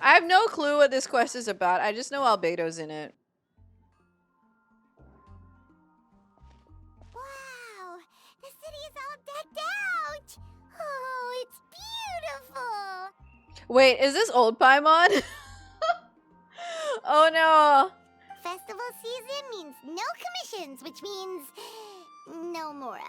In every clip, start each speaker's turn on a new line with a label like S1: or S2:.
S1: I have no clue what this quest is about. I just know Albedo's in it.
S2: Wow, the city is all decked out. Oh, it's beautiful.
S1: Wait, is this old Paimon? Oh no.
S2: Festival season means no commissions, which means no Mora.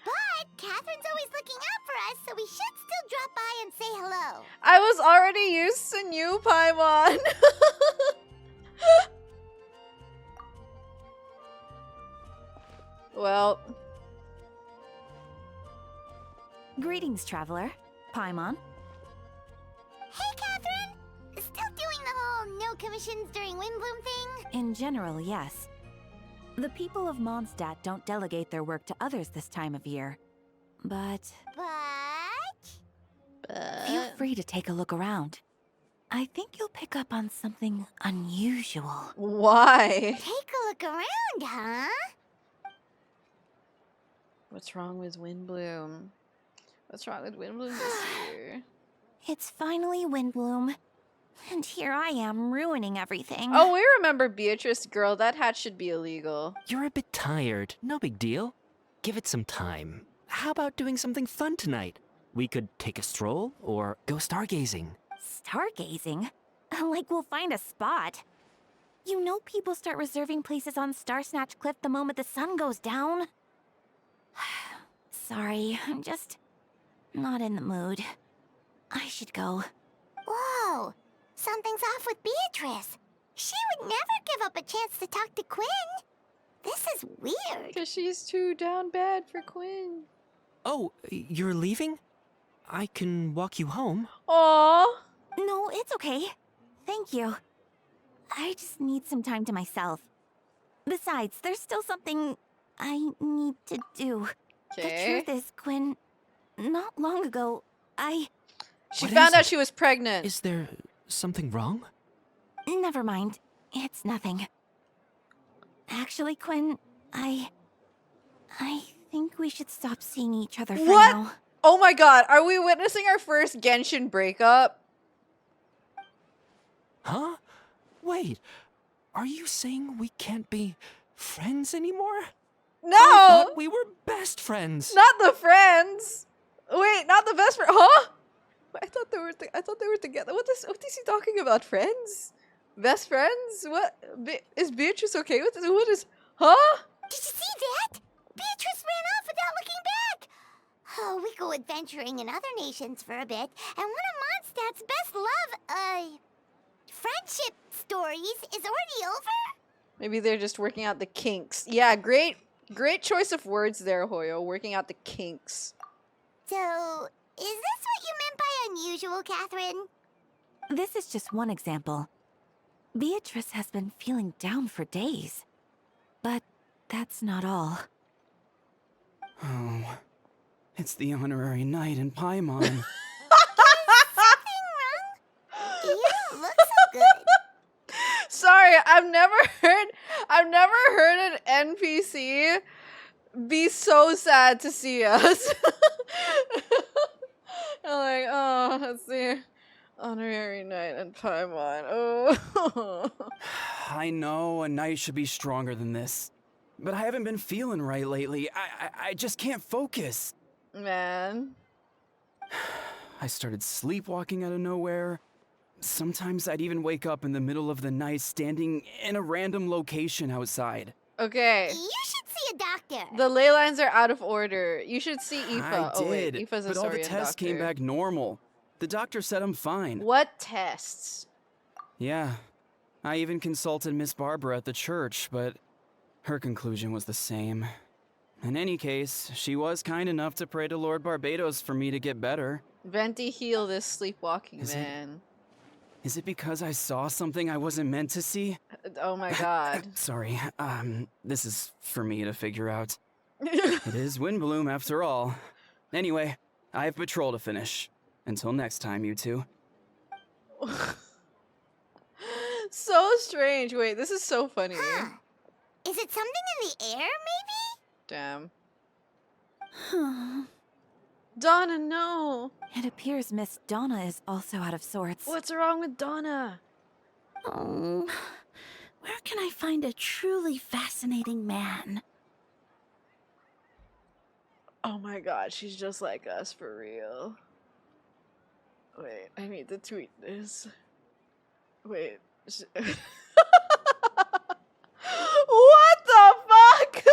S2: But Catherine's always looking out for us, so we should still drop by and say hello.
S1: I was already used to new Paimon. Well.
S3: Greetings, traveler. Paimon.
S2: Hey, Catherine! Still doing the whole no commissions during Windbloom thing?
S3: In general, yes. The people of Mondstadt don't delegate their work to others this time of year. But feel free to take a look around. I think you'll pick up on something unusual.
S1: Why?
S2: Take a look around, huh?
S1: What's wrong with Windbloom? What's wrong with Windbloom this year?
S3: It's finally Windbloom. And here I am ruining everything.
S1: Oh, we remember Beatrice, girl. That hat should be illegal.
S4: You're a bit tired. No big deal. Give it some time. How about doing something fun tonight? We could take a stroll or go stargazing.
S3: Stargazing? Like we'll find a spot. You know people start reserving places on Starsnatch Cliff the moment the sun goes down. Sorry, I'm just not in the mood. I should go.
S2: Whoa, something's off with Beatrice. She would never give up a chance to talk to Quinn. This is weird.
S1: Because she's too down bad for Quinn.
S4: Oh, you're leaving? I can walk you home.
S1: Aww.
S3: No, it's okay. Thank you. I just need some time to myself. Besides, there's still something I need to do. The
S1: Okay.
S3: truth is, Quinn, not long ago,
S1: She
S4: What
S1: found
S4: is
S1: out
S4: it?
S1: she was pregnant.
S4: Is there something wrong?
S3: Never mind. It's nothing. Actually, Quinn, I think we should stop seeing each other for
S1: What?
S3: now.
S1: Oh my god, are we witnessing our first Genshin breakup?
S4: Huh? Wait, are you saying we can't be friends anymore? I
S1: No!
S4: thought we were best friends.
S1: Not the friends! Wait, not the best friend. Huh? I thought they were together. What is he talking about? Friends? Best friends? What? Is Beatrice okay with this? What is... Huh?
S2: Did you see that? Beatrice ran off without looking back. Oh, we go adventuring in other nations for a bit, and one of Mondstadt's best friendship stories is already over?
S1: Maybe they're just working out the kinks. Yeah, great choice of words there, Hoyo. Working out the kinks.
S2: So, is this what you meant by unusual, Catherine?
S3: This is just one example. Beatrice has been feeling down for days. But that's not all.
S5: Oh, it's the honorary knight in Paimon.
S2: Something wrong? You don't look so good.
S1: Sorry, I've never heard an NPC be so sad to see us. I'm like, oh, let's see. Honorary knight and Paimon. Oh.
S5: I know a knight should be stronger than this, but I haven't been feeling right lately. I just can't focus.
S1: Man.
S5: I started sleepwalking out of nowhere. Sometimes I'd even wake up in the middle of the night standing in a random location outside.
S1: Okay.
S2: You should see a doctor.
S1: The ley lines are out of order. You should see Aoife.
S5: I
S1: Oh wait,
S5: did,
S1: Aoife's a
S5: but all the
S1: Saurian
S5: tests
S1: doctor.
S5: came back normal. The doctor said I'm fine.
S1: What tests?
S5: Yeah, I even consulted Miss Barbara at the church, but her conclusion was the same. In any case, she was kind enough to pray to Lord Barbados for me to get better.
S1: Venti, heal this sleepwalking
S5: Is it-
S1: man.
S5: Is it because I saw something I wasn't meant to see?
S1: Oh my god.
S5: Sorry, this is for me to figure out. It is Windbloom after all. Anyway, I have patrol to finish. Until next time, you two.
S1: So strange. Wait, this is so funny.
S2: Huh. Is it something in the air, maybe?
S1: Damn. Donna, no!
S3: It appears Miss Donna is also out of sorts.
S1: What's wrong with Donna?
S6: Oh, where can I find a truly fascinating man?
S1: Oh my god, she's just like us for real. Wait, I need to tweet this. Wait. What the fuck?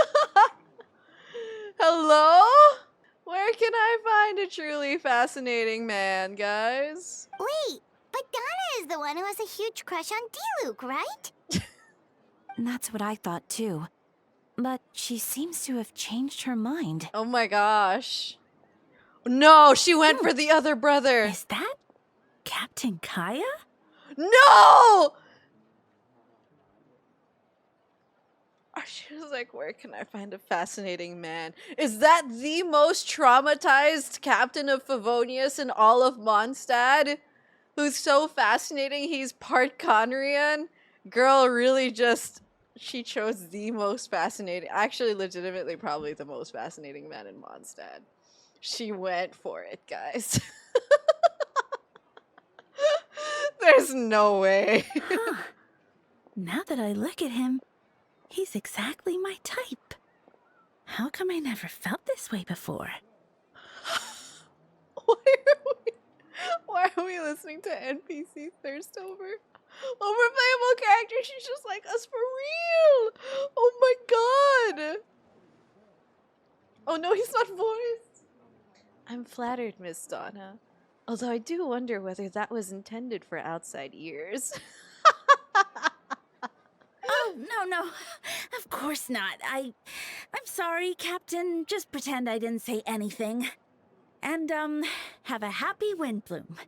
S1: Hello? Where can I find a truly fascinating man, guys?
S2: Wait, but Donna is the one who has a huge crush on Diluc, right?
S3: That's what I thought too. But she seems to have changed her mind.
S1: Oh my gosh. No, she went for the other brother.
S6: Is that Captain Kaya?
S1: No! She was like, where can I find a fascinating man? Is that the most traumatized captain of Favonius in all of Mondstadt? Who's so fascinating he's part Conrian? Girl really just... She chose the most fascinating... Actually, legitimately, probably the most fascinating man in Mondstadt. She went for it, guys. There's no way.
S6: Huh. Now that I look at him, he's exactly my type. How come I never felt this way before?
S1: Why are we listening to NPC thirst over playable characters? She's just like us for real. Oh my god. Oh no, he's not voiced. I'm flattered, Miss Donna. Although I do wonder whether that was intended for outside ears.
S6: Oh, no. Of course not. I'm sorry, Captain. Just pretend I didn't say anything. And, have a happy Windbloom.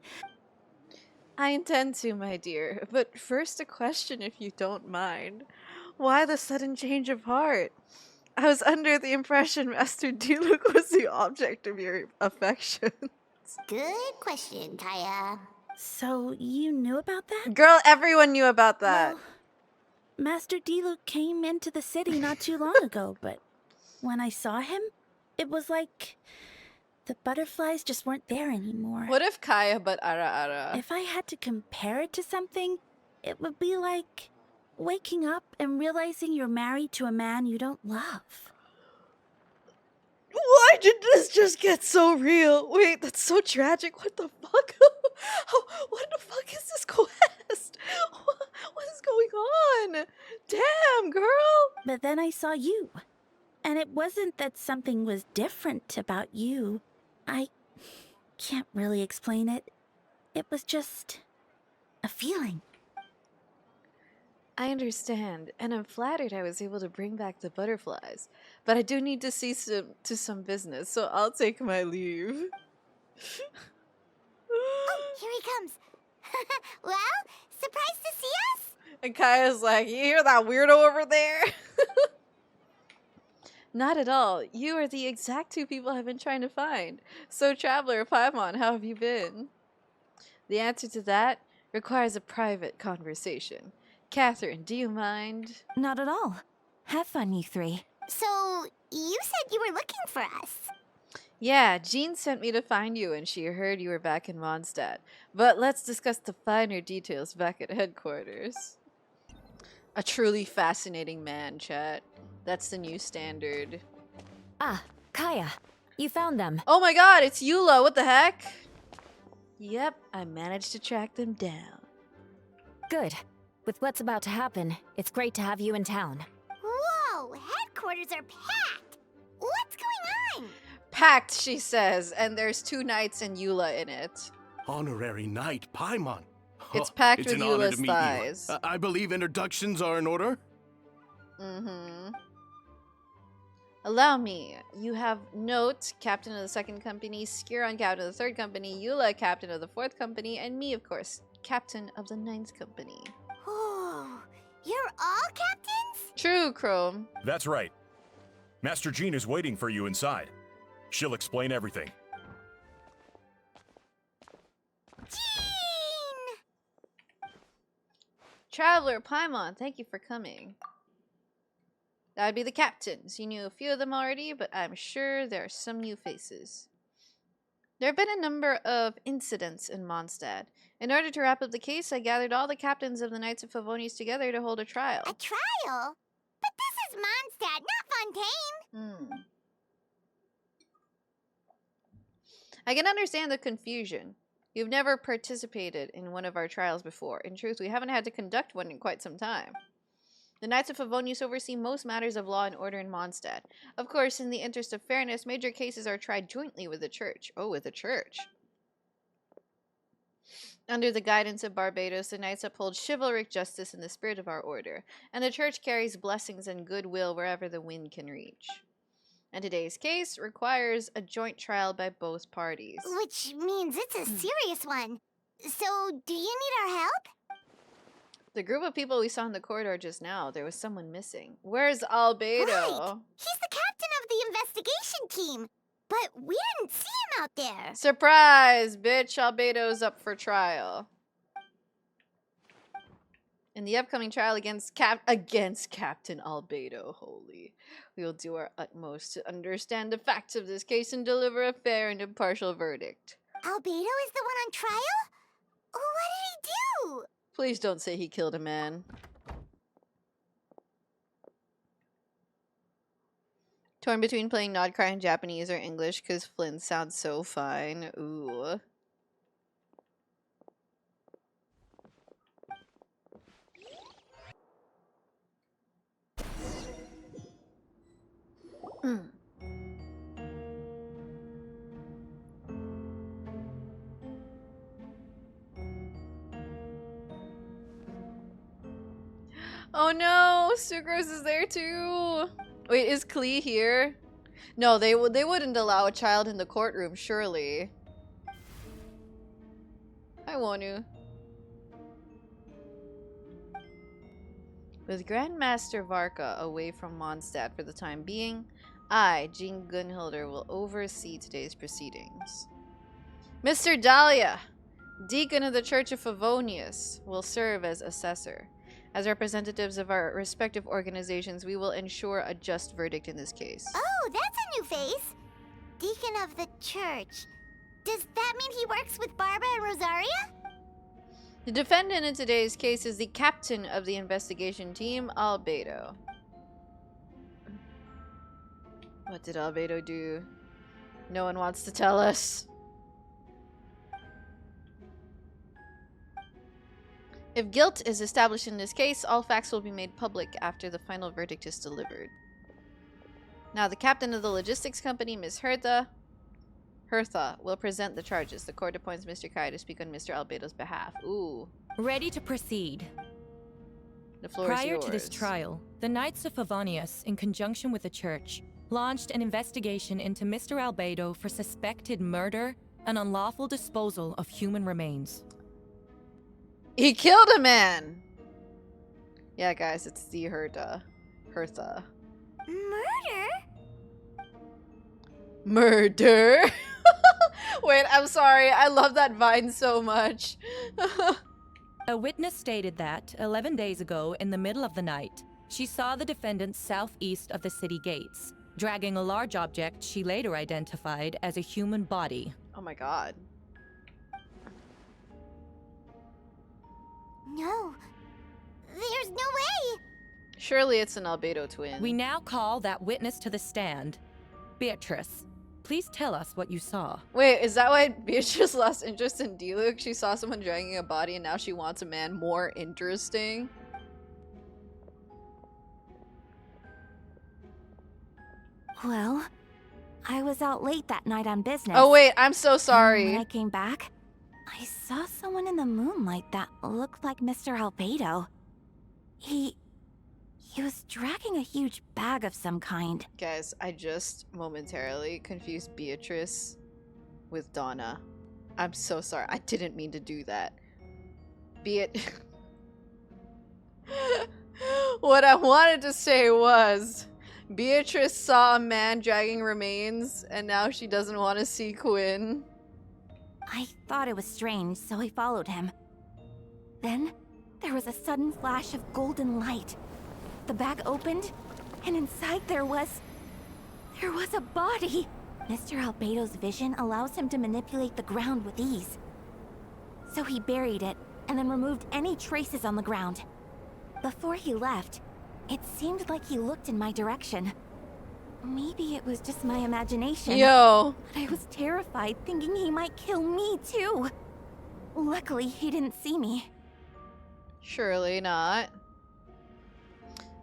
S1: I intend to, my dear. But first a question, if you don't mind. Why the sudden change of heart? I was under the impression Master Diluc was the object of your affection.
S2: Good question, Kaya.
S6: So, you knew about that?
S1: Girl, everyone knew about that.
S6: Well, Master Diluc came into the city not too long ago, but when I saw him, it was like the butterflies just weren't there anymore.
S1: What if Kaya but Ara?
S6: If I had to compare it to something, it would be like waking up and realizing you're married to a man you don't love.
S1: Why did this just get so real? Wait, that's so tragic. What the fuck? What the fuck is this quest? What is going on? Damn, girl.
S6: But then I saw you. And it wasn't that something was different about you. I can't really explain it. It was just a feeling.
S1: I understand, and I'm flattered I was able to bring back the butterflies. But I do need to see some business, so I'll take my leave.
S2: Oh, here he comes. Well, surprised to see us?
S1: And Kaya's like, you hear that weirdo over there? Not at all. You are the exact two people I've been trying to find. So, Traveler, Paimon, how have you been? The answer to that requires a private conversation. Catherine, do you mind?
S3: Not at all. Have fun, you three.
S2: So, you said you were looking for us.
S1: Yeah, Jean sent me to find you and she heard you were back in Mondstadt. But let's discuss the finer details back at headquarters. A truly fascinating man, chat. That's the new standard.
S3: Ah, Kaya. You found them.
S1: Oh my god, it's Eula, what the heck? Yep, I managed to track them down.
S3: Good. With what's about to happen, it's great to have you in town.
S2: Whoa, headquarters are packed. What's going on?
S1: Packed, she says, and there's 2 knights and Eula in it.
S7: Honorary Knight Paimon.
S1: It's packed
S7: It's
S1: with
S7: an honor
S1: Eula's
S7: to meet
S1: thighs.
S7: you. I believe introductions are in order.
S1: Mm-hmm. Allow me. You have Note, captain of the 2nd company, Skiron, captain of the 3rd company, Eula, captain of the 4th company, and me, of course, captain of the 9th company.
S2: Oh, you're all captains?
S1: True, Chrome.
S8: That's right. Master Jean is waiting for you inside. She'll explain everything.
S2: Jean!
S1: Traveler, Paimon, thank you for coming. That would be the captains. You knew a few of them already, but I'm sure there are some new faces. There have been a number of incidents in Mondstadt. In order to wrap up the case, I gathered all the captains of the Knights of Favonius together to hold a trial.
S2: A trial? But this is Mondstadt, not Fontaine.
S1: I can understand the confusion. You've never participated in one of our trials before. In truth, we haven't had to conduct one in quite some time. The Knights of Favonius oversee most matters of law and order in Mondstadt. Of course, in the interest of fairness, major cases are tried jointly with the Church. Oh, with the Church. Under the guidance of Barbados, the Knights uphold chivalric justice in the spirit of our order, and the Church carries blessings and goodwill wherever the wind can reach. And today's case requires a joint trial by both parties.
S2: Which means it's a serious one. So, do you need our help?
S1: The group of people we saw in the corridor just now, there was someone missing. Where's Albedo?
S2: Right. He's the captain of the investigation team. But we didn't see him out there.
S1: Surprise, bitch! Albedo's up for trial. In the upcoming trial against Captain Albedo, holy. We will do our utmost to understand the facts of this case and deliver a fair and impartial verdict.
S2: Albedo is the one on trial? What did he do?
S1: Please don't say he killed a man. Torn between playing Nodcry in Japanese or English because Flynn sounds so fine. Ooh. Oh no, Sucrose is there too. Wait, is Klee here? No, they wouldn't allow a child in the courtroom, surely. Hi, Wonu. With Grandmaster Varka away from Mondstadt for the time being, I, Jean Gunhilder, will oversee today's proceedings. Mr. Dahlia, Deacon of the Church of Favonius, will serve as assessor. As representatives of our respective organizations, we will ensure a just verdict in this case.
S2: Oh, that's a new face. Deacon of the church. Does that mean he works with Barbara and Rosaria?
S1: The defendant in today's case is the captain of the investigation team, Albedo. What did Albedo do? No one wants to tell us. If guilt is established in this case, all facts will be made public after the final verdict is delivered. Now, the captain of the logistics company, Ms. Hertha, will present the charges. The court appoints Mr. Kai to speak on Mr. Albedo's behalf. Ooh.
S9: Ready to proceed.
S1: The floor is yours.
S9: Prior to this trial, the Knights of Favonius, in conjunction with the Church, launched an investigation into Mr. Albedo for suspected murder and unlawful disposal of human remains.
S1: He killed a man! Yeah, guys, it's the Hertha.
S2: Murder?
S1: Murder? Wait, I'm sorry. I love that vine so much.
S9: A witness stated that, 11 days ago, in the middle of the night, she saw the defendant southeast of the city gates, dragging a large object she later identified as a human body.
S1: Oh my god.
S2: No. There's no way!
S1: Surely it's an Albedo twin.
S9: We now call that witness to the stand. Beatrice, please tell us what you saw.
S1: Wait, is that why Beatrice lost interest in Diluc? She saw someone dragging a body and now she wants a man more interesting?
S3: Well, I was out late that night on business.
S1: Oh wait, I'm so
S3: And
S1: sorry.
S3: when I came back, I saw someone in the moonlight that looked like Mr. Albedo. He was dragging a huge bag of some kind.
S1: Guys, I just momentarily confused Beatrice with Donna. I'm so sorry. I didn't mean to do that. What I wanted to say was, Beatrice saw a man dragging remains, and now she doesn't want to see Quinn.
S3: I thought it was strange, so I followed him. Then, there was a sudden flash of golden light. The bag opened, and inside there was a body. Mr. Albedo's vision allows him to manipulate the ground with ease. So he buried it, and then removed any traces on the ground. Before he left, it seemed like he looked in my direction. Maybe it was just my imagination.
S1: Yo.
S3: But I was terrified, thinking he might kill me too. Luckily, he didn't see me.
S1: Surely not.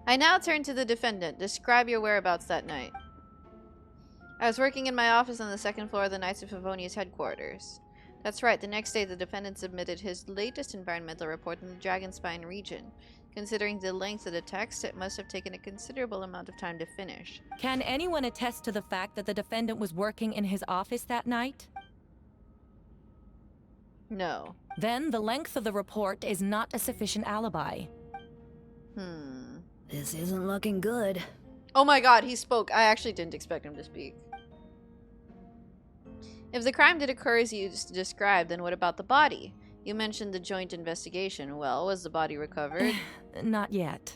S1: I now turn to the defendant. Describe your whereabouts that night. I was working in my office on the second floor of the Knights of Favonia's headquarters. That's right, the next day the defendant submitted his latest environmental report in the Dragonspine region. Considering the length of the text, it must have taken a considerable amount of time to finish.
S9: Can anyone attest to the fact that the defendant was working in his office that night?
S1: No.
S9: Then the length of the report is not a sufficient alibi.
S10: This isn't looking good.
S1: Oh my god, he spoke. I actually didn't expect him to speak. If the crime did occur as you described, then what about the body? You mentioned the joint investigation. Well, was the body recovered?
S9: Not yet.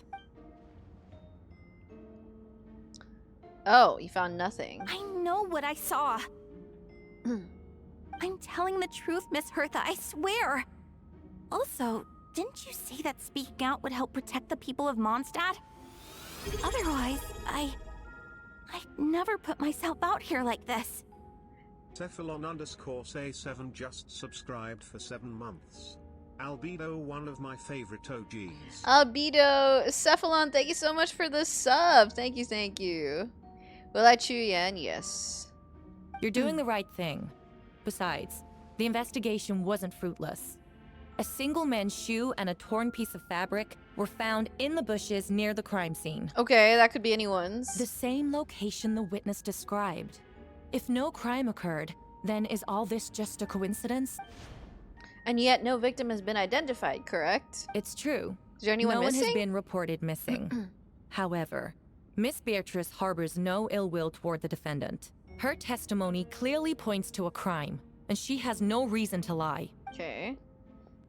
S1: Oh, you found nothing.
S3: I know what I saw. I'm telling the truth, Miss Hertha, I swear. Also, didn't you say that speaking out would help protect the people of Mondstadt? Otherwise, I'd never put myself out here like this.
S11: Cephalon_say7 just subscribed for 7 months. Albedo, one of my favorite OGs.
S1: Albedo, Cephalon, thank you so much for the sub. Thank you, thank you. Will I chew you in? Yes.
S9: You're doing the right thing. Besides, the investigation wasn't fruitless. A single man's shoe and a torn piece of fabric were found in the bushes near the crime scene.
S1: Okay, that could be anyone's.
S9: The same location the witness described. If no crime occurred, then is all this just a coincidence?
S1: And yet no victim has been identified, correct?
S9: It's true.
S1: Is there anyone missing?
S9: No one has been reported missing. However, Miss Beatrice harbors no ill will toward the defendant. Her testimony clearly points to a crime, and she has no reason to lie.
S1: Okay.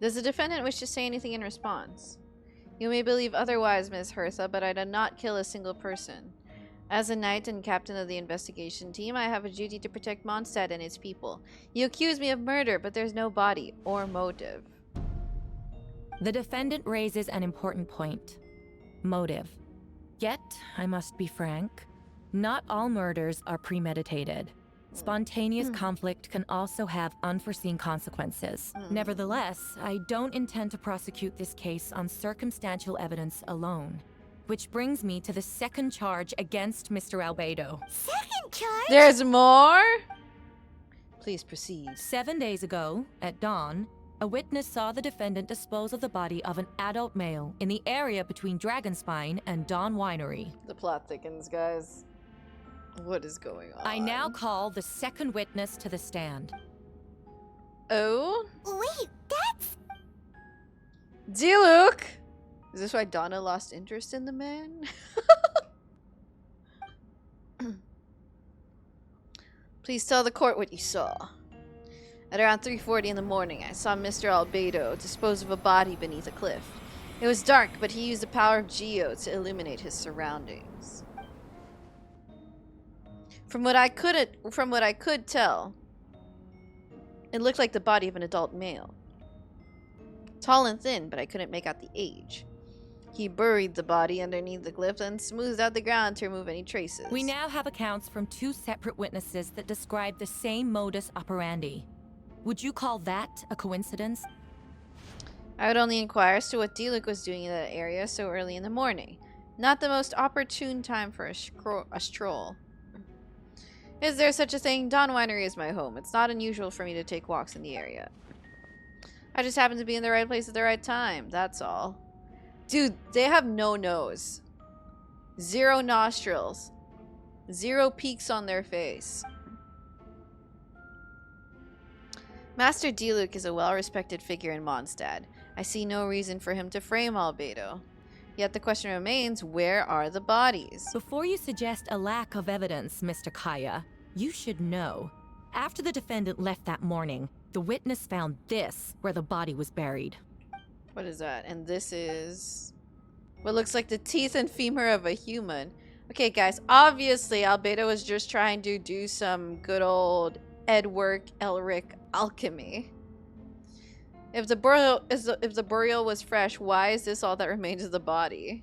S1: Does the defendant wish to say anything in response? You may believe otherwise, Miss Hertha, but I did not kill a single person. As a knight and captain of the investigation team, I have a duty to protect Mondstadt and its people. You accuse me of murder, but there's no body or motive.
S9: The defendant raises an important point. Motive. Yet, I must be frank, not all murders are premeditated. Spontaneous conflict can also have unforeseen consequences. Nevertheless, I don't intend to prosecute this case on circumstantial evidence alone. Which brings me to the second charge against Mr. Albedo.
S2: Second charge?
S1: There's more? Please proceed.
S9: 7 days ago, at dawn, a witness saw the defendant dispose of the body of an adult male in the area between Dragonspine and Dawn Winery.
S1: The plot thickens, guys. What is going on?
S9: I now call the second witness to the stand.
S1: Oh?
S2: Wait, that's...
S1: Diluc! Is this why Donna lost interest in the man? Please tell the court what you saw. At around 3:40 in the morning, I saw Mr. Albedo dispose of a body beneath a cliff. It was dark, but he used the power of Geo to illuminate his surroundings. From what I could tell, it looked like the body of an adult male. Tall and thin, but I couldn't make out the age. He buried the body underneath the cliff and smoothed out the ground to remove any traces.
S9: We now have accounts from 2 separate witnesses that describe the same modus operandi. Would you call that a coincidence?
S1: I would only inquire as to what Diluc was doing in that area so early in the morning. Not the most opportune time for a stroll. Is there such a thing? Dawn Winery is my home. It's not unusual for me to take walks in the area. I just happened to be in the right place at the right time, that's all. Dude, they have no nose. 0 nostrils. 0 peaks on their face. Master Diluc is a well-respected figure in Mondstadt. I see no reason for him to frame Albedo. Yet the question remains, where are the bodies?
S9: Before you suggest a lack of evidence, Mr. Kaya, you should know. After the defendant left that morning, the witness found this where the body was buried.
S1: What is that? And this is what looks like the teeth and femur of a human. Okay, guys, obviously Albedo was just trying to do some good old Edward Elric alchemy. If the burial was fresh, why is this all that remains of the body?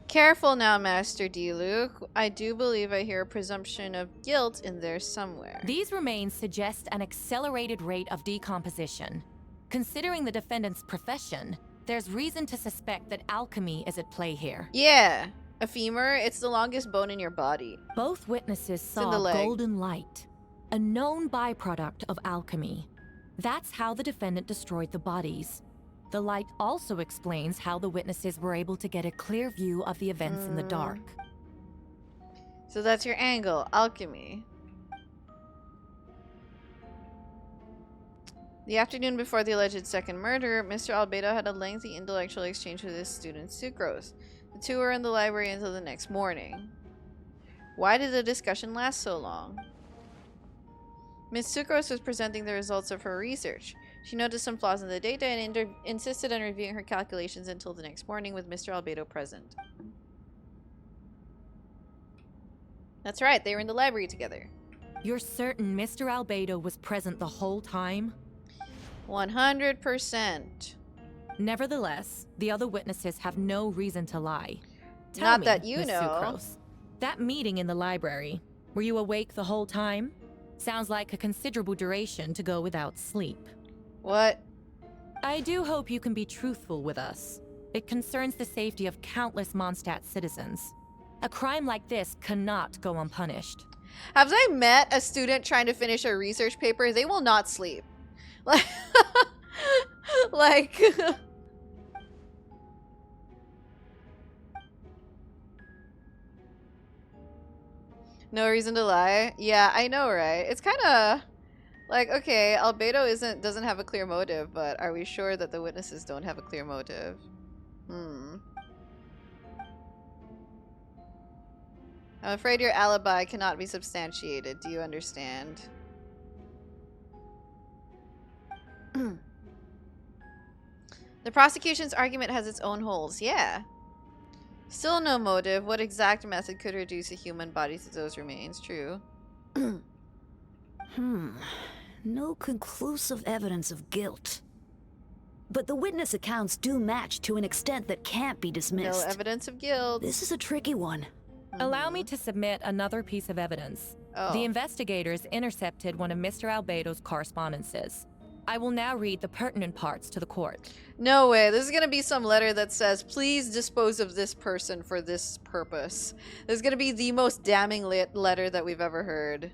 S1: Careful now, Master Diluc. I do believe I hear a presumption of guilt in there somewhere.
S9: These remains suggest an accelerated rate of decomposition. Considering the defendant's profession, there's reason to suspect that alchemy is at play here.
S1: Yeah. A femur, it's the longest bone in your body.
S9: Both witnesses
S1: in the
S9: saw
S1: leg.
S9: golden light, a known byproduct of alchemy. That's how the defendant destroyed the bodies. The light also explains how the witnesses were able to get a clear view of the events in the dark.
S1: So that's your angle, alchemy. The afternoon before the alleged second murder, Mr. Albedo had a lengthy intellectual exchange with his student Sucrose. The two were in the library until the next morning. Why did the discussion last so long? Miss Sucrose was presenting the results of her research. She noticed some flaws in the data and insisted on reviewing her calculations until the next morning with Mr. Albedo present. That's right, they were in the library together.
S9: You're certain Mr. Albedo was present the whole time?
S1: 100%.
S9: Nevertheless, the other witnesses have no reason to lie. Tell
S1: Not
S9: me,
S1: that you
S9: Miss
S1: know.
S9: Sucrose, that meeting in the library, were you awake the whole time? Sounds like a considerable duration to go without sleep.
S1: What?
S9: I do hope you can be truthful with us. It concerns the safety of countless Mondstadt citizens. A crime like this cannot go unpunished.
S1: Have they met a student trying to finish a research paper? They will not sleep. Like, no reason to lie. Yeah, I know, right? It's kind of like, okay, Albedo doesn't have a clear motive, but are we sure that the witnesses don't have a clear motive? I'm afraid your alibi cannot be substantiated. Do you understand? The prosecution's argument has its own holes, yeah. Still no motive. What exact method could reduce a human body to those remains? True.
S10: No conclusive evidence of guilt. But the witness accounts do match to an extent that can't be dismissed.
S1: No evidence of guilt.
S10: This is a tricky one.
S9: Allow me to submit another piece of evidence.
S1: Oh.
S9: The investigators intercepted one of Mr. Albedo's correspondences. I will now read the pertinent parts to the court.
S1: No way. This is going to be some letter that says, please dispose of this person for this purpose. This is going to be the most damning letter that we've ever heard.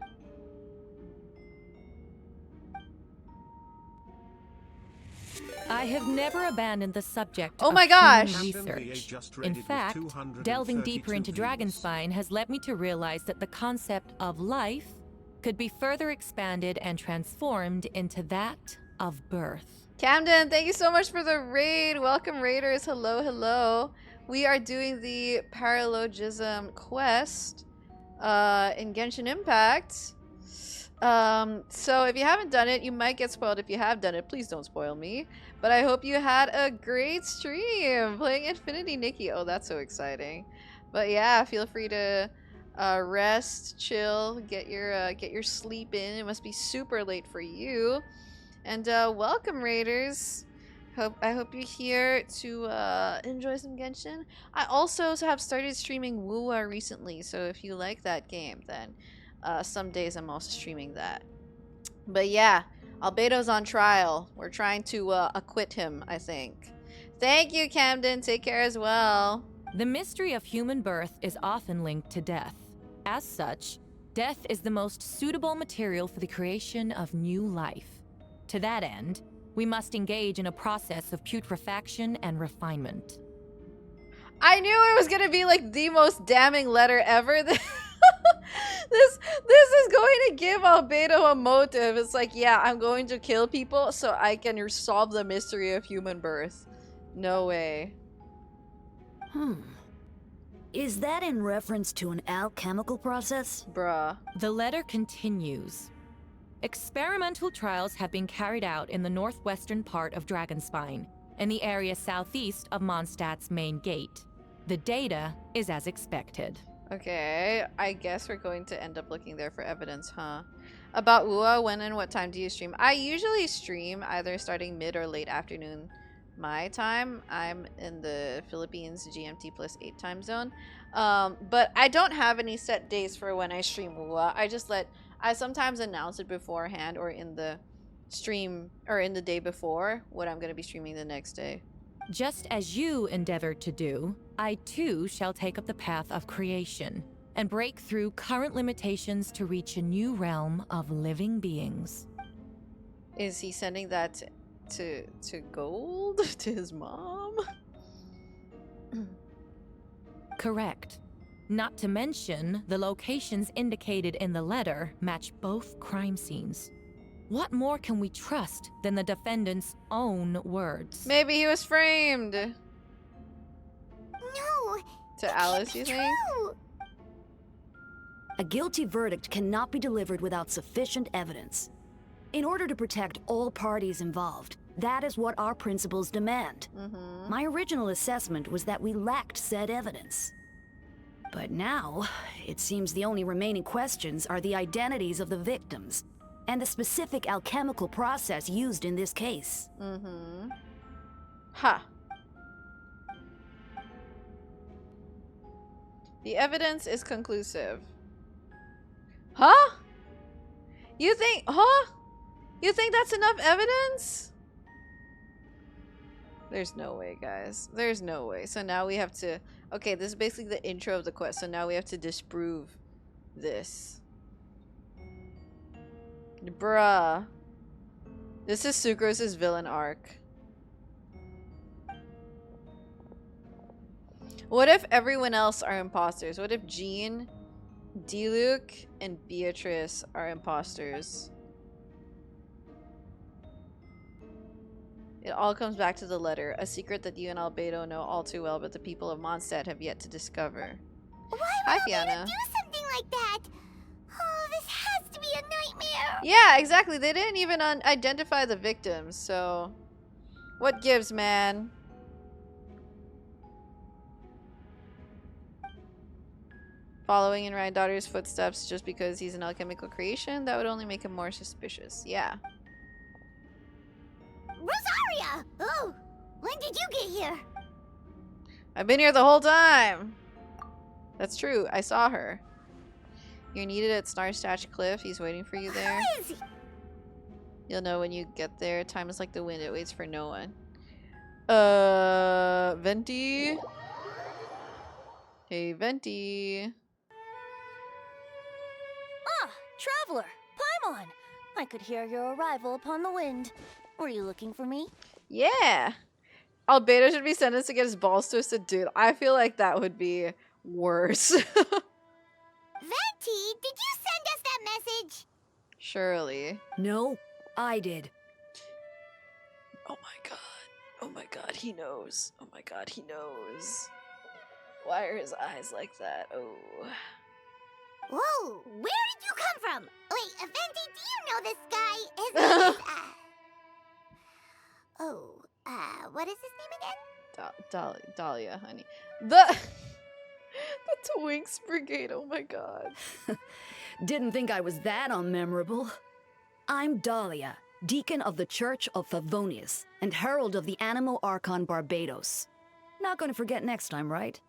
S9: I have never abandoned the subject
S1: Oh
S9: of
S1: my gosh.
S9: human research. In fact, delving deeper into Dragonspine has led me to realize that the concept of life could be further expanded and transformed into that of birth.
S1: Camden, thank you so much for the raid. Welcome, raiders. Hello, hello. We are doing the Paralogism quest in Genshin Impact. So if you haven't done it, you might get spoiled. If you have done it, please don't spoil me. But I hope you had a great stream playing Infinity Nikki. Oh, that's so exciting. But yeah, feel free to rest, chill, get your sleep in. It must be super late for you. And welcome, raiders. I hope you're here to enjoy some Genshin. I also have started streaming Wuwa recently, so if you like that game, then some days I'm also streaming that. But yeah, Albedo's on trial. We're trying to acquit him, I think. Thank you, Camden. Take care as well.
S9: The mystery of human birth is often linked to death. As such, death is the most suitable material for the creation of new life. To that end, we must engage in a process of putrefaction and refinement.
S1: I knew it was gonna be like the most damning letter ever. This is going to give Albedo a motive. It's like, yeah, I'm going to kill people so I can solve the mystery of human birth. No way.
S10: Is that in reference to an alchemical process?
S1: Bruh.
S9: The letter continues. Experimental trials have been carried out in the northwestern part of Dragonspine, in the area southeast of Mondstadt's main gate. The data is as expected.
S1: Okay, I guess we're going to end up looking there for evidence, huh? About Ua, when and what time do you stream? I usually stream either starting mid or late afternoon my time. I'm in the Philippines GMT plus 8 time zone. But I don't have any set days for when I stream Ua. I sometimes announce it beforehand or in the stream or in the day before what I'm going to be streaming the next day.
S9: Just as you endeavored to do, I too shall take up the path of creation and break through current limitations to reach a new realm of living beings.
S1: Is he sending that to Gold? To his mom?
S9: Correct. Not to mention, the locations indicated in the letter match both crime scenes. What more can we trust than the defendant's own words?
S1: Maybe he was framed.
S2: No.
S1: To Alice, you think?
S2: True.
S10: A guilty verdict cannot be delivered without sufficient evidence. In order to protect all parties involved, that is what our principles demand. My original assessment was that we lacked said evidence. But now, it seems the only remaining questions are the identities of the victims and the specific alchemical process used in this case.
S1: Ha. The evidence is conclusive. Huh? You think, huh? You think that's enough evidence? There's no way, guys. There's no way. So now we have to... Okay, this is basically the intro of the quest. So now we have to disprove this. Bruh. This is Sucrose's villain arc. What if everyone else are imposters? What if Jean, Diluc, and Beatrice are imposters? It all comes back to the letter, a secret that you and Albedo know all too well, but the people of Mondstadt have yet to discover.
S2: Why
S1: Hi,
S2: would Albedo
S1: Fiona.
S2: do something like that? Oh, this has to be a nightmare.
S1: Yeah, exactly. They didn't even identify the victims, so... What gives, man? Following in Ryan-daughter's footsteps just because he's an alchemical creation? That would only make him more suspicious. Yeah.
S2: Rosaria! Oh, when did you get here?
S1: I've been here the whole time! That's true. I saw her. You're needed at Starstatch Cliff. He's waiting for you there.
S2: Who is he?
S1: You'll know when you get there. Time is like the wind. It waits for no one. Venti? Hey, Venti.
S12: Ah, traveler! Paimon! I could hear your arrival upon the wind. Were you looking for me?
S1: Yeah! Albedo should be sentenced to get his balls twisted, dude. I feel like that would be worse.
S2: Venti, did you send us that message?
S1: Surely.
S10: No, I did.
S1: Oh my god. Oh my god, he knows. Oh my god, he knows. Why are his eyes like that? Oh.
S2: Whoa, where did you come from? Wait, Venti, do you know this guy? His name is, what is his name again?
S1: Dahlia, honey. The Twinks Brigade, oh my god.
S10: Didn't think I was that unmemorable. I'm Dahlia, Deacon of the Church of Favonius, and Herald of the Animo Archon Barbados. Not gonna forget next time, right?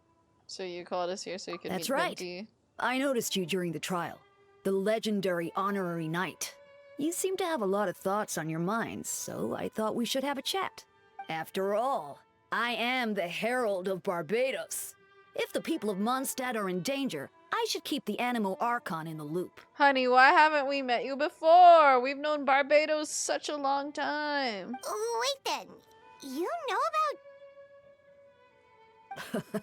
S1: So you called us here so you could
S10: That's
S1: meet
S10: right.
S1: Venti?
S10: I noticed you during the trial. The legendary honorary knight. You seem to have a lot of thoughts on your minds, so I thought we should have a chat. After all, I am the Herald of Barbados. If the people of Mondstadt are in danger, I should keep the Animo Archon in the loop.
S1: Honey, why haven't we met you before? We've known Barbados such a long time.
S2: Wait then, you know about...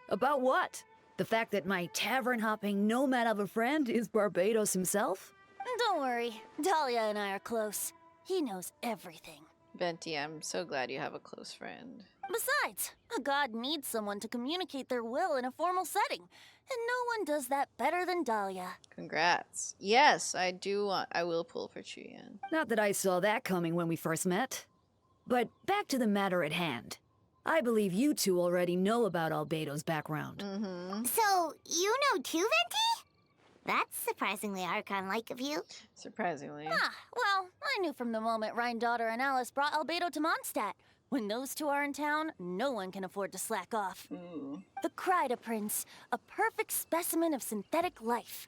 S10: About what? The fact that my tavern-hopping nomad of a friend is Barbados himself?
S12: Don't worry, Dahlia and I are close. He knows everything.
S1: Venti, I'm so glad you have a close friend.
S12: Besides, a god needs someone to communicate their will in a formal setting, and no one does that better than Dahlia.
S1: Congrats. Yes, I will pull for Chuyan.
S10: Not that I saw that coming when we first met. But back to the matter at hand. I believe you two already know about Albedo's background.
S2: So, you know too, Venti? That's surprisingly Archon-like of you.
S1: Surprisingly.
S12: Ah, well, I knew from the moment Daughter and Alice brought Albedo to Mondstadt. When those two are in town, no one can afford to slack off. The Kryda Prince, a perfect specimen of synthetic life.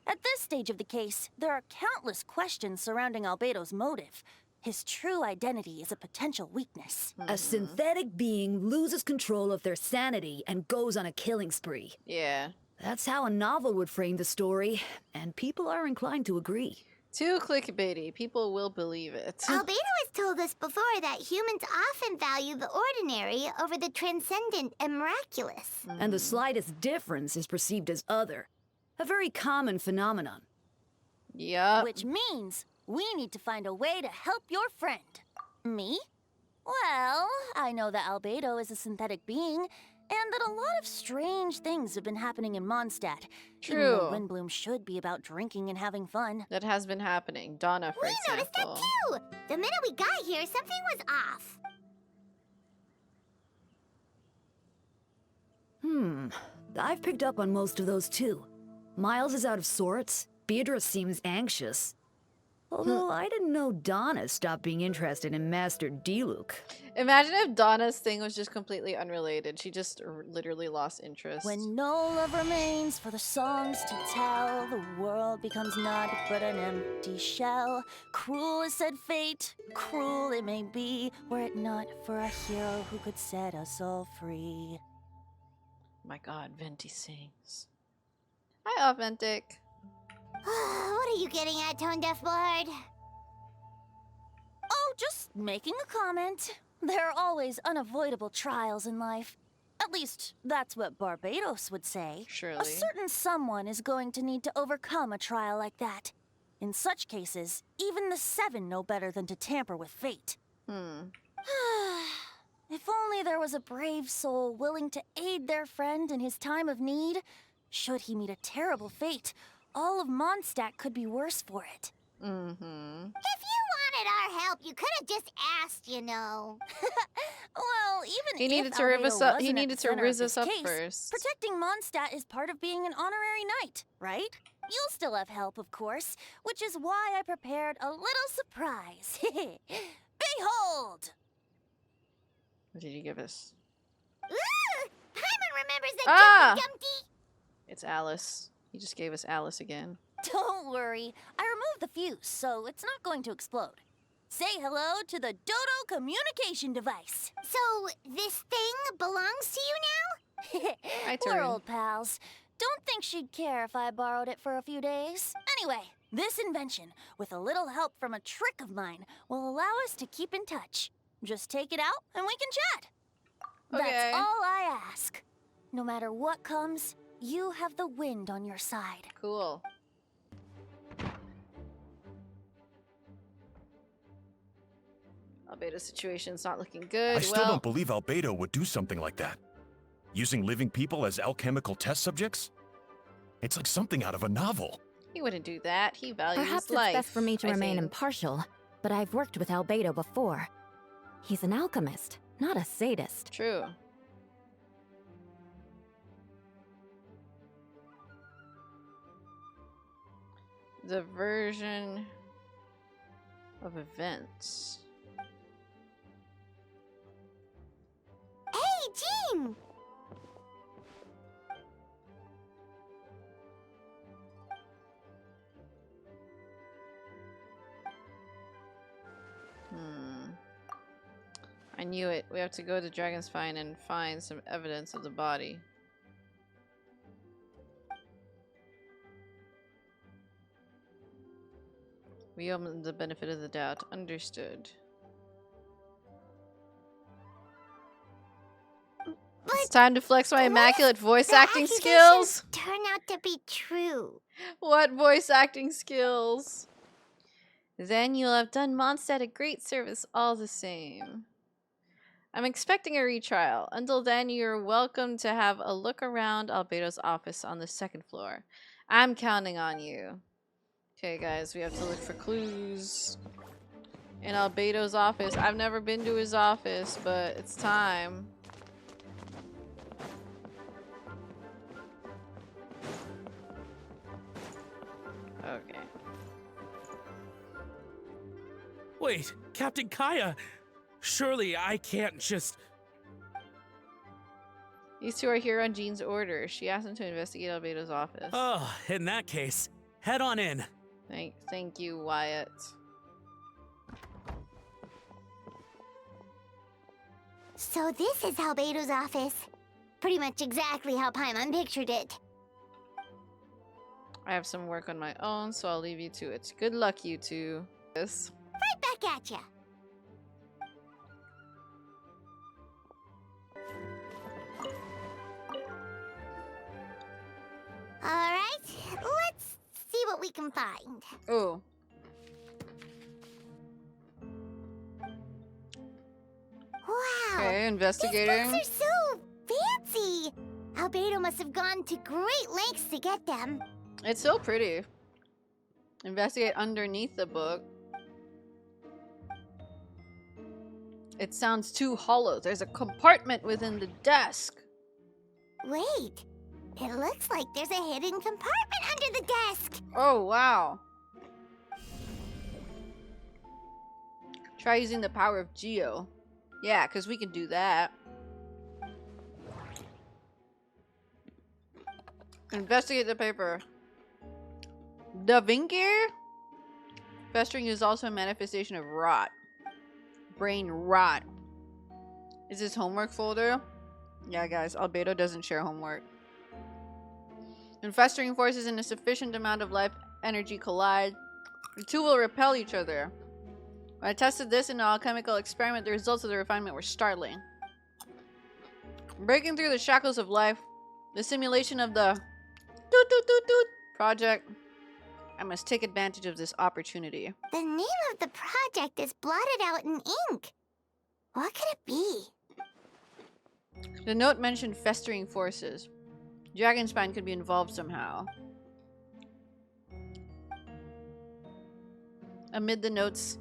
S12: At this stage of the case, there are countless questions surrounding Albedo's motive. His true identity is a potential weakness.
S10: A synthetic being loses control of their sanity and goes on a killing spree.
S1: Yeah.
S10: That's how a novel would frame the story, and people are inclined to agree.
S1: Too clickbaity. People will believe it.
S2: Albedo has told us before that humans often value the ordinary over the transcendent and miraculous.
S10: And the slightest difference is perceived as other. A very common phenomenon.
S1: Yup.
S12: Which means we need to find a way to help your friend. Me? Well, I know that Albedo is a synthetic being, and that a lot of strange things have been happening in Mondstadt.
S1: True.
S12: Even though Windbloom should be about drinking and having fun.
S1: That has been happening. Donna, for example.
S2: We noticed that too! The minute we got here, something was off.
S10: I've picked up on most of those too. Miles is out of sorts. Beatrice seems anxious. Although I didn't know Donna stopped being interested in Master Diluc.
S1: Imagine if Donna's thing was just completely unrelated. She just literally lost interest.
S12: When no love remains for the songs to tell, the world becomes naught but an empty shell. Cruel is said fate, cruel it may be, were it not for a hero who could set us all free.
S1: My god, Venti sings. Hi, Authentic.
S2: What are you getting at, Tone Deaf Bard?
S12: Oh, just making a comment. There are always unavoidable trials in life. At least, that's what Barbados would say.
S1: Surely.
S12: A certain someone is going to need to overcome a trial like that. In such cases, even the Seven know better than to tamper with fate. If only there was a brave soul willing to aid their friend in his time of need. Should he meet a terrible fate, all of Mondstadt could be worse for it.
S2: If you wanted our help, you could have just asked, you know.
S12: Well, even
S1: He needed
S12: if
S1: to riz us
S12: Albedo
S1: up.
S12: wasn't
S1: He
S12: at
S1: needed
S12: the
S1: to
S12: center
S1: riz
S12: of
S1: us
S12: this
S1: up
S12: case,
S1: first.
S12: Protecting Mondstadt is part of being an honorary knight, right? You'll still have help, of course, which is why I prepared a little surprise. Behold!
S1: What did you give us?
S2: Ooh! Paimon remembers that
S1: Ah!
S2: Dumpty!
S1: It's Alice. He just gave us Alice again.
S12: Don't worry, I removed the fuse, so it's not going to explode. Say hello to the Dodo communication device.
S2: So, this thing belongs to you now?
S1: My
S12: We're
S1: turn.
S12: old pals. Don't think she'd care if I borrowed it for a few days. Anyway, this invention, with a little help from a trick of mine, will allow us to keep in touch. Just take it out and we can chat.
S1: Okay.
S12: That's all I ask. No matter what comes, you have the wind on your side.
S1: Cool. Albedo's situation's not looking good.
S8: I still don't believe Albedo would do something like that. Using living people as alchemical test subjects? It's like something out of a novel.
S1: He wouldn't do that. He values
S3: Perhaps
S1: life.
S3: it's best for me to
S1: I
S3: remain
S1: think.
S3: impartial, but I've worked with Albedo before. He's an alchemist, not a sadist.
S1: True. The version of events.
S2: Hey, Jean!
S1: I knew it. We have to go to Dragon's Fine and find some evidence of the body. We owe him the benefit of the doubt. Understood. It's time to flex my immaculate voice acting skills.
S2: Turn out to be true.
S1: What voice acting skills? Then you'll have done Mondstadt a great service all the same. I'm expecting a retrial. Until then, you're welcome to have a look around Albedo's office on the second floor. I'm counting on you. Okay, guys, we have to look for clues in Albedo's office. I've never been to his office, but it's time. Okay.
S13: Wait, Captain Kaya! Surely I can't just...
S1: These two are here on Jean's orders. She asked them to investigate Albedo's office.
S13: Oh, in that case, head on in.
S1: Thank you, Wyatt.
S2: So this is Albedo's office. Pretty much exactly how Paimon pictured it.
S1: I have some work on my own, so I'll leave you to it. Good luck, you two. Yes.
S2: Right back at ya. Alright, let's see what we can find.
S1: Oh.
S2: Wow.
S1: Okay, investigating.
S2: These books are so fancy. Albedo must have gone to great lengths to get them.
S1: It's so pretty. Investigate underneath the book. It sounds too hollow. There's a compartment within the desk.
S2: Wait, it looks like there's a hidden compartment under the desk.
S1: Oh, wow. Try using the power of Geo. Yeah, because we can do that. Investigate the paper. The Vinkir? Festering is also a manifestation of rot. Brain rot. Is this homework folder? Yeah, guys, Albedo doesn't share homework. When festering forces in a sufficient amount of life energy collide, the two will repel each other. When I tested this in an alchemical experiment, the results of the refinement were startling. Breaking through the shackles of life, the simulation of the project. I must take advantage of this opportunity.
S2: The name of the project is blotted out in ink. What could it be?
S1: The note mentioned festering forces. Dragonspine could be involved somehow. Amid the notes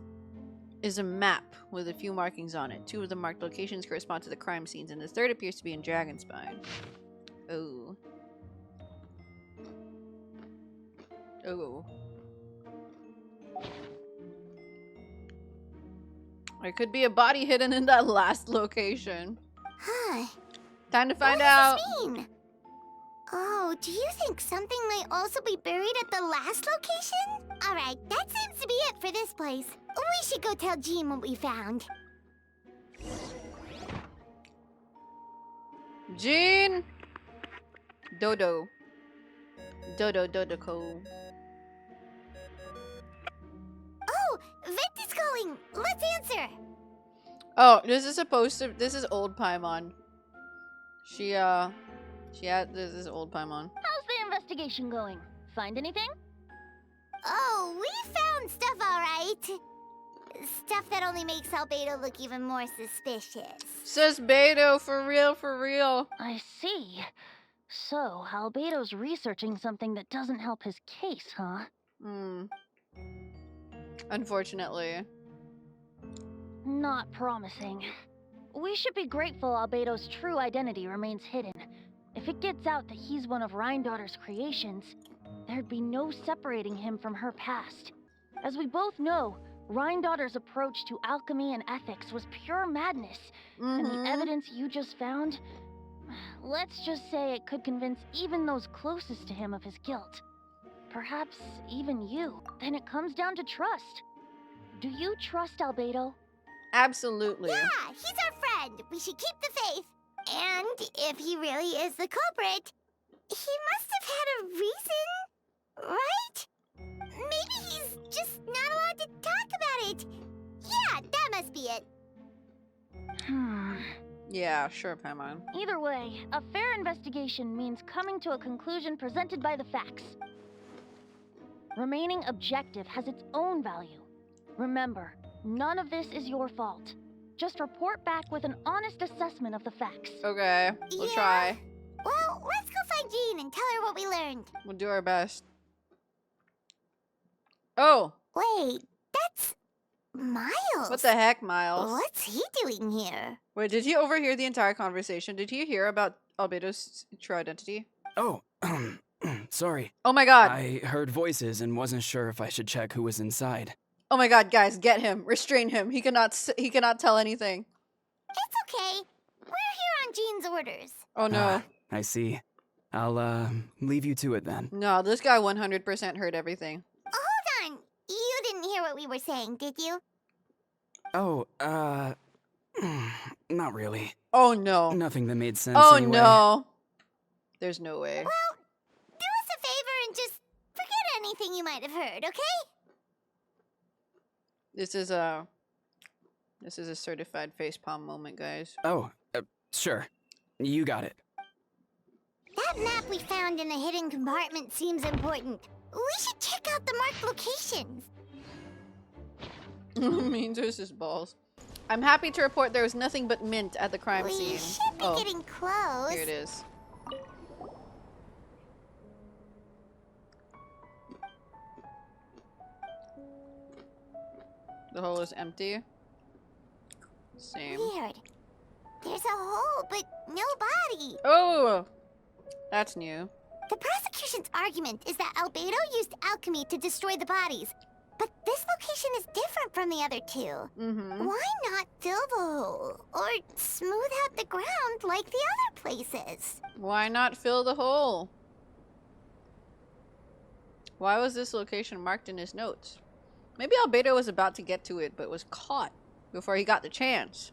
S1: is a map with a few markings on it. Two of the marked locations correspond to the crime scenes, and the third appears to be in Dragonspine. Oh. Oh. There could be a body hidden in that last location.
S2: Huh.
S1: Time to find out.
S2: What does this mean? Oh, do you think something might also be buried at the last location? Alright, that seems to be it for this place. We should go tell Jean what we found.
S1: Jean! Dodo. Dodoco.
S2: Oh, Venti's calling. Let's answer.
S1: Oh, this is old Paimon. This is old Paimon.
S12: How's the investigation going? Find anything?
S2: Oh, we found stuff alright. Stuff that only makes Albedo look even more suspicious.
S1: Says Beto, for real.
S12: I see. So, Albedo's researching something that doesn't help his case, huh?
S1: Unfortunately.
S12: Not promising. We should be grateful Albedo's true identity remains hidden. If it gets out that he's one of Rhindaughter's creations, there'd be no separating him from her past. As we both know, Rhindaughter's approach to alchemy and ethics was pure madness, and the evidence you just found, let's just say it could convince even those closest to him of his guilt. Perhaps even you. Then it comes down to trust. Do you trust Albedo?
S1: Absolutely.
S2: Yeah, he's our friend. We should keep the faith. And if he really is the culprit, he must have had a reason, right? Maybe he's just not allowed to talk about it. Yeah, that must be it.
S1: Yeah, sure, Paimon.
S12: Either way, a fair investigation means coming to a conclusion presented by the facts. Remaining objective has its own value. Remember, none of this is your fault. Just report back with an honest assessment of the facts.
S1: Okay, we'll try.
S2: Well, let's go find Jean and tell her what we learned.
S1: We'll do our best. Oh!
S2: Wait, that's Miles.
S1: What the heck, Miles?
S2: What's he doing here?
S1: Wait, did he overhear the entire conversation? Did he hear about Albedo's true identity?
S5: Oh, sorry.
S1: Oh my god.
S5: I heard voices and wasn't sure if I should check who was inside.
S1: Oh my god, guys, get him. Restrain him. He cannot tell anything.
S2: It's okay. We're here on Jean's orders.
S1: Oh no.
S5: I see. I'll, leave you to it then.
S1: No, this guy 100% heard everything.
S2: Hold on. You didn't hear what we were saying, did you?
S5: Oh, not really.
S1: Oh no.
S5: Nothing that made sense
S1: Oh
S5: anyway.
S1: no. There's no way.
S2: Well, do us a favor and just forget anything you might have heard, okay?
S1: This is a certified facepalm moment, guys.
S5: Oh, sure. You got it.
S2: That map we found in the hidden compartment seems important. We should check out the marked locations.
S1: Means there's his balls. I'm happy to report there was nothing but mint at the crime scene.
S2: We should be getting close.
S1: Here it is. The hole is empty. Same.
S2: Weird. There's a hole, but no body.
S1: Oh! That's new.
S2: The prosecution's argument is that Albedo used alchemy to destroy the bodies. But this location is different from the other two. Why not fill the hole? Or smooth out the ground like the other places?
S1: Why not fill the hole? Why was this location marked in his notes? Maybe Albedo was about to get to it, but was caught before he got the chance.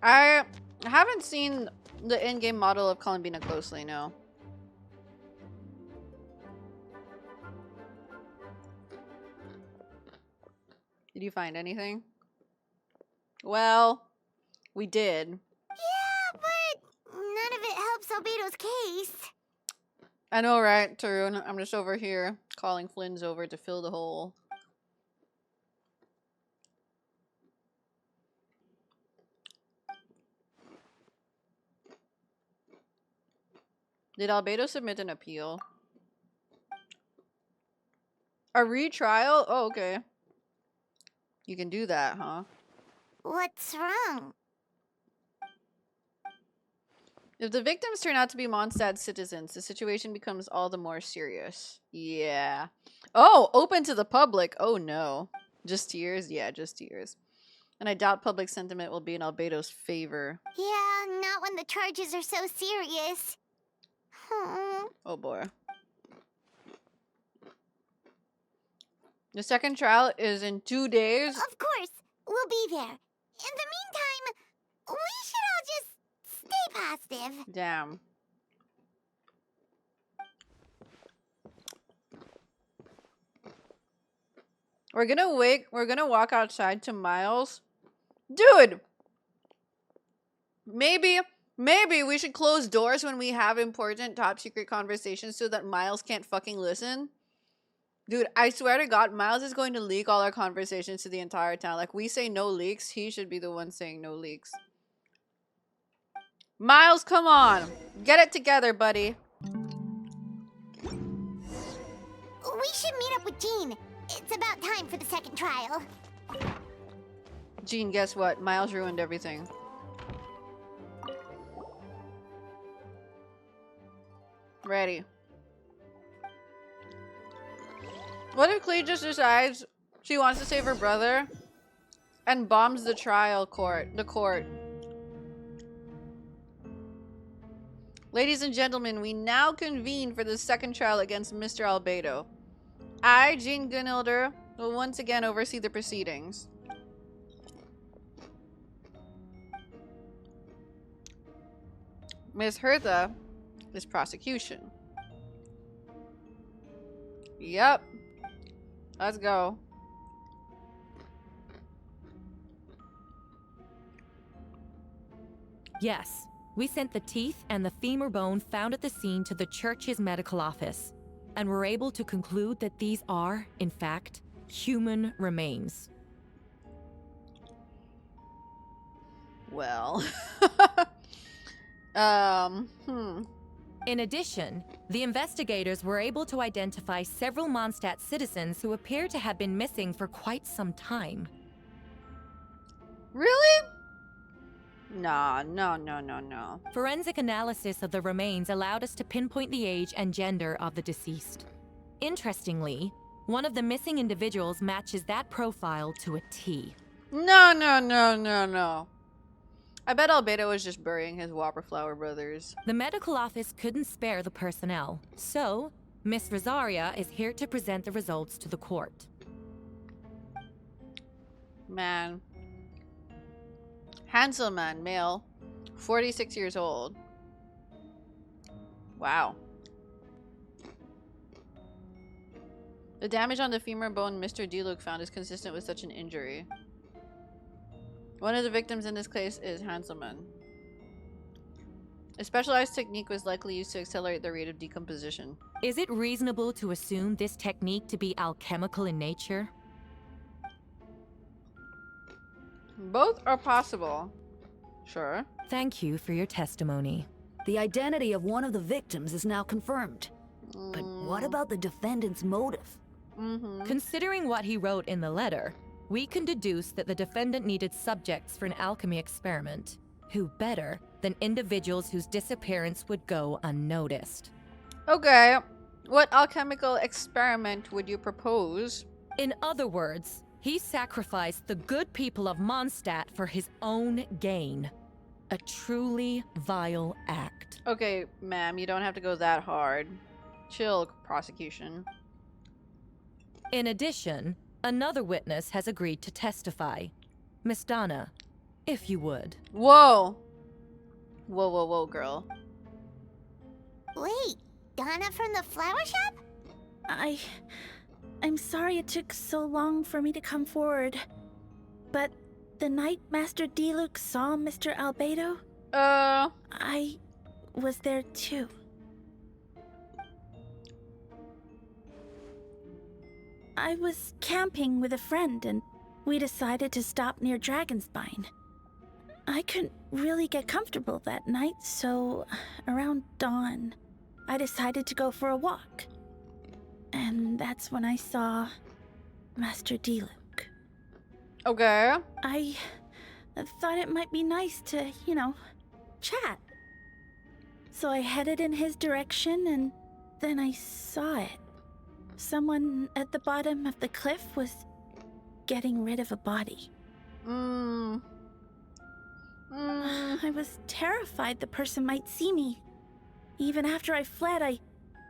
S1: I haven't seen the in-game model of Columbina closely, no. Did you find anything? Well, we did.
S2: Yeah, but none of it helps Albedo's case.
S1: I know, right, Tarun? I'm just over here calling Flynn's over to fill the hole. Did Albedo submit an appeal? A retrial? Oh, okay. You can do that, huh?
S2: What's wrong?
S1: If the victims turn out to be Mondstadt citizens, the situation becomes all the more serious. Yeah. Oh, open to the public. Oh, no. Just tears? Yeah, just tears. And I doubt public sentiment will be in Albedo's favor.
S2: Yeah, not when the charges are so serious.
S1: Oh, boy. The second trial is in 2 days.
S2: Of course, we'll be there. In the meantime, we should all just stay positive.
S1: Damn. We're gonna walk outside to Miles. Dude! Maybe we should close doors when we have important top secret conversations so that Miles can't fucking listen. Dude, I swear to God, Miles is going to leak all our conversations to the entire town. Like, we say no leaks, he should be the one saying no leaks. Miles, come on. Get it together, buddy.
S2: We should meet up with Jean. It's about time for the second trial.
S1: Jean, guess what? Miles ruined everything. Ready. What if Clee just decides she wants to save her brother and bombs the court? Ladies and gentlemen, we now convene for the second trial against Mr. Albedo. I, Jean Gunilder, will once again oversee the proceedings. Ms. Hertha is prosecution. Yep. Let's go.
S9: Yes, we sent the teeth and the femur bone found at the scene to the church's medical office, and were able to conclude that these are, in fact, human remains.
S1: Well.
S9: In addition, the investigators were able to identify several Mondstadt citizens who appear to have been missing for quite some time.
S1: Really? Nah, no.
S9: Forensic analysis of the remains allowed us to pinpoint the age and gender of the deceased. Interestingly, one of the missing individuals matches that profile to a T.
S1: No. I bet Albedo was just burying his Whopperflower brothers.
S9: The medical office couldn't spare the personnel, so Miss Rosaria is here to present the results to the court.
S1: Man. Hanselman, male, 46 years old. Wow. The damage on the femur bone Mr. Diluc found is consistent with such an injury. One of the victims in this case is Hanselman. A specialized technique was likely used to accelerate the rate of decomposition.
S9: Is it reasonable to assume this technique to be alchemical in nature?
S1: Both are possible. Sure.
S9: Thank you for your testimony.
S10: The identity of one of the victims is now confirmed. But what about the defendant's motive?
S9: Considering what he wrote in the letter, we can deduce that the defendant needed subjects for an alchemy experiment. Who better than individuals whose disappearance would go unnoticed?
S1: Okay. What alchemical experiment would you propose?
S9: In other words, he sacrificed the good people of Mondstadt for his own gain. A truly vile act.
S1: Okay, ma'am, you don't have to go that hard. Chill, prosecution.
S9: In addition, another witness has agreed to testify. Miss Donna, if you would.
S1: Whoa, girl.
S2: Wait, Donna from the flower shop?
S6: I'm sorry it took so long for me to come forward. But the night Master Diluc saw Mr. Albedo, I was there too. I was camping with a friend and we decided to stop near Dragonspine. I couldn't really get comfortable that night, so around dawn, I decided to go for a walk. And that's when I saw Master Diluc.
S1: Okay.
S6: I thought it might be nice to, chat. So I headed in his direction and then I saw it. Someone at the bottom of the cliff was getting rid of a body. I was terrified the person might see me. Even after I fled, I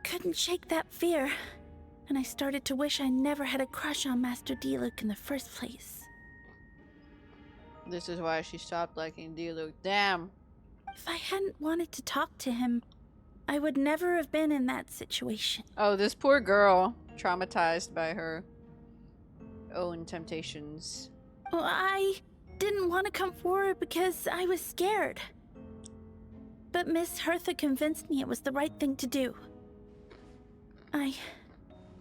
S6: couldn't shake that fear. And I started to wish I never had a crush on Master Diluc in the first place.
S1: This is why she stopped liking Diluc. Damn.
S6: If I hadn't wanted to talk to him, I would never have been in that situation.
S1: Oh, this poor girl. Traumatized by her own temptations.
S6: Well, I didn't want to come forward because I was scared. But Miss Hertha convinced me it was the right thing to do.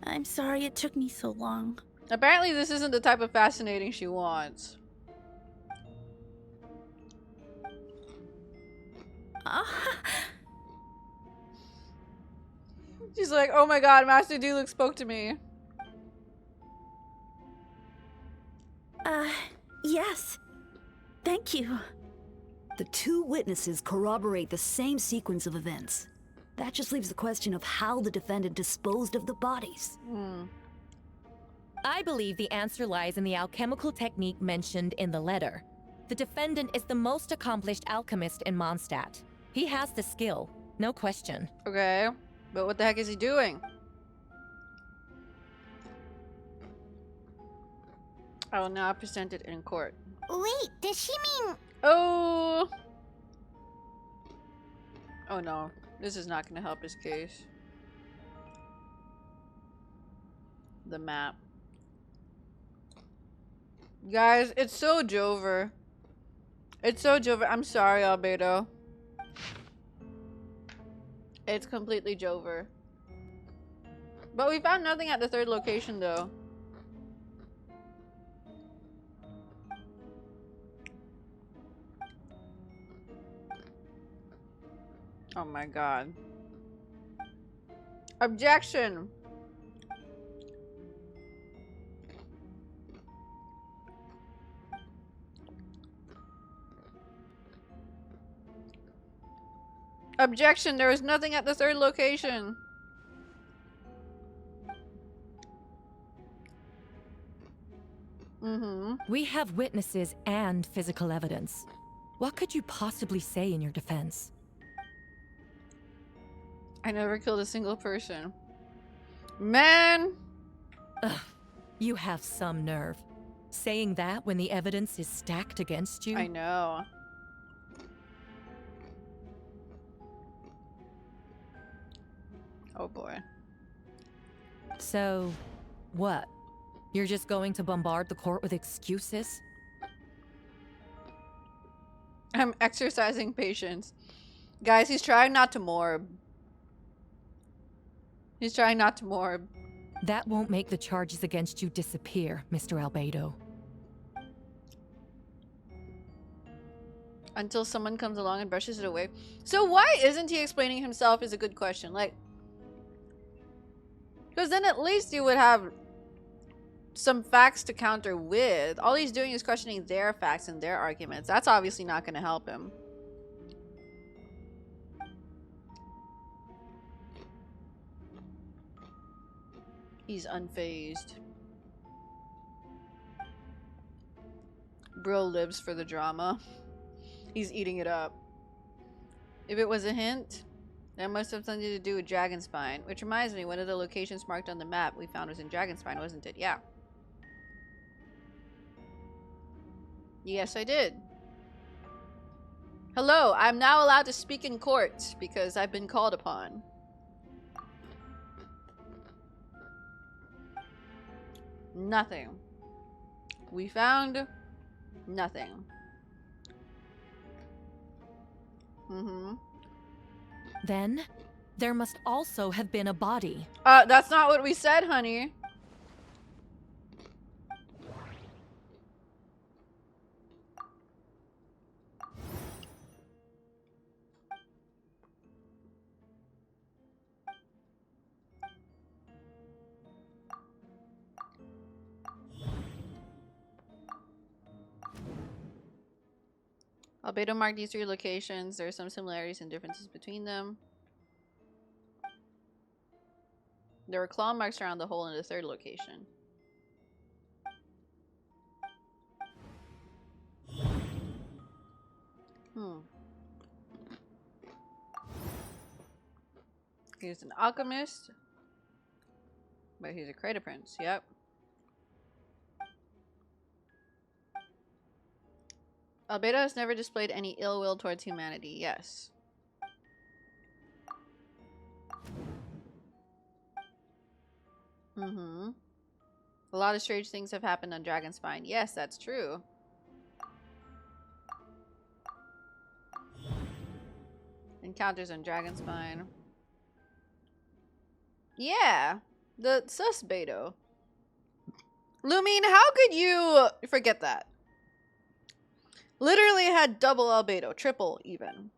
S6: I'm sorry it took me so long.
S1: Apparently this isn't the type of fascinating she wants. She's like, oh my god, Master Diluc spoke to me.
S6: Yes. Thank you.
S10: The two witnesses corroborate the same sequence of events. That just leaves the question of how the defendant disposed of the bodies.
S9: I believe the answer lies in the alchemical technique mentioned in the letter. The defendant is the most accomplished alchemist in Mondstadt. He has the skill, no question.
S1: Okay, but what the heck is he doing? I will now present it in court.
S2: Wait, does she mean...
S1: Oh! Oh no, this is not going to help his case. The map. Guys, it's so Jover. It's so Jover. I'm sorry, Albedo. It's completely Jover. But we found nothing at the third location, though. Oh my god. Objection! Objection, there was nothing at the third location.
S9: We have witnesses and physical evidence. What could you possibly say in your defense?
S1: I never killed a single person. Man!
S9: Ugh, you have some nerve. Saying that when the evidence is stacked against you?
S1: I know. Oh boy.
S9: So, what? You're just going to bombard the court with excuses?
S1: I'm exercising patience. Guys, he's trying not to morb. He's trying not to morb.
S9: That won't make the charges against you disappear, Mr. Albedo.
S1: Until someone comes along and brushes it away. So why isn't he explaining himself is a good question. Like, because then at least you would have some facts to counter with. All he's doing is questioning their facts and their arguments. That's obviously not going to help him. He's unfazed. Bro lives for the drama. He's eating it up. If it was a hint, that must have something to do with Dragonspine. Which reminds me, one of the locations marked on the map we found was in Dragonspine, wasn't it? Yeah. Yes, I did. Hello, I'm now allowed to speak in court because I've been called upon. Nothing. We found nothing.
S9: Then, there must also have been a body.
S1: That's not what we said, honey. Albedo marked these 3 locations. There are some similarities and differences between them. There were claw marks around the hole in the 3rd location. He's an alchemist. But he's a crater prince, yep. Albedo has never displayed any ill will towards humanity, yes. A lot of strange things have happened on Dragonspine. Yes, that's true. Encounters on Dragonspine. Yeah, the sus Beto. Lumine, how could you forget that? Literally had double Albedo, triple even.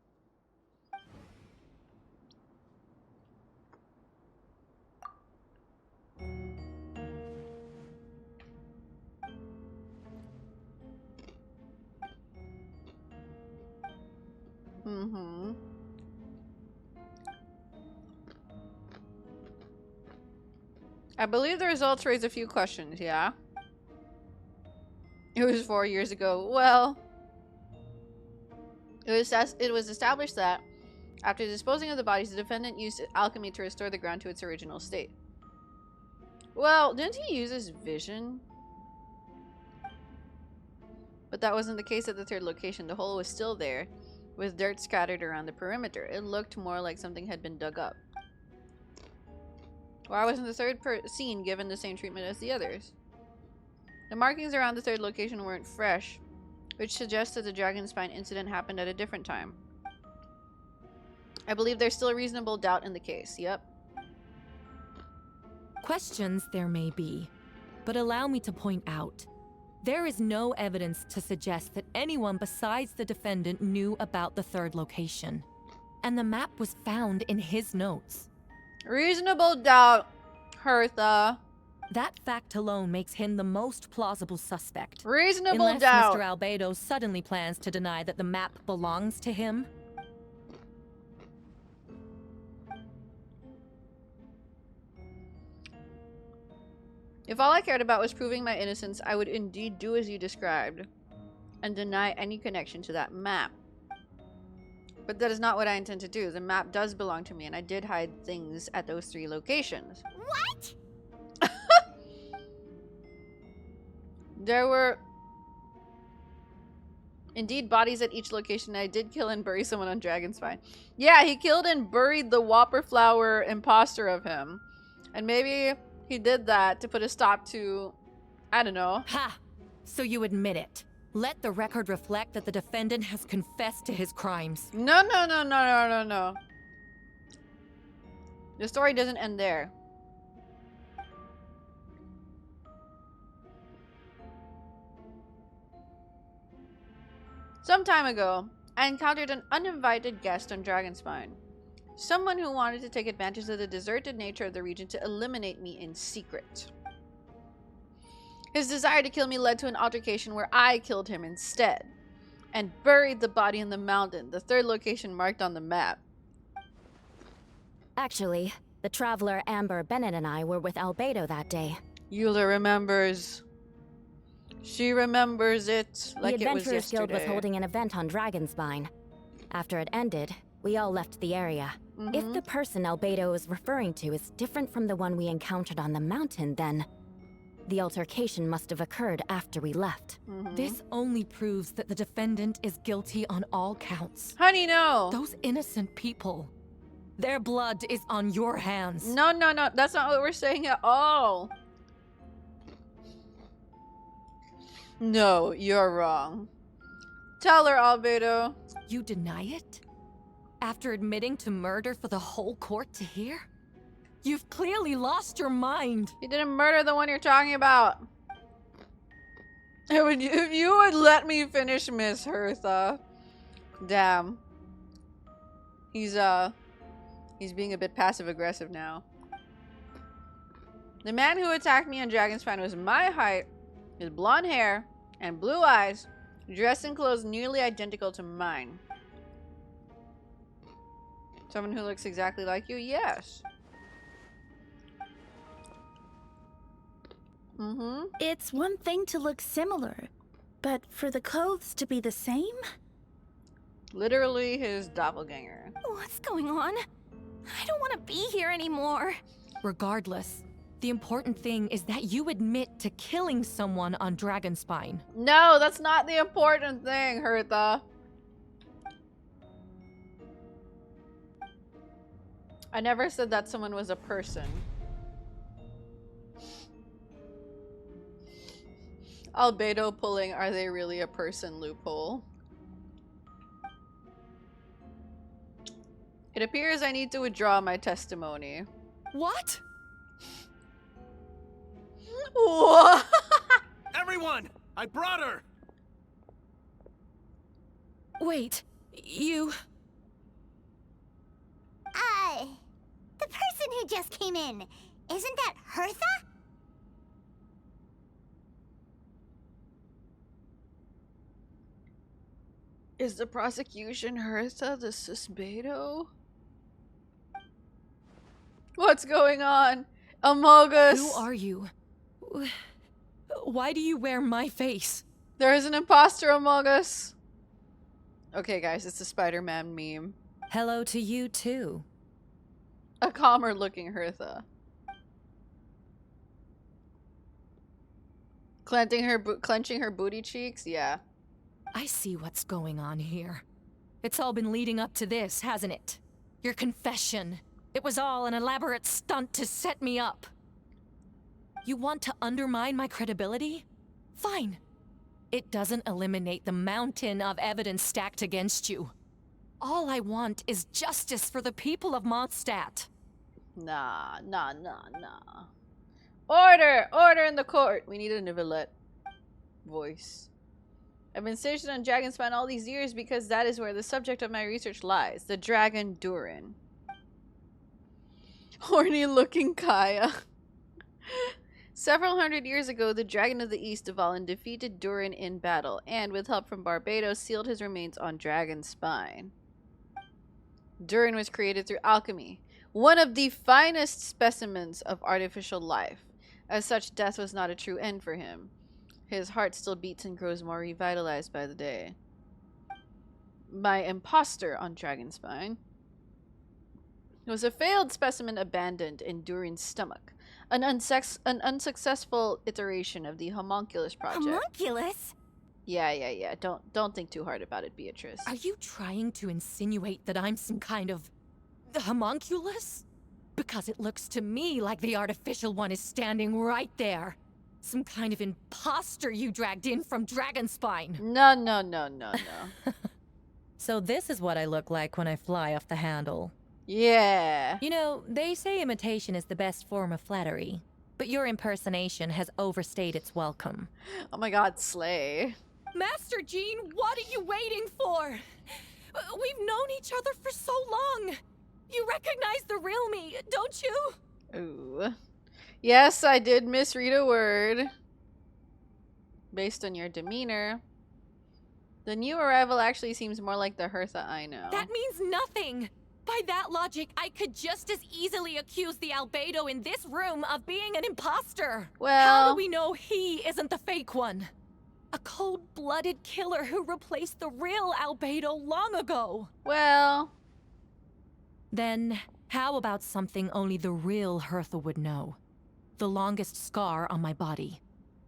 S1: I believe the results raise a few questions, yeah? It was 4 years ago. Well, it was established that after disposing of the bodies, the defendant used alchemy to restore the ground to its original state. Well, didn't he use his vision? But that wasn't the case at the 3rd location. The hole was still there, with dirt scattered around the perimeter. It looked more like something had been dug up. Why wasn't the 3rd scene given the same treatment as the others? The markings around the 3rd location weren't fresh, which suggests that the Dragonspine incident happened at a different time. I believe there's still a reasonable doubt in the case. Yep.
S9: Questions there may be, but allow me to point out. There is no evidence to suggest that anyone besides the defendant knew about the 3rd location. And the map was found in his notes.
S1: Reasonable doubt, Hertha.
S9: That fact alone makes him the most plausible suspect.
S1: Reasonable doubt.
S9: Unless Mr. Albedo suddenly plans to deny that the map belongs to him.
S1: If all I cared about was proving my innocence, I would indeed do as you described and deny any connection to that map. But that is not what I intend to do. The map does belong to me, and I did hide things at those 3 locations.
S2: What?
S1: There were indeed bodies at each location. I did kill and bury someone on Dragonspine. Yeah, he killed and buried the Whopper Flower imposter of him. And maybe he did that to put a stop to, I don't know.
S9: Ha! So you admit it. Let the record reflect that the defendant has confessed to his crimes.
S1: No. The story doesn't end there. Some time ago, I encountered an uninvited guest on Dragonspine. Someone who wanted to take advantage of the deserted nature of the region to eliminate me in secret. His desire to kill me led to an altercation where I killed him instead and buried the body in the mountain, the 3rd location marked on the map.
S3: Actually, the traveler Amber Bennett and I were with Albedo that day.
S1: Eula remembers. She remembers it like it was
S3: The Adventurers Guild was
S1: yesterday.
S3: holding an event on Dragonspine. After it ended, we all left the area. If the person Albedo is referring to is different from the one we encountered on the mountain, then the altercation must have occurred after we left.
S9: This only proves that the defendant is guilty on all counts.
S1: Honey, no.
S9: Those innocent people. Their blood is on your hands.
S1: No. That's not what we're saying at all. No, you're wrong. Tell her, Albedo.
S9: You deny it? After admitting to murder for the whole court to hear? You've clearly lost your mind.
S1: You didn't murder the one you're talking about. If you would let me finish, Miss Hertha. Damn. He's being a bit passive-aggressive now. The man who attacked me on Dragonspine was my height, with blonde hair and blue eyes, dressed in clothes nearly identical to mine. Someone who looks exactly like you? Yes.
S6: It's one thing to look similar, but for the clothes to be the same?
S1: Literally his doppelganger.
S3: What's going on? I don't want to be here anymore.
S9: Regardless, the important thing is that you admit to killing someone on Dragonspine.
S1: No, that's not the important thing, Hertha. I never said that someone was a person. Albedo pulling "are they really a person" loophole. It appears I need to withdraw my testimony.
S9: What?
S1: What?
S7: Everyone! I brought her!
S9: Wait, you...
S2: The person who just came in, isn't that Hertha?
S1: Is the prosecution Hertha the Suspado? What's going on? Amogus!
S9: Who are you? Why do you wear my face?
S1: There is an imposter among us. Okay, guys, it's a Spider-Man meme.
S9: Hello to you, too.
S1: A calmer-looking Hertha. Clenching her booty cheeks? Yeah.
S9: I see what's going on here. It's all been leading up to this, hasn't it? Your confession. It was all an elaborate stunt to set me up. You want to undermine my credibility? Fine. It doesn't eliminate the mountain of evidence stacked against you. All I want is justice for the people of Mondstadt.
S1: Nah. Order in the court. We need a Nivelette voice. I've been stationed on Dragonspine all these years because that is where the subject of my research lies. The Dragon Durin. Horny-looking Kaya. Several hundred years ago, the Dragon of the East Dvalin defeated Durin in battle, and with help from Barbados, sealed his remains on Dragonspine. Durin was created through alchemy, one of the finest specimens of artificial life. As such, death was not a true end for him. His heart still beats and grows more revitalized by the day. My imposter on Dragonspine was a failed specimen abandoned in Durin's stomach. An unsuccessful iteration of the homunculus project.
S3: Homunculus?
S1: Yeah. Don't think too hard about it, Beatrice.
S9: Are you trying to insinuate that I'm some kind of homunculus? Because it looks to me like the artificial one is standing right there. Some kind of imposter you dragged in from Dragonspine.
S1: No.
S9: So this is what I look like when I fly off the handle.
S1: Yeah.
S9: You know, they say imitation is the best form of flattery, but your impersonation has overstayed its welcome.
S1: Oh my god, slay.
S9: Master Jean, what are you waiting for? We've known each other for so long. You recognize the real me, don't you?
S1: Ooh. Yes, I did misread a word. Based on your demeanor. The new arrival actually seems more like the Hertha I know.
S9: That means nothing. By that logic, I could just as easily accuse the Albedo in this room of being an imposter.
S1: Well...
S9: How do we know he isn't the fake one? A cold-blooded killer who replaced the real Albedo long ago.
S1: Well...
S9: Then, how about something only the real Hertha would know? The longest scar on my body.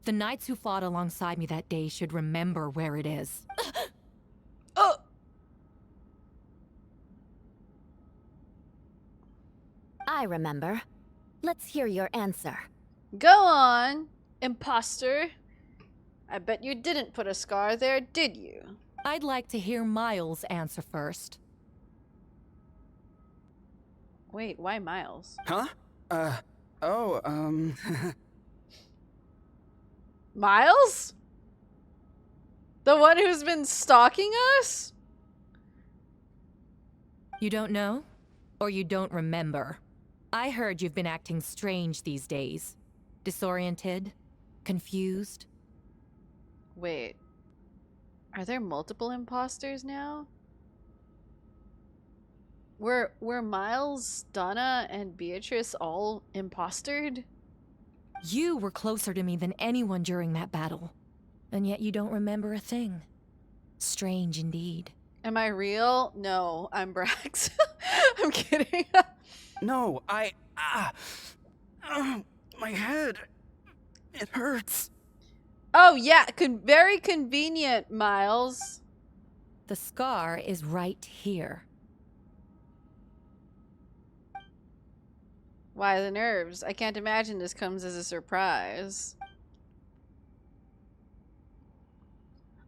S9: The knights who fought alongside me that day should remember where it is.
S1: Oh!
S3: I remember. Let's hear your answer.
S1: Go on, imposter. I bet you didn't put a scar there, did you?
S9: I'd like to hear Miles answer first.
S1: Wait, why Miles?
S5: Huh?
S1: Miles? The one who's been stalking us?
S9: You don't know? Or you don't remember? I heard you've been acting strange these days. Disoriented? Confused?
S1: Wait. Are there multiple imposters now? Were Miles, Donna, and Beatrice all impostered?
S9: You were closer to me than anyone during that battle. And yet you don't remember a thing. Strange indeed.
S1: Am I real? No, I'm Brax. I'm kidding.
S5: No, my head. It hurts.
S1: Oh yeah, very convenient, Miles.
S9: The scar is right here.
S1: Why the nerves? I can't imagine this comes as a surprise.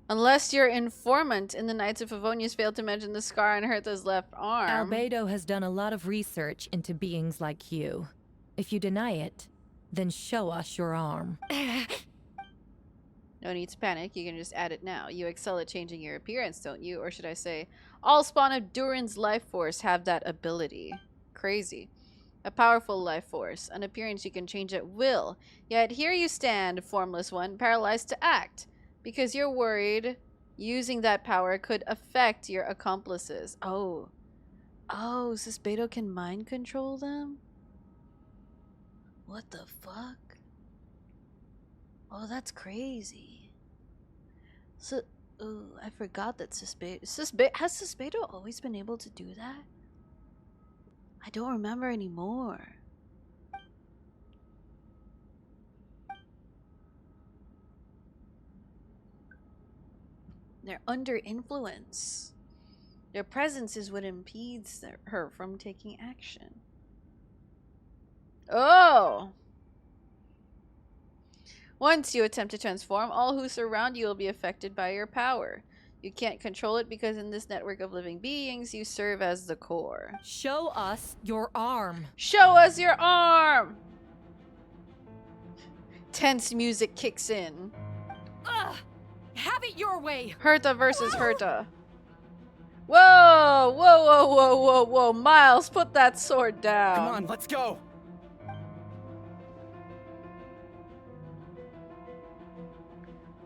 S1: Unless your informant in the Knights of Favonius failed to mention the scar on Hertha's left arm.
S9: Albedo has done a lot of research into beings like you. If you deny it, then show us your arm.
S1: No need to panic, you can just add it now. You excel at changing your appearance, don't you? Or should I say, all spawn of Durin's life force have that ability. Crazy. A powerful life force, an appearance you can change at will. Yet here you stand, formless one, paralyzed to act. Because you're worried using that power could affect your accomplices. Oh. Oh, Albedo can mind control them? What the fuck? Oh, that's crazy. So, ooh, I forgot that Albedo... Has Albedo always been able to do that? I don't remember anymore. They're under influence. Their presence is what impedes her from taking action. Oh! Once you attempt to transform, all who surround you will be affected by your power. You can't control it because in this network of living beings, you serve as the core.
S9: Show us your arm.
S1: Show us your arm! Tense music kicks in.
S9: Ugh! Have it your way!
S1: Hertha versus Hertha. Whoa! Whoa, whoa, whoa, whoa, whoa. Miles, put that sword down.
S5: Come on, let's go!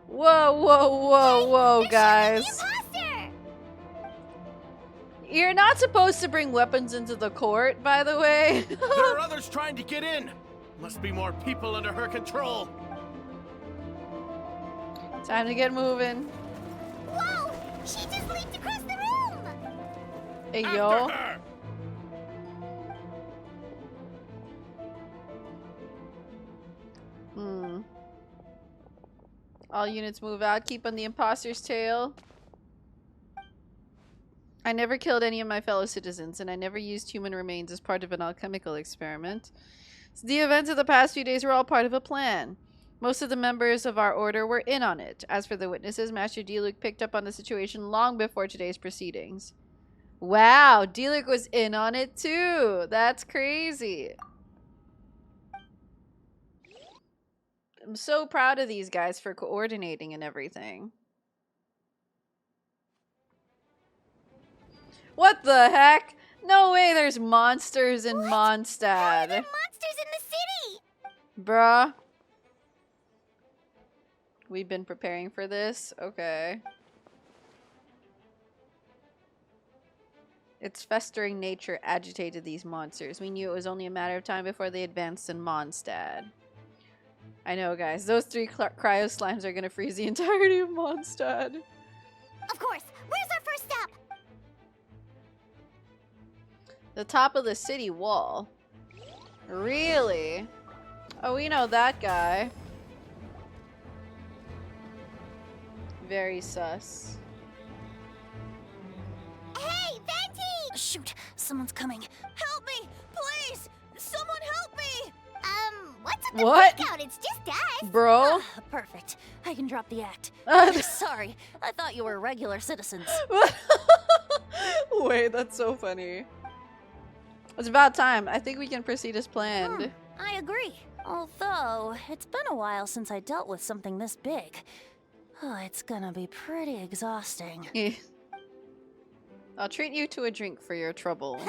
S1: Whoa, whoa, whoa, whoa, guys. You're not supposed to bring weapons into the court, by the way.
S7: There are others trying to get in. Must be more people under her control.
S1: Time to get moving.
S2: Whoa! She just leaped across the room!
S1: Hey,
S7: After
S1: yo.
S7: her!
S1: All units move out. Keep on the imposter's tail. I never killed any of my fellow citizens, and I never used human remains as part of an alchemical experiment. So the events of the past few days were all part of a plan. Most of the members of our order were in on it. As for the witnesses, Master Diluc picked up on the situation long before today's proceedings. Wow, Diluc was in on it too. That's crazy. I'm so proud of these guys for coordinating and everything. What the heck? No way there's monsters in Mondstadt.
S2: There are monsters in the city!
S1: Bruh. We've been preparing for this? Okay. Its festering nature agitated these monsters. We knew it was only a matter of time before they advanced in Mondstadt. I know, guys. Those 3 cryo slimes are gonna freeze the entirety of Mondstadt.
S2: Of course! Where's our first stop?
S1: The top of the city wall. Really? Oh, we know that guy. Very sus.
S2: Hey, Venti!
S12: Shoot, someone's coming. Help me, please! Someone help me!
S2: What's with the
S1: What?
S2: breakout? It's just us!
S1: Bro?
S12: Perfect. I can drop the act. Sorry, I thought you were regular citizens.
S1: Wait, that's so funny. It's about time. I think we can proceed as planned.
S12: I agree. Although, it's been a while since I dealt with something this big. Oh, it's gonna be pretty exhausting.
S1: I'll treat you to a drink for your trouble.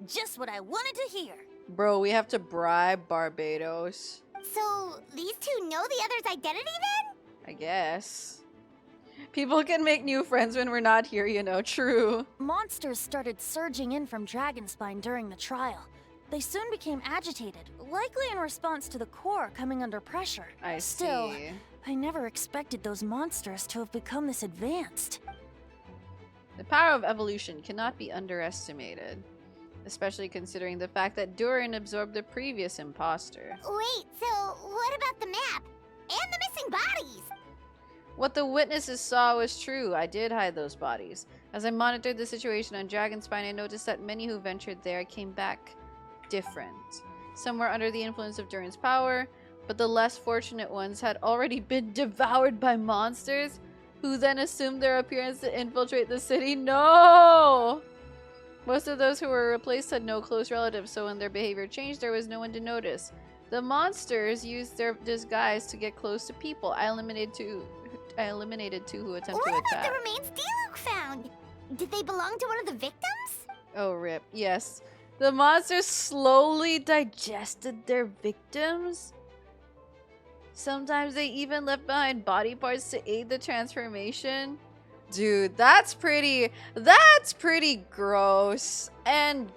S12: Just what I wanted to hear.
S1: Bro, we have to bribe Barbados.
S2: So, these two know the other's identity then?
S1: I guess. People can make new friends when we're not here, you know. True.
S12: Monsters started surging in from Dragonspine during the trial. They soon became agitated, likely in response to the core coming under pressure.
S1: I
S12: Still,
S1: see.
S12: I never expected those monsters to have become this advanced.
S1: The power of evolution cannot be underestimated. Especially considering the fact that Durin absorbed the previous imposter.
S2: Wait, so what about the map? And the missing bodies?
S1: What the witnesses saw was true. I did hide those bodies. As I monitored the situation on Dragonspine, I noticed that many who ventured there came back different. Some were under the influence of Durin's power, but the less fortunate ones had already been devoured by monsters, who then assumed their appearance to infiltrate the city. No! Most of those who were replaced had no close relatives, so when their behavior changed, there was no one to notice. The monsters used their disguise to get close to people. I eliminated two who attempted to
S2: What about
S1: attack.
S2: the remains Diluc found? Did they belong to one of the victims?
S1: Oh, rip. Yes. The monsters slowly digested their victims. Sometimes they even left behind body parts to aid the transformation. Dude, that's pretty gross and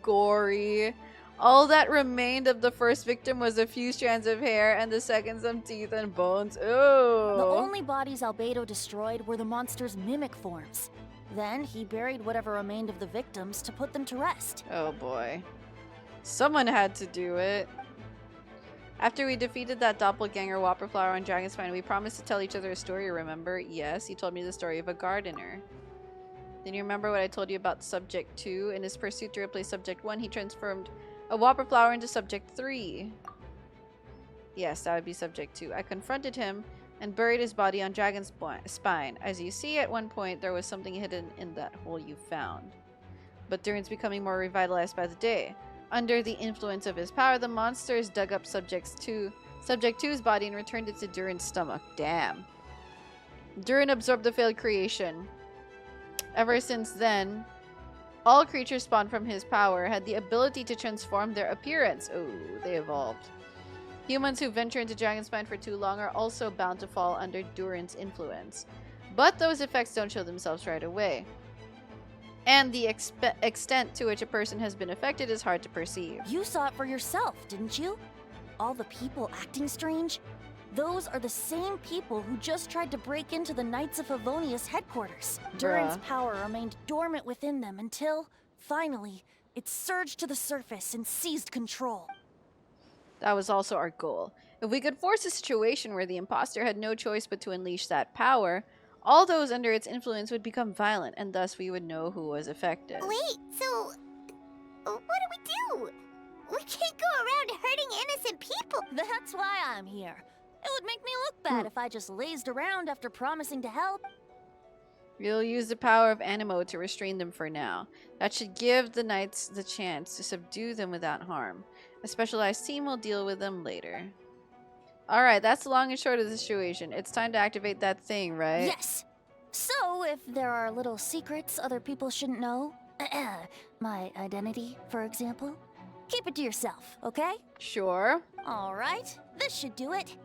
S1: gory. All that remained of the first victim was a few strands of hair and the second some teeth and bones. Ooh.
S12: The only bodies Albedo destroyed were the monster's mimic forms. Then he buried whatever remained of the victims to put them to rest.
S1: Oh boy. Someone had to do it. After we defeated that doppelganger Whopperflower on Dragonspine, we promised to tell each other a story, remember? Yes, he told me the story of a gardener. Then you remember what I told you about Subject 2? In his pursuit to replace Subject 1, he transformed a Whopperflower into Subject 3. Yes, that would be Subject 2. I confronted him and buried his body on Dragon's spine. As you see, at one point, there was something hidden in that hole you found. But Durin's becoming more revitalized by the day. Under the influence of his power, the monsters dug up Subject 2's body and returned it to Durin's stomach. Damn. Durin absorbed the failed creation. Ever since then, all creatures spawned from his power had the ability to transform their appearance. Oh, they evolved. Humans who venture into Dragonspine for too long are also bound to fall under Durin's influence. But those effects don't show themselves right away. And the extent to which a person has been affected is hard to perceive.
S12: You saw it for yourself, didn't you? all the people acting strange? Those are the same people who just tried to break into the Knights of Favonius headquarters. Durin's power remained dormant within them until, finally, it surged to the surface and seized control.
S1: That was also our goal. If we could force a situation where the imposter had no choice but to unleash that power, all those under its influence would become violent, and thus we would know who was affected.
S2: Wait, so what do? We can't go around hurting innocent people.
S12: That's why I'm here. It would make me look bad if I just lazed around after promising to help.
S1: We'll use the power of Animo to restrain them for now. That should give the knights the chance to subdue them without harm. A specialized team will deal with them later. Alright, that's the long and short of the situation. It's time to activate that thing, right?
S12: Yes! So, if there are little secrets other people shouldn't know, my identity, for example, keep it to yourself, okay?
S1: Sure.
S12: Alright, this should do it.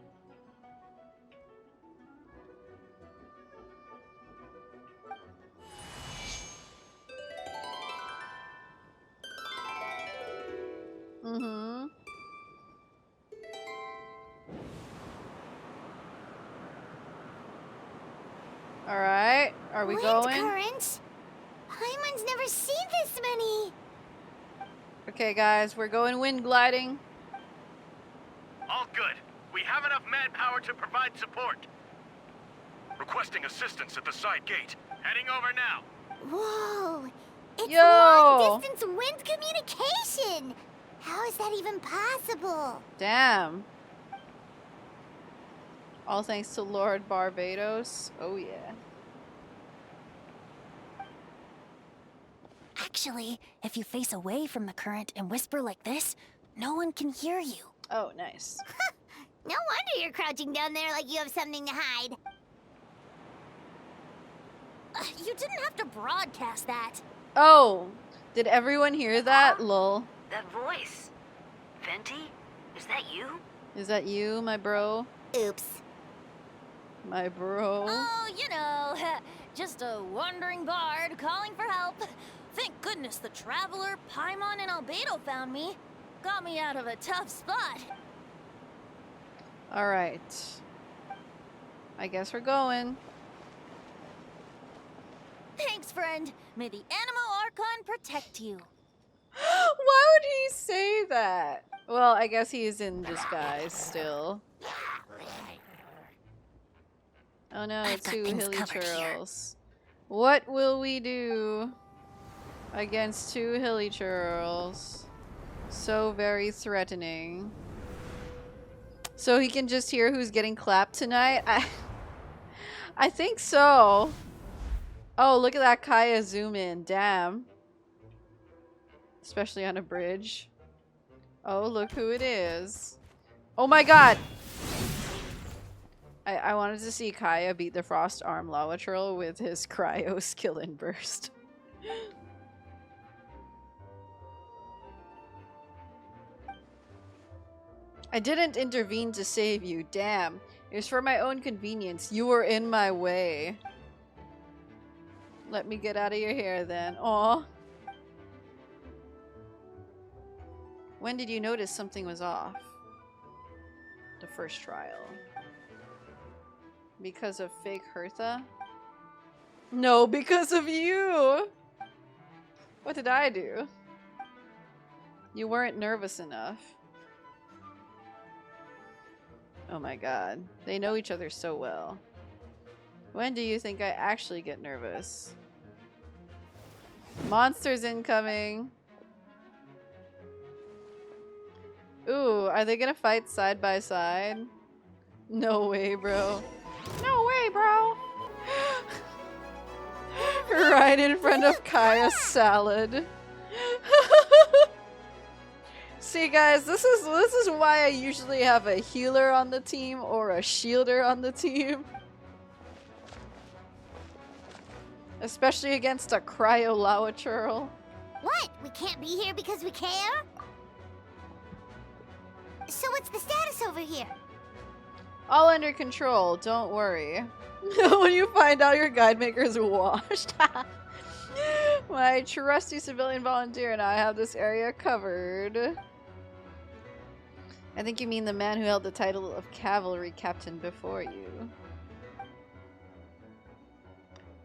S1: Mm-hmm. Alright, are we going?
S2: Currents? Paimon's never seen this many.
S1: Okay, guys, we're going wind gliding.
S7: All good. We have enough manpower to provide support.
S8: Requesting assistance at the side gate.
S7: Heading over now.
S2: Whoa! It's
S1: Yo!
S2: long-distance wind communication! How is that even possible?
S1: Damn. All thanks to Lord Barbados. Oh, yeah.
S12: Actually, if you face away from the current and whisper like this, no one can hear you.
S1: Oh, nice.
S2: No wonder you're crouching down there like you have something to hide.
S12: You didn't have to broadcast that.
S1: Oh, did everyone hear that? Lol.
S10: That voice. Venti? Is that you?
S1: Is that you, my bro?
S2: Oops.
S1: My bro.
S12: Oh, you know, just a wandering bard calling for help. Thank goodness the Traveler, Paimon, and Albedo found me. Got me out of a tough spot.
S1: Alright. I guess we're going.
S12: Thanks, friend. May the Animo Archon protect you.
S1: Why would he say that? Well, I guess he's in disguise still. Oh no, it's two hilly churls. What will we do against two hilly churls? So very threatening. So he can just hear who's getting clapped tonight? I think so. Oh, look at that Kaya zoom in. Damn. Especially on a bridge. Oh, look who it is. Oh my god! I wanted to see Kaya beat the Frost Arm Lava Troll with his Cryo Skill and Burst. I didn't intervene to save you, damn. It was for my own convenience. You were in my way. Let me get out of your hair then. Aw. When did you notice something was off? The first trial. Because of fake Hertha? No, because of you! What did I do? You weren't nervous enough. Oh my god. They know each other so well. When do you think I actually get nervous? Monsters incoming! Ooh, are they gonna fight side by side? No way, bro. No way, bro! Right in front of Kaya's salad. See guys, this is why I usually have a healer on the team or a shielder on the team. Especially against a cryo lava churl.
S2: What? We can't be here because we care? So what's the status over here?
S1: All under control, don't worry. When you find out your guide maker is washed. My trusty civilian volunteer and I have this area covered. I think you mean the man who held the title of cavalry captain before you.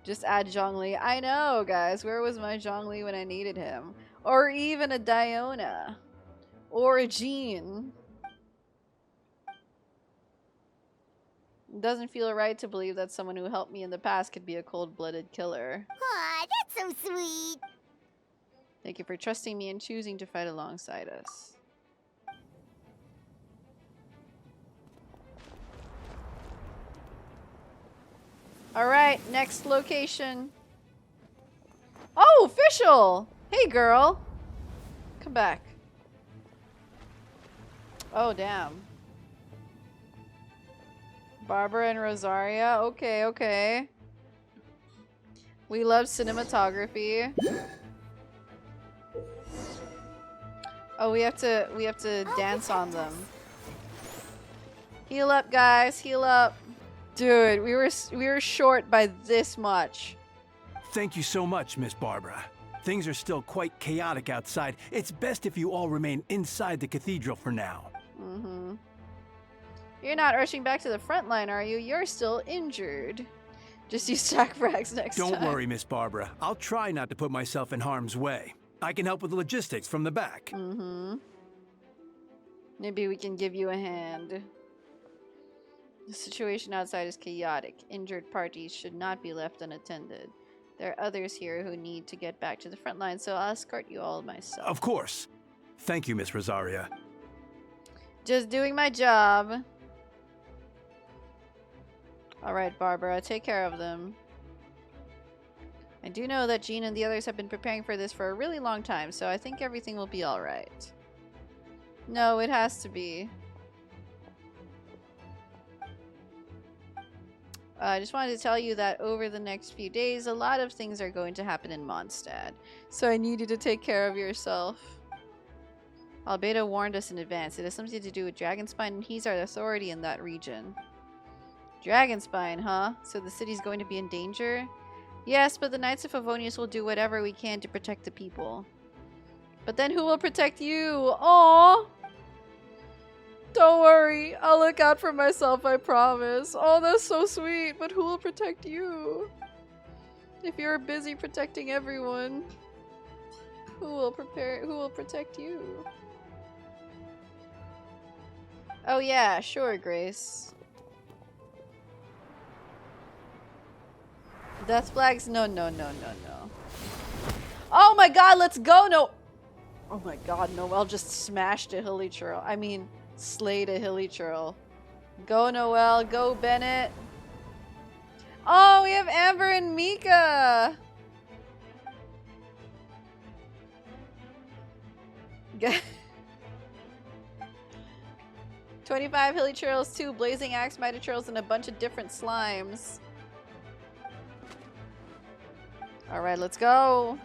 S1: Just add Zhongli. I know, guys. Where was my Zhongli when I needed him? Or even a Diona. Or a Jean. It doesn't feel right to believe that someone who helped me in the past could be a cold-blooded killer.
S2: Aw, that's so sweet.
S1: Thank you for trusting me and choosing to fight alongside us. Alright, next location. Oh, official! Hey, girl. Come back. Oh, damn. Barbara and Rosaria. Okay, okay. We love cinematography. Oh, we have to dance on them. Heal up, guys. Heal up. Dude, we were short by this much.
S14: Thank you so much, Miss Barbara. Things are still quite chaotic outside. It's best if you all remain inside the cathedral for now.
S1: Mm-hmm. You're not rushing back to the front line, are you? You're still injured. Just use stack frags next time.
S14: Don't worry, Miss Barbara. I'll try not to put myself in harm's way. I can help with the logistics from the back.
S1: Mm-hmm. Maybe we can give you a hand. The situation outside is chaotic. Injured parties should not be left unattended. There are others here who need to get back to the front line, so I'll escort you all myself.
S14: Of course. Thank you, Miss Rosaria.
S1: Just doing my job. Alright, Barbara, take care of them. I do know that Jean and the others have been preparing for this for a really long time, so I think everything will be alright. No, it has to be. I just wanted to tell you that over the next few days, a lot of things are going to happen in Mondstadt. So I need you to take care of yourself. Albedo warned us in advance. It has something to do with Dragonspine, and he's our authority in that region. Dragonspine, huh? So the city's going to be in danger? Yes, but the Knights of Favonius will do whatever we can to protect the people. But then who will protect you? Aww! Don't worry, I'll look out for myself, I promise. Oh, that's so sweet, but who will protect you? If you're busy protecting everyone, who will protect you? Oh yeah, sure, Grace. Death flags? No, no, no, no, no. Oh my god, let's go! No! Oh my god, Noelle just smashed a hilly churl. I mean, slayed a hilly churl. Go, Noelle. Go, Bennett. Oh, we have Amber and Mika! 25 hilly churls, 2 blazing axe mighty churls, and a bunch of different slimes. Alright, let's go.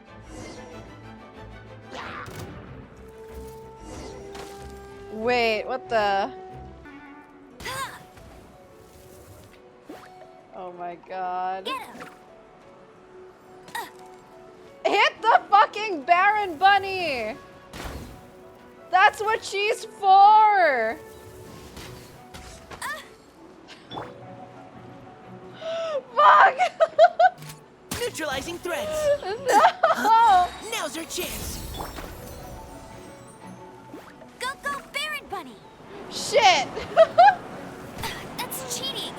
S1: Wait, what the? Oh my god. Hit the fucking Baron Bunny! That's what she's for! Fuck!
S15: Neutralizing threats!
S1: No!
S15: Now's our chance!
S2: Go, go, Baron Bunny!
S1: Shit!
S2: That's cheating!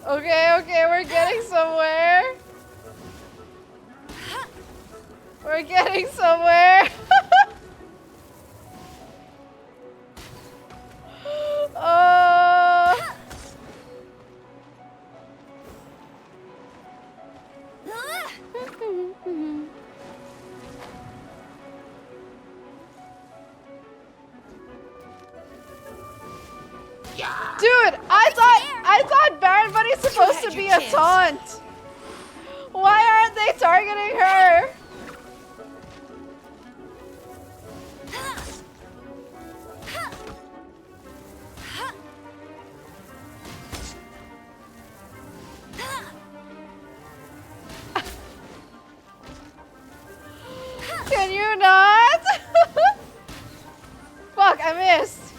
S1: Okay, okay, we're getting somewhere. We're getting somewhere. Dude, I thought Baron Bunny's supposed to be a taunt. Why aren't they targeting her? Can you not? Fuck, I missed.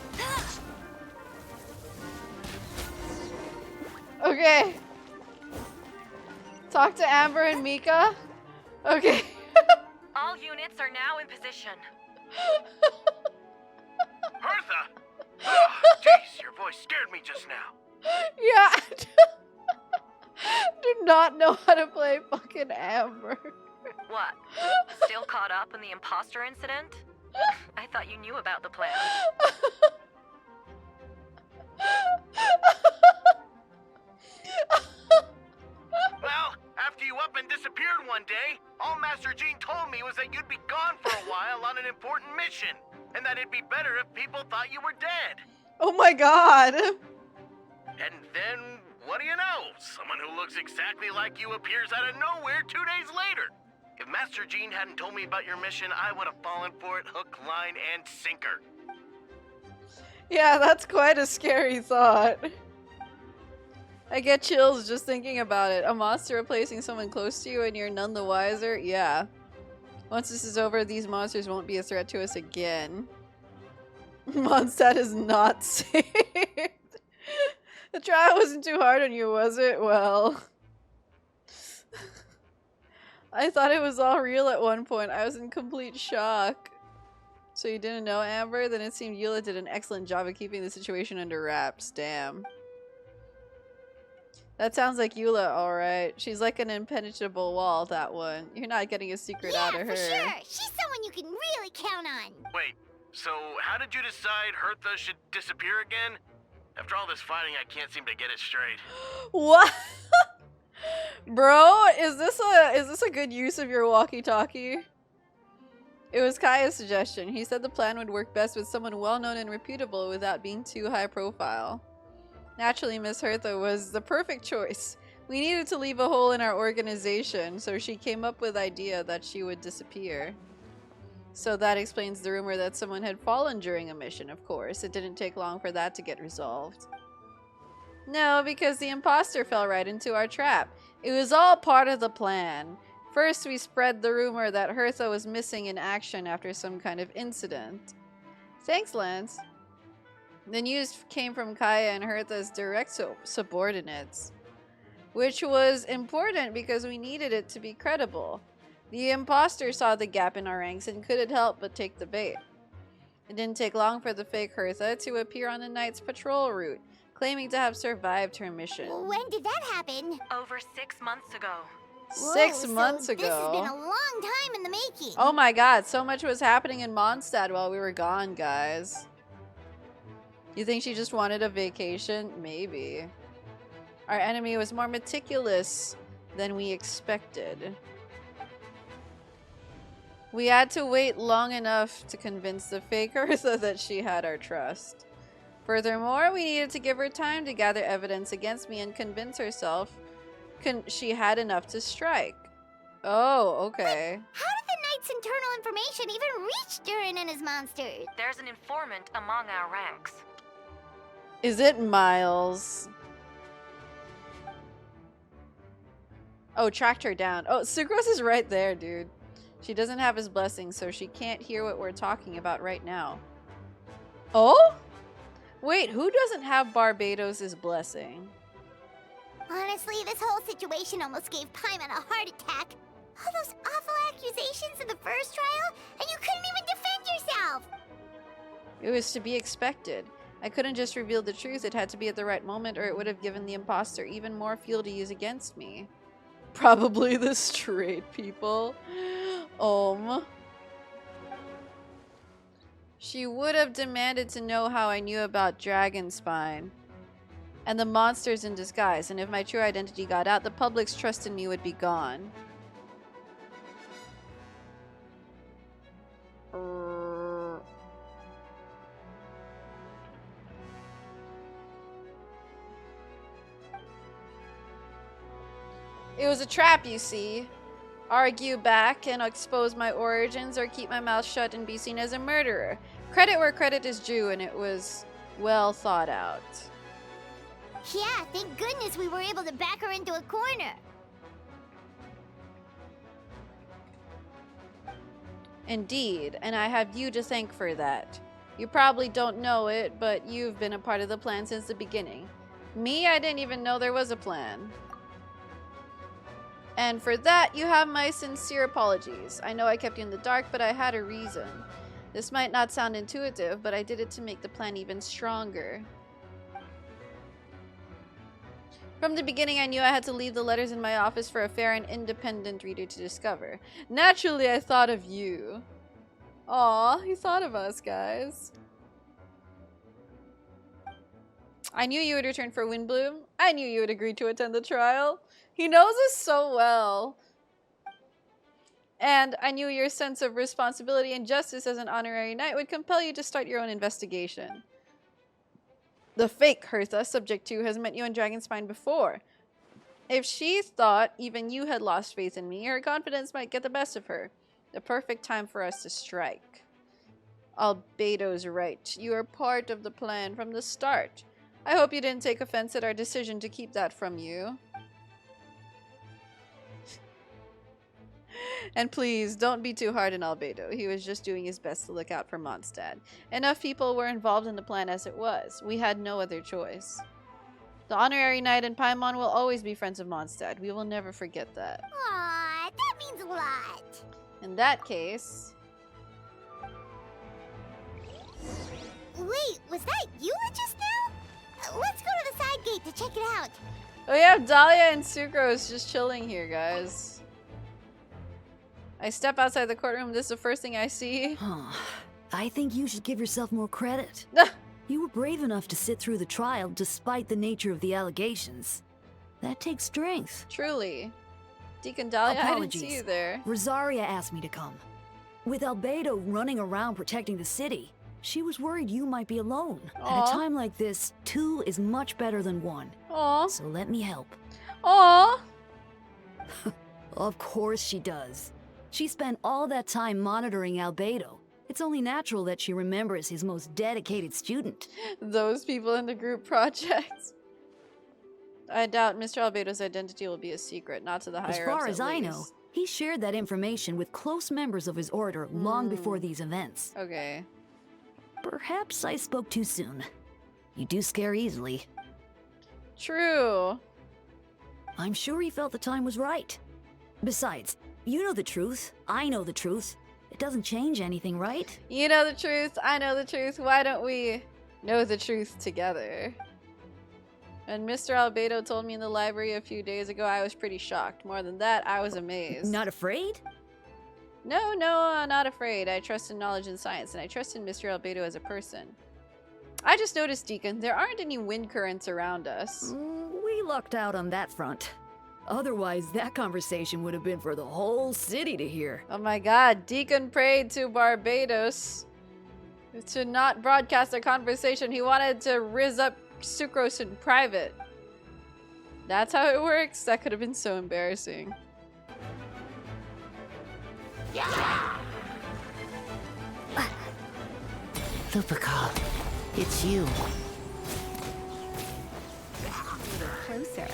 S1: Okay. Talk to Amber and Mika. Okay.
S9: All units are now in position.
S7: Hertha! Jeez, your voice scared me just now.
S1: Yeah. Do not know how to play fucking Amber.
S9: What? Still caught up in the imposter incident? I thought you knew about the plan.
S7: Well, after you up and disappeared one day, all Master Jean told me was that you'd be gone for a while on an important mission, and that it'd be better if people thought you were dead.
S1: Oh my god.
S7: And then, what do you know? Someone who looks exactly like you appears out of nowhere 2 days later. If Master Jean hadn't told me about your mission, I would have fallen for it hook, line, and sinker.
S1: Yeah, that's quite a scary thought. I get chills just thinking about it. A monster replacing someone close to you and you're none the wiser? Yeah. Once this is over, these monsters won't be a threat to us again. Mondstadt is not saved. The trial wasn't too hard on you, was it? Well... I thought it was all real at one point. I was in complete shock. So you didn't know Amber? Then it seemed Eula did an excellent job of keeping the situation under wraps. Damn. That sounds like Eula, alright. She's like an impenetrable wall, that one. You're not getting a secret out of her.
S2: Yeah, for sure. She's someone you can really count on.
S7: Wait, so how did you decide Hertha should disappear again? After all this fighting, I can't seem to get it straight.
S1: What? Bro, is this a good use of your walkie-talkie? It was Kaya's suggestion. He said the plan would work best with someone well-known and reputable without being too high-profile. Naturally, Miss Hertha was the perfect choice. We needed to leave a hole in our organization, so she came up with the idea that she would disappear. So that explains the rumor that someone had fallen during a mission, of course. It didn't take long for that to get resolved. No, because the imposter fell right into our trap. It was all part of the plan. First, we spread the rumor that Hertha was missing in action after some kind of incident. Thanks, Lance. The news came from Kaya and Hertha's direct subordinates, which was important because we needed it to be credible. The imposter saw the gap in our ranks and couldn't help but take the bait. It didn't take long for the fake Hertha to appear on the night's patrol route, claiming to have survived her mission.
S2: When did that happen?
S9: Over 6 months ago.
S2: Whoa,
S1: 6 months ago.
S2: This has been a long time in the making.
S1: Oh my god, so much was happening in Mondstadt while we were gone, guys. You think she just wanted a vacation? Maybe. Our enemy was more meticulous than we expected. We had to wait long enough to convince the fake Hertha that she had our trust. Furthermore, we needed to give her time to gather evidence against me and convince herself she had enough to strike. Oh, okay.
S2: But how did the Knight's internal information even reach Durin and his monsters?
S9: There's an informant among our ranks.
S1: Is it Miles? Oh, tracked her down. Oh, Sucrose is right there, dude. She doesn't have his blessing, so she can't hear what we're talking about right now. Oh? Wait, who doesn't have Barbados' blessing?
S2: Honestly, this whole situation almost gave Paimon a heart attack. All those awful accusations in the first trial, and you couldn't even defend yourself!
S1: It was to be expected. I couldn't just reveal the truth. It had to be at the right moment, or it would have given the imposter even more fuel to use against me. Probably the straight people. She would have demanded to know how I knew about Dragonspine and the monsters in disguise, and if my true identity got out, the public's trust in me would be gone. It was a trap, you see. Argue back and expose my origins, or keep my mouth shut and be seen as a murderer. Credit where credit is due, and it was well thought out.
S2: Yeah, thank goodness we were able to back her into a corner.
S1: Indeed, and I have you to thank for that. You probably don't know it, but you've been a part of the plan since the beginning. Me, I didn't even know there was a plan. And for that, you have my sincere apologies. I know I kept you in the dark, but I had a reason. This might not sound intuitive, but I did it to make the plan even stronger. From the beginning, I knew I had to leave the letters in my office for a fair and independent reader to discover. Naturally, I thought of you. Aw, he thought of us, guys. I knew you would return for Windbloom. I knew you would agree to attend the trial. He knows us so well. And I knew your sense of responsibility and justice as an honorary knight would compel you to start your own investigation. The fake Hertha, subject to, has met you in Dragonspine before. If she thought even you had lost faith in me, her confidence might get the best of her. The perfect time for us to strike. Albedo's right. You are part of the plan from the start. I hope you didn't take offense at our decision to keep that from you. And please, don't be too hard on Albedo. He was just doing his best to look out for Mondstadt. Enough people were involved in the plan as it was. We had no other choice. The Honorary Knight and Paimon will always be friends of Mondstadt. We will never forget that.
S2: Aw, that means a lot.
S1: In that case...
S2: Wait, was that you just now? Let's go to the side gate to check it out.
S1: We have Dahlia and Sucrose just chilling here, guys. I step outside the courtroom. This is the first thing I see.
S10: Huh. I think you should give yourself more credit. You were brave enough to sit through the trial despite the nature of the allegations. That takes strength.
S1: Truly. Deacon Dahlia,
S10: Apologies.
S1: I didn't see you there.
S10: Rosaria asked me to come. With Albedo running around protecting the city, she was worried you might be alone.
S1: Aww.
S10: At a time like this, 2 is much better than 1.
S1: Aww.
S10: So let me help.
S1: Aww.
S10: Of course she does. She spent all that time monitoring Albedo. It's only natural that she remembers his most dedicated student.
S1: Those people in the group project. I doubt Mr. Albedo's identity will be a secret, not to the higher-ups.
S10: As far as
S1: at
S10: I
S1: least.
S10: know, he shared that information with close members of his order long before these events.
S1: Okay.
S10: Perhaps I spoke too soon. You do scare easily.
S1: True.
S10: I'm sure he felt the time was right. Besides, you know the truth. I know the truth. It doesn't change anything, right?
S1: You know the truth. I know the truth. Why don't we know the truth together? When Mr. Albedo told me in the library a few days ago, I was pretty shocked. More than that, I was amazed.
S10: Not afraid?
S1: No, I'm not afraid. I trust in knowledge and science, and I trust in Mr. Albedo as a person. I just noticed, Deacon, there aren't any wind currents around us.
S10: We lucked out on that front. Otherwise, that conversation would have been for the whole city to hear.
S1: Oh my god, Deacon prayed to Barbados to not broadcast a conversation. He wanted to rizz up Sucrose in private. That's how it works? That could have been so embarrassing.
S15: Lupical, it's you.
S3: Closer.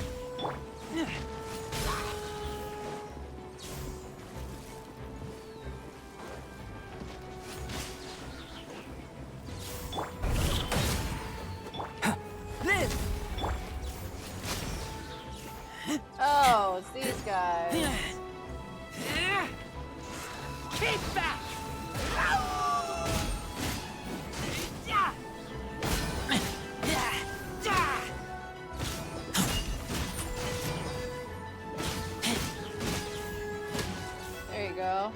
S1: Oh, it's these guys.
S15: Keep back!
S1: There you go.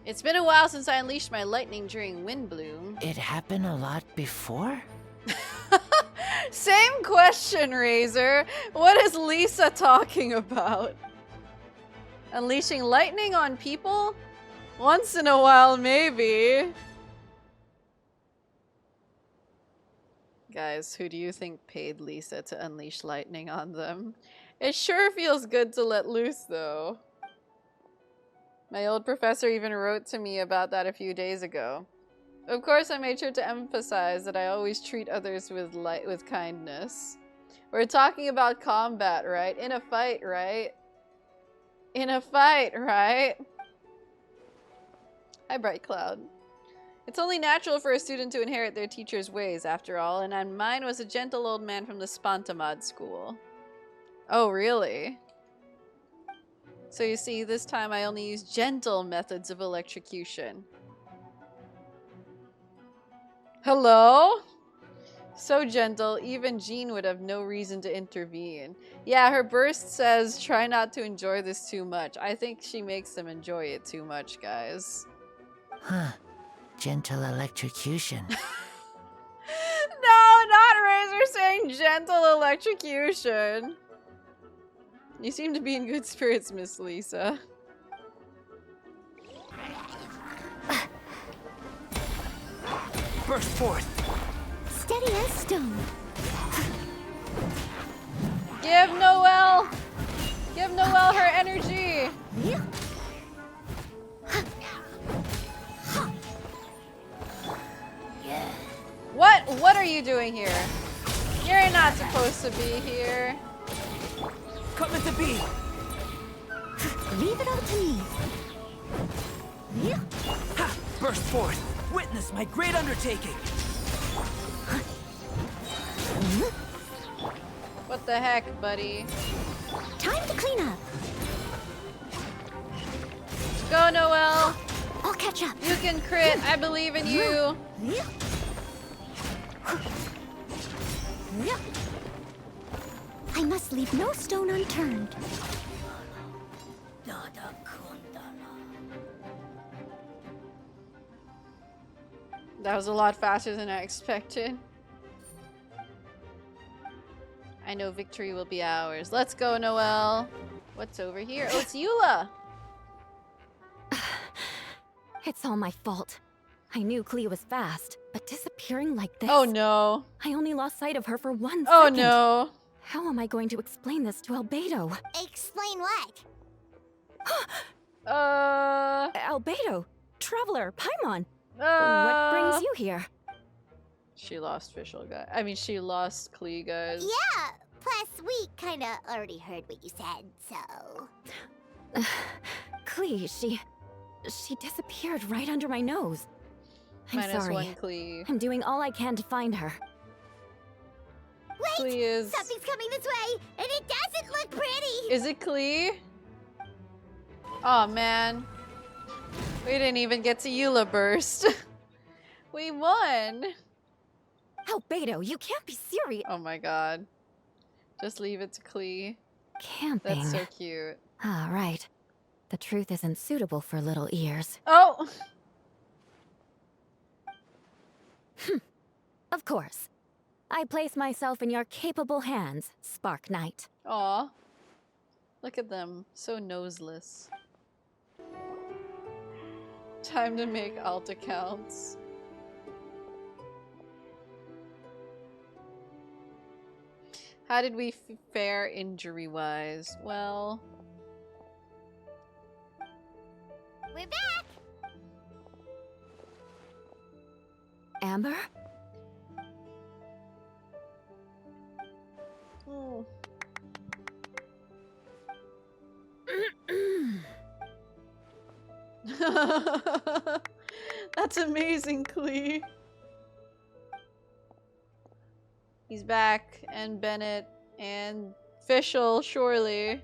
S1: It's been a while since I unleashed my lightning during Windbloom.
S15: It happened a lot before?
S1: Same question, Razor. What is Lisa talking about? Unleashing lightning on people? Once in a while, maybe. Guys, who do you think paid Lisa to unleash lightning on them? It sure feels good to let loose, though. My old professor even wrote to me about that a few days ago. Of course, I made sure to emphasize that I always treat others with kindness. We're talking about combat, right? In a fight, right? In a fight, right? Hi, Bright Cloud. It's only natural for a student to inherit their teacher's ways, after all, and mine was a gentle old man from the Spantamad school. Oh, really? So you see, this time I only use gentle methods of electrocution. Hello? So gentle, even Jean would have no reason to intervene. Yeah, her burst says, try not to enjoy this too much. I think she makes them enjoy it too much, guys.
S15: Huh. Gentle electrocution.
S1: No, not Razor saying gentle electrocution. You seem to be in good spirits, Miss Lisa.
S15: Burst forth.
S2: Steady as stone.
S1: Give Noelle her energy. What are you doing here? You're not supposed to be here.
S15: Come at the bee.
S2: Leave it all to me.
S15: Ha! Burst forth. Witness my great undertaking.
S1: What the heck, buddy?
S2: Time to clean up.
S1: Go, Noelle.
S2: I'll catch up.
S1: You can crit. I believe in you.
S2: I must leave no stone unturned.
S1: That was a lot faster than I expected. I know victory will be ours. Let's go, Noelle. What's over here? Oh, it's Eula.
S3: It's all my fault. I knew Clea was fast, but disappearing like this...
S1: Oh no.
S3: I only lost sight of her for 1
S1: Oh
S3: second.
S1: no.
S3: How am I going to explain this to Albedo?
S2: Explain what?
S3: Albedo, Traveler, Paimon. What brings you here?
S1: She lost Fischl, guys. I mean, she lost Clea, guys.
S2: Yeah, plus we kinda already heard what you said, so...
S3: Clea, she disappeared right under my nose. I'm sorry.
S1: -1 Clea.
S3: I'm doing all I can to find her.
S2: Wait!
S1: Clea is...
S2: Something's coming this way, and it doesn't look pretty!
S1: Is it Clea? Oh man. We didn't even get to Eula burst. We won!
S3: Albedo, you can't be serious.
S1: Oh my god. Just leave it to Clea.
S3: Camping.
S1: That's so cute.
S3: Ah, right. The truth isn't suitable for little ears.
S1: Oh!
S3: Of course. I place myself in your capable hands, Spark Knight.
S1: Aw. Look at them. So noseless. Time to make alt accounts. How did we fare injury-wise? Well...
S2: We're back!
S3: Amber?
S1: Oh. That's amazing, Clea. He's back, and Bennett, and Fischl, surely.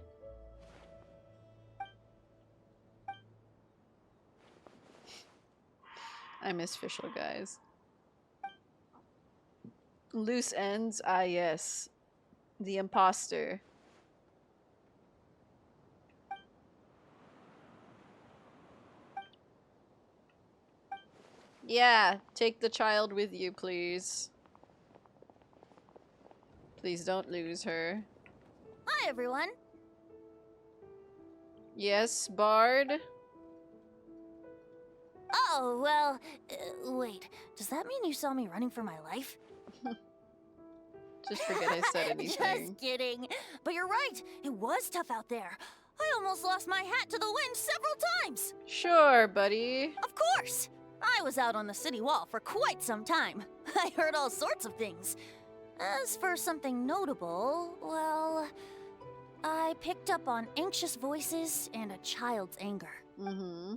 S1: I miss Fischl, guys. Loose ends? Ah, yes. The imposter. Yeah, take the child with you, please. Please don't lose her.
S12: Hi, everyone.
S1: Yes, Bard?
S12: Oh, well, wait. Does that mean you saw me running for my life?
S1: Just forget I said anything.
S12: Just kidding. But you're right. It was tough out there. I almost lost my hat to the wind several times.
S1: Sure, buddy.
S12: Of course. I was out on the city wall for quite some time. I heard all sorts of things. As for something notable, well, I picked up on anxious voices and a child's anger.
S1: Mm-hmm.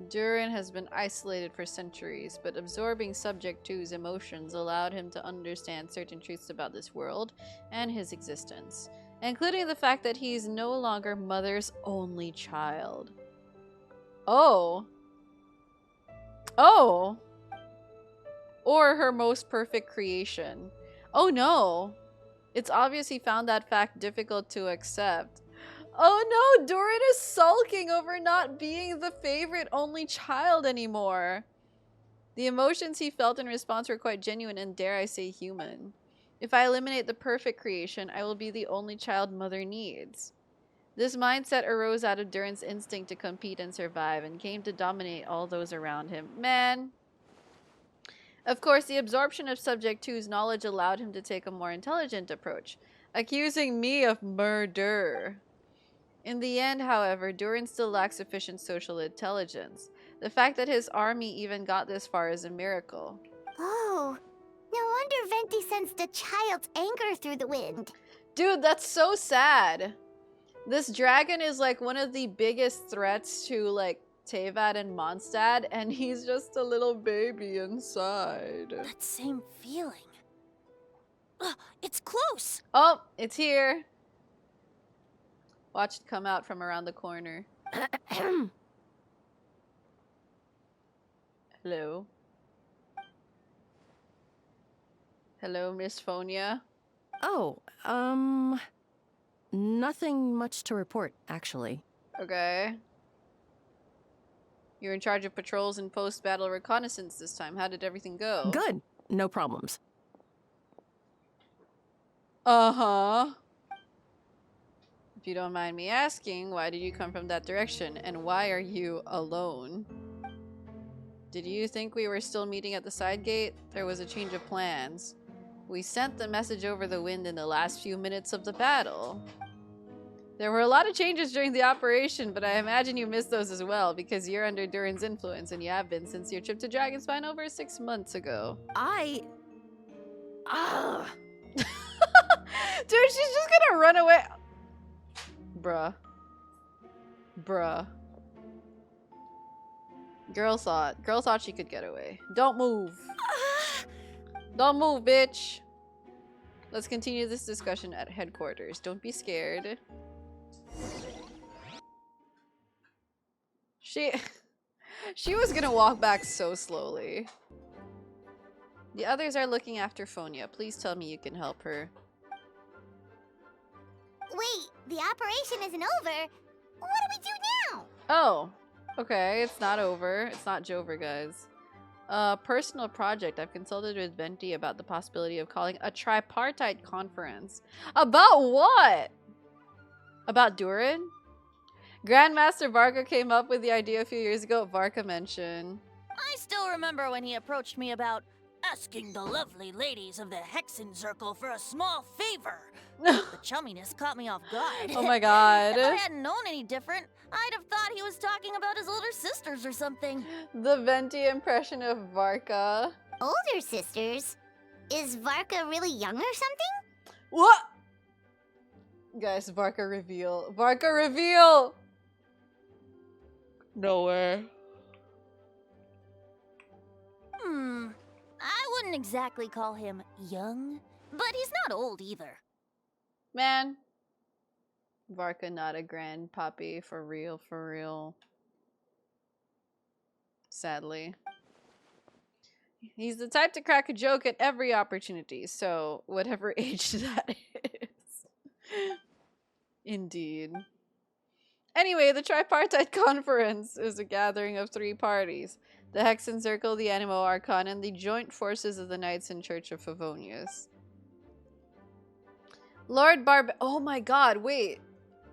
S1: Durin has been isolated for centuries, but absorbing Subject 2's emotions allowed him to understand certain truths about this world and his existence, including the fact that he's no longer Mother's only child. Oh. Oh. Or her most perfect creation. Oh no. It's obvious he found that fact difficult to accept. Oh no, Durin is sulking over not being the favorite only child anymore. The emotions he felt in response were quite genuine and, dare I say, human. If I eliminate the perfect creation, I will be the only child Mother needs. This mindset arose out of Durin's instinct to compete and survive and came to dominate all those around him. Man. Of course, the absorption of Subject 2's knowledge allowed him to take a more intelligent approach, accusing me of murder. In the end, however, Durin still lacks sufficient social intelligence. The fact that his army even got this far is a miracle.
S2: Oh, no wonder Venti sensed a child's anger through the wind.
S1: Dude, that's so sad. This dragon is like one of the biggest threats to like Teyvat and Mondstadt, and he's just a little baby inside.
S12: That same feeling. It's close.
S1: Oh, it's here. Watch it come out from around the corner. Hello. Hello, Miss Phonia.
S16: Oh, nothing much to report, actually.
S1: Okay. You're in charge of patrols and post-battle reconnaissance this time. How did everything go?
S16: Good. No problems.
S1: Uh-huh. If you don't mind me asking, why did you come from that direction? And why are you alone? Did you think we were still meeting at the side gate? There was a change of plans. We sent the message over the wind in the last few minutes of the battle. There were a lot of changes during the operation, but I imagine you missed those as well, because you're under Durin's influence, and you have been since your trip to Dragonspine over 6 months ago.
S16: Dude,
S1: she's just gonna run away. Bruh. Bruh. Girl thought she could get away. Don't move. Don't move, bitch. Let's continue this discussion at headquarters. Don't be scared. She was gonna walk back so slowly. The others are looking after Phonia. Please tell me you can help her.
S2: Wait, the operation isn't over. What do we do now?
S1: Oh, okay. It's not over. It's not Jover, guys. Personal project. I've consulted with Venti about the possibility of calling a tripartite conference. About what? About Durin? Grandmaster Varka came up with the idea a few years ago. Varka mentioned.
S12: I still remember when he approached me about asking the lovely ladies of the Hexen Circle for a small favor. The chumminess caught me off guard.
S1: Oh my god.
S12: If I hadn't known any different, I'd have thought he was talking about his older sisters or something.
S1: The Venti impression of Varka.
S2: Older sisters? Is Varka really young or something?
S1: What? Guys, Varka reveal. Varka reveal! Nowhere.
S12: I wouldn't exactly call him young, but he's not old either.
S1: Man. Varka not a grandpappy, for real, for real. Sadly. He's the type to crack a joke at every opportunity, so whatever age that is. Indeed. Anyway, the Tripartite Conference is a gathering of 3 parties. The Hexen Circle, the Animo Archon, and the joint forces of the Knights and Church of Favonius. Lord Barb- Oh my god, wait.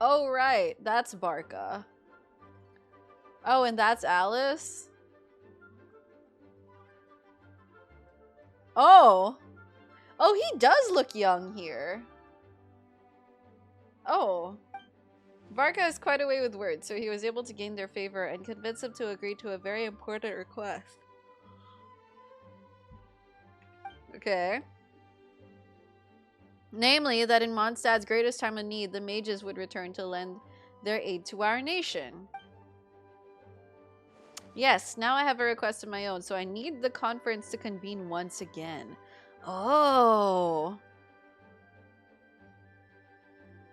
S1: Oh right, that's Barca. Oh, and that's Alice? Oh! Oh, he does look young here. Oh. Varka has quite a way with words, so he was able to gain their favor and convince them to agree to a very important request. Okay. Namely, that in Mondstadt's greatest time of need, the mages would return to lend their aid to our nation. Yes, now I have a request of my own, so I need the conference to convene once again. Oh.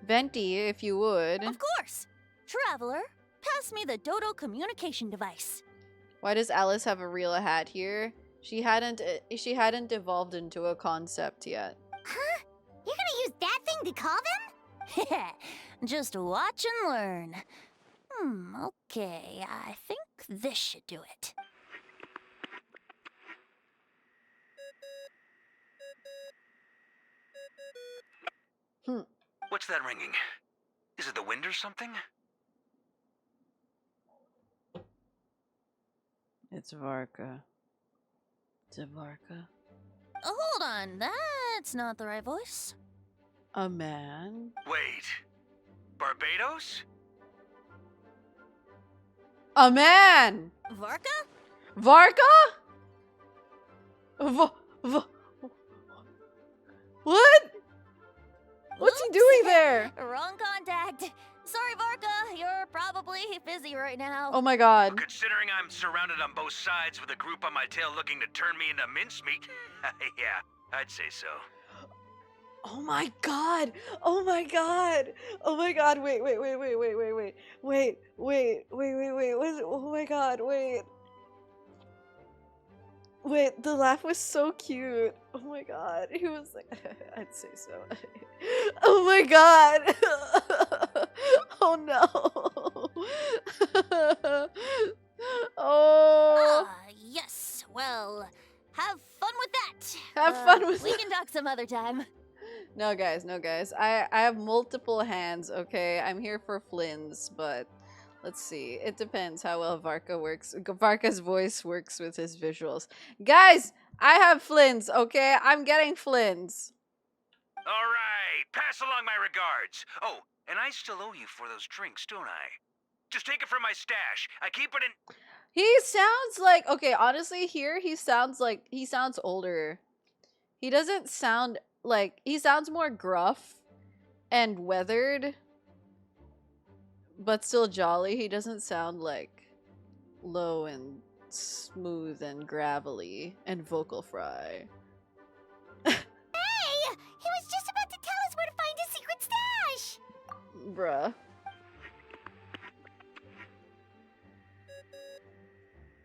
S1: Venti, if you would.
S12: Of course! Traveler, pass me the Dodo communication device.
S1: Why does Alice have a real hat here? She hadn't evolved into a concept yet.
S2: Huh? You're gonna use that thing to call them?
S12: Just watch and learn. Okay, I think this should do it.
S17: What's that ringing? Is it the wind or something?
S1: It's Varka. Is it Varka?
S12: Hold on, that's not the right voice.
S1: A man?
S17: Wait. Barbados?
S1: A man!
S12: Varka?
S1: Varka? What? What's he doing there?
S12: Wrong contact. Sorry, Varka. You're probably busy right now.
S1: Oh my god.
S17: Considering I'm surrounded on both sides with a group on my tail looking to turn me into mincemeat, yeah, I'd say so.
S1: Oh my god. Oh my god. Oh my god. Wait. Oh my god. Wait, the laugh was so cute. Oh my god. He was like, I'd say so. Oh my god. Oh no. Oh.
S12: Yes. Well, have fun with that.
S1: Have fun with
S12: We can talk some other time.
S1: No, guys. I have multiple hands, okay? I'm here for Flynn's, but let's see. It depends how well Varka's voice works with his visuals. Guys, I have Flynn's, okay? I'm getting Flynn's.
S17: All right, pass along my regards. Oh, and I still owe you for those drinks, don't I? Just take it from my stash. I keep it in...
S1: He sounds like... Okay, honestly, here, he sounds older. He doesn't sound like... He sounds more gruff and weathered, but still jolly. He doesn't sound like low and smooth and gravelly and vocal fry.
S2: Hey! He was just about to tell us where to find his secret stash!
S1: Bruh.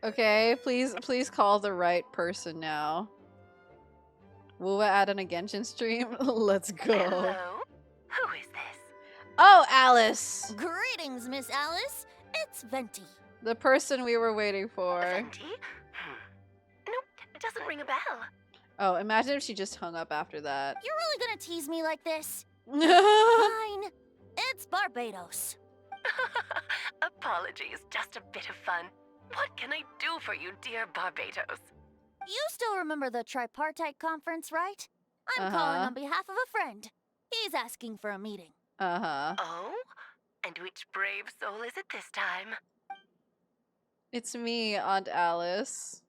S1: Okay, please call the right person now. Wuwa add on a Genshin stream? Let's go.
S18: Hello? Who is this?
S1: Oh, Alice!
S12: Greetings, Miss Alice. It's Venti.
S1: The person we were waiting for.
S18: Venti? Nope, it doesn't ring a bell.
S1: Oh, imagine if she just hung up after that.
S12: You're really gonna tease me like this? Fine. It's Barbados.
S18: Apologies, just a bit of fun. What can I do for you, dear Barbados?
S12: You still remember the tripartite conference, right? I'm calling on behalf of a friend. He's asking for a meeting.
S18: Oh? And which brave soul is it this time?
S1: It's me, Aunt Alice.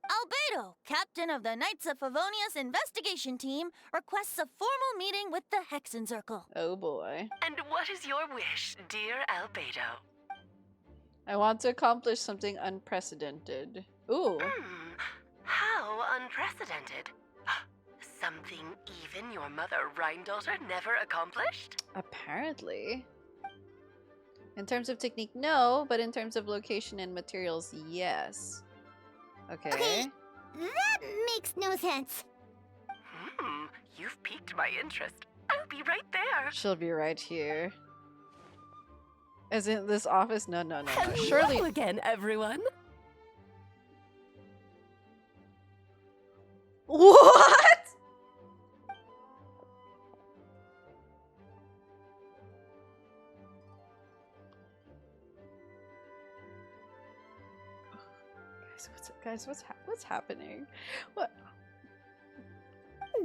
S12: Albedo, captain of the Knights of Favonius investigation team, requests a formal meeting with the Hexen Circle.
S1: Oh boy.
S18: And what is your wish, dear Albedo?
S1: I want to accomplish something unprecedented. Ooh.
S18: How unprecedented. Something even your mother, Rhine-daughter, never accomplished?
S1: Apparently. In terms of technique, no, but in terms of location and materials, yes. Okay.
S2: That makes no sense.
S18: You've piqued my interest. I'll be right there.
S1: She'll be right here. Is it this office? No.
S15: Hello
S1: Surely.
S15: again, everyone.
S1: What? Guys, what's happening? What?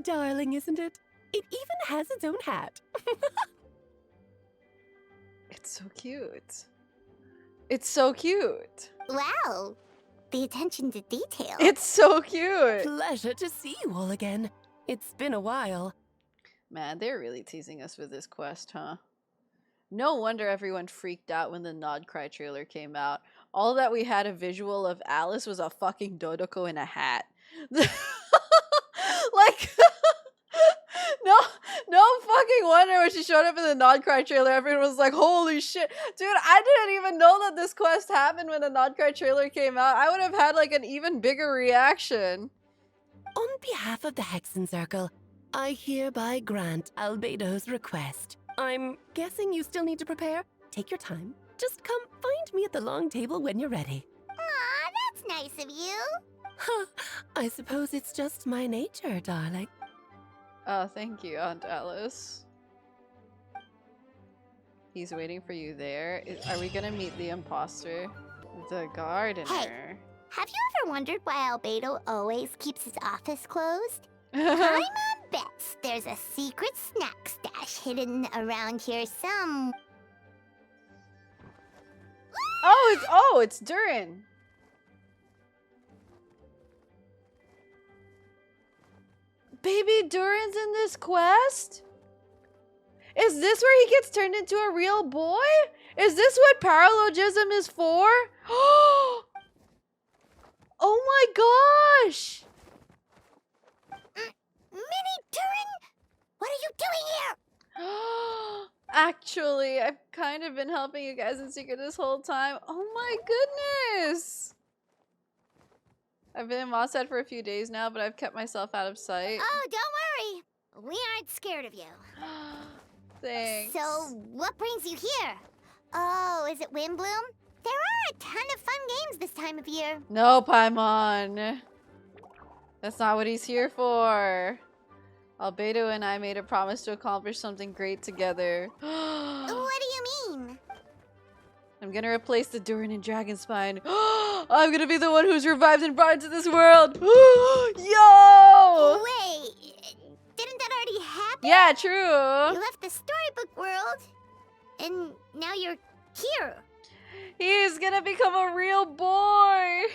S16: Darling, isn't it? It even has its own hat.
S1: It's so cute. It's so cute.
S2: Wow. The attention to detail.
S1: It's so cute.
S16: Pleasure to see you all again. It's been a while.
S1: Man, they're really teasing us with this quest, huh? No wonder everyone freaked out when the Nod Cry trailer came out. All that we had a visual of Alice was a fucking Dodoko in a hat. Like, no fucking wonder when she showed up in the Nod Cry trailer, everyone was like, holy shit. Dude, I didn't even know that this quest happened when the Nod Cry trailer came out. I would have had like an even bigger reaction.
S19: On behalf of the Hexen Circle, I hereby grant Albedo's request. I'm guessing you still need to prepare? Take your time. Just come find me at the long table when you're ready.
S2: Aw, that's nice of you.
S19: Huh, I suppose it's just my nature, darling.
S1: Oh, thank you, Aunt Alice. He's waiting for you there. Are we gonna meet the imposter? The gardener.
S2: Hey, have you ever wondered why Albedo always keeps his office closed? Paimon bets there's a secret snack stash hidden around here some.
S1: Oh, it's Durin. Baby Durin's in this quest? Is this where he gets turned into a real boy? Is this what paralogism is for? Oh my gosh!
S2: Minnie Durin, what are you doing here?
S1: Actually, I've kind of been helping you guys in secret this whole time. Oh my goodness! I've been in Mossad for a few days now, but I've kept myself out of sight.
S2: Oh, don't worry. We aren't scared of you.
S1: Thanks.
S2: So, what brings you here? Oh, is it Windbloom? There are a ton of fun games this time of year.
S1: No, Paimon. That's not what he's here for. Albedo and I made a promise to accomplish something great together.
S2: What do you mean?
S1: I'm gonna replace the Durin and Dragonspine. I'm gonna be the one who's revived and brought into this world. Yo!
S2: Wait, didn't that already happen?
S1: Yeah, true.
S2: You left the storybook world, and now you're here.
S1: He's gonna become a real boy.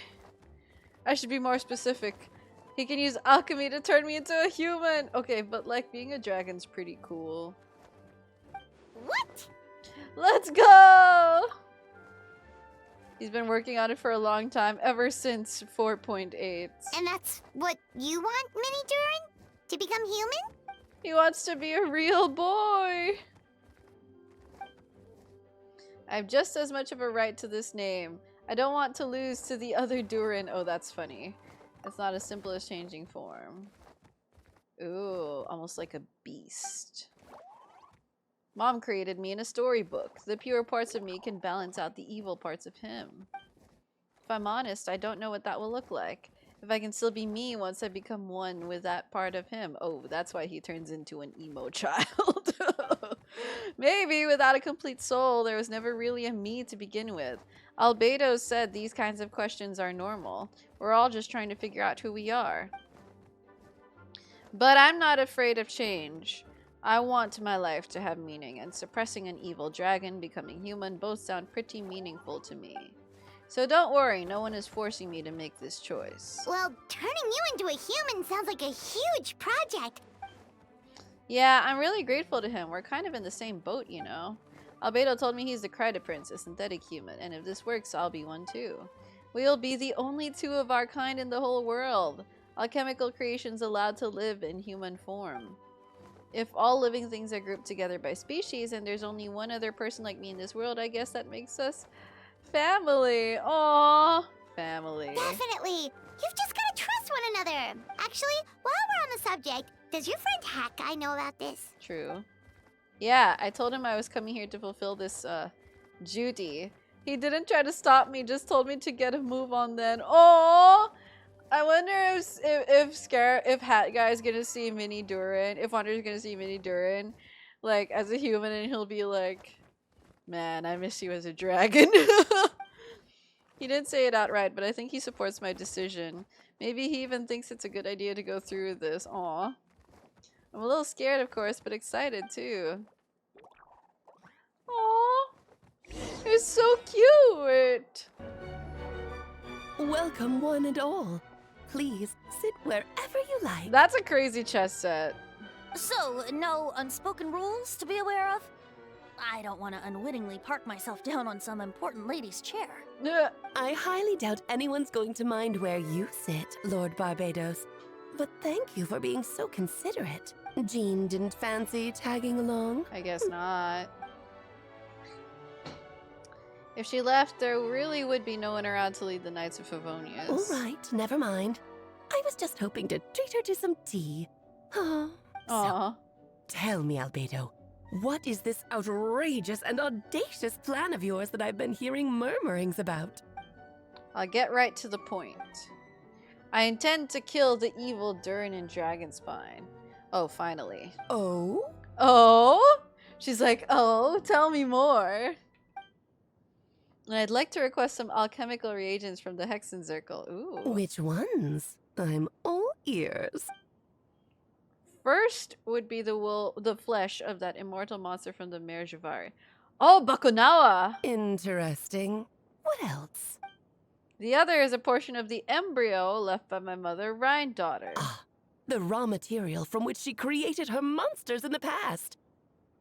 S1: I should be more specific. He can use alchemy to turn me into a human. Okay, but like being a dragon's pretty cool.
S2: What?
S1: Let's go! He's been working on it for a long time, ever since 4.8.
S2: And that's what you want, Minnie Durin? To become human?
S1: He wants to be a real boy. I have just as much of a right to this name. I don't want to lose to the other Durin. Oh, that's funny. It's not as simple as changing form. Ooh, almost like a beast. Mom created me in a storybook. The pure parts of me can balance out the evil parts of him. If I'm honest, I don't know what that will look like. If I can still be me once I become one with that part of him. Oh, that's why he turns into an emo child. Maybe without a complete soul, there was never really a me to begin with. Albedo said these kinds of questions are normal. We're all just trying to figure out who we are. But I'm not afraid of change. I want my life to have meaning, and suppressing an evil dragon, becoming human, both sound pretty meaningful to me. So don't worry, no one is forcing me to make this choice.
S2: Well, turning you into a human sounds like a huge project.
S1: Yeah, I'm really grateful to him. We're kind of in the same boat, you know. Albedo told me he's the Crida Prince, a synthetic human, and if this works, I'll be one too. We'll be the only two of our kind in the whole world. Alchemical creations allowed to live in human form. If all living things are grouped together by species and there's only one other person like me in this world, I guess that makes us family. Aww. Family.
S2: Definitely. You've just gotta trust one another. Actually, while we're on the subject, does your friend Hakai know about this?
S1: True. Yeah, I told him I was coming here to fulfill this duty. He didn't try to stop me, just told me to get a move on then. Oh, I wonder if Hat Guy's gonna see Minnie Durin, if Wander's gonna see Minnie Durin, like as a human, and he'll be like, "Man, I miss you as a dragon." He didn't say it outright, but I think he supports my decision. Maybe he even thinks it's a good idea to go through with this. Aw. I'm a little scared, of course, but excited too. Aw. It's so cute.
S19: Welcome, one and all. Please sit wherever you like.
S1: That's a crazy chess set.
S12: So, no unspoken rules to be aware of? I don't want to unwittingly park myself down on some important lady's chair.
S19: I highly doubt anyone's going to mind where you sit, Lord Barbados. But thank you for being so considerate. Jean didn't fancy tagging along?
S1: I guess not. If she left, there really would be no one around to lead the Knights of Favonius.
S19: All right, never mind. I was just hoping to treat her to some tea. Oh.
S1: Aw.
S19: So, tell me, Albedo, what is this outrageous and audacious plan of yours that I've been hearing murmurings about?
S1: I'll get right to the point. I intend to kill the evil Durin and Dragonspine. Oh, finally.
S19: Oh?
S1: Oh? She's like, oh, tell me more. And I'd like to request some alchemical reagents from the Hexen Circle. Ooh.
S19: Which ones? I'm all ears.
S1: First would be the flesh of that immortal monster from the Mare Javari. Oh, Bakunawa!
S19: Interesting. What else?
S1: The other is a portion of the embryo left by my mother, Rhine-daughter.
S19: The raw material from which she created her monsters in the past.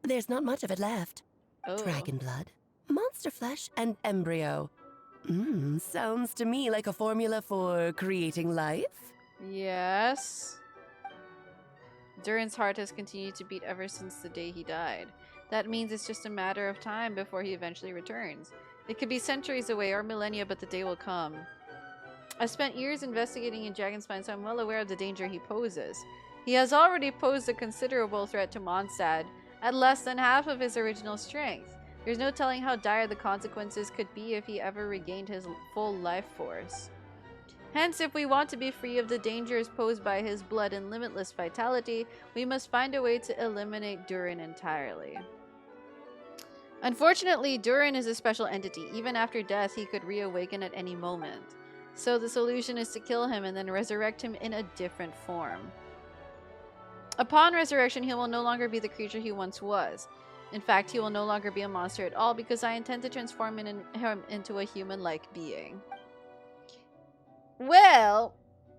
S19: There's not much of it left.
S1: Oh.
S19: Dragon blood, monster flesh, and embryo. Sounds to me like a formula for creating life.
S1: Yes. Durin's heart has continued to beat ever since the day he died. That means it's just a matter of time before he eventually returns. It could be centuries away or millennia, but the day will come. I've spent years investigating in Dragonspine, so I'm well aware of the danger he poses. He has already posed a considerable threat to Mondstadt at less than half of his original strength. There's no telling how dire the consequences could be if he ever regained his full life force. Hence, if we want to be free of the dangers posed by his blood and limitless vitality, we must find a way to eliminate Durin entirely. Unfortunately, Durin is a special entity. Even after death, he could reawaken at any moment. So the solution is to kill him and then resurrect him in a different form. Upon resurrection, he will no longer be the creature he once was. In fact, he will no longer be a monster at all because I intend to transform him into a human-like being. Well,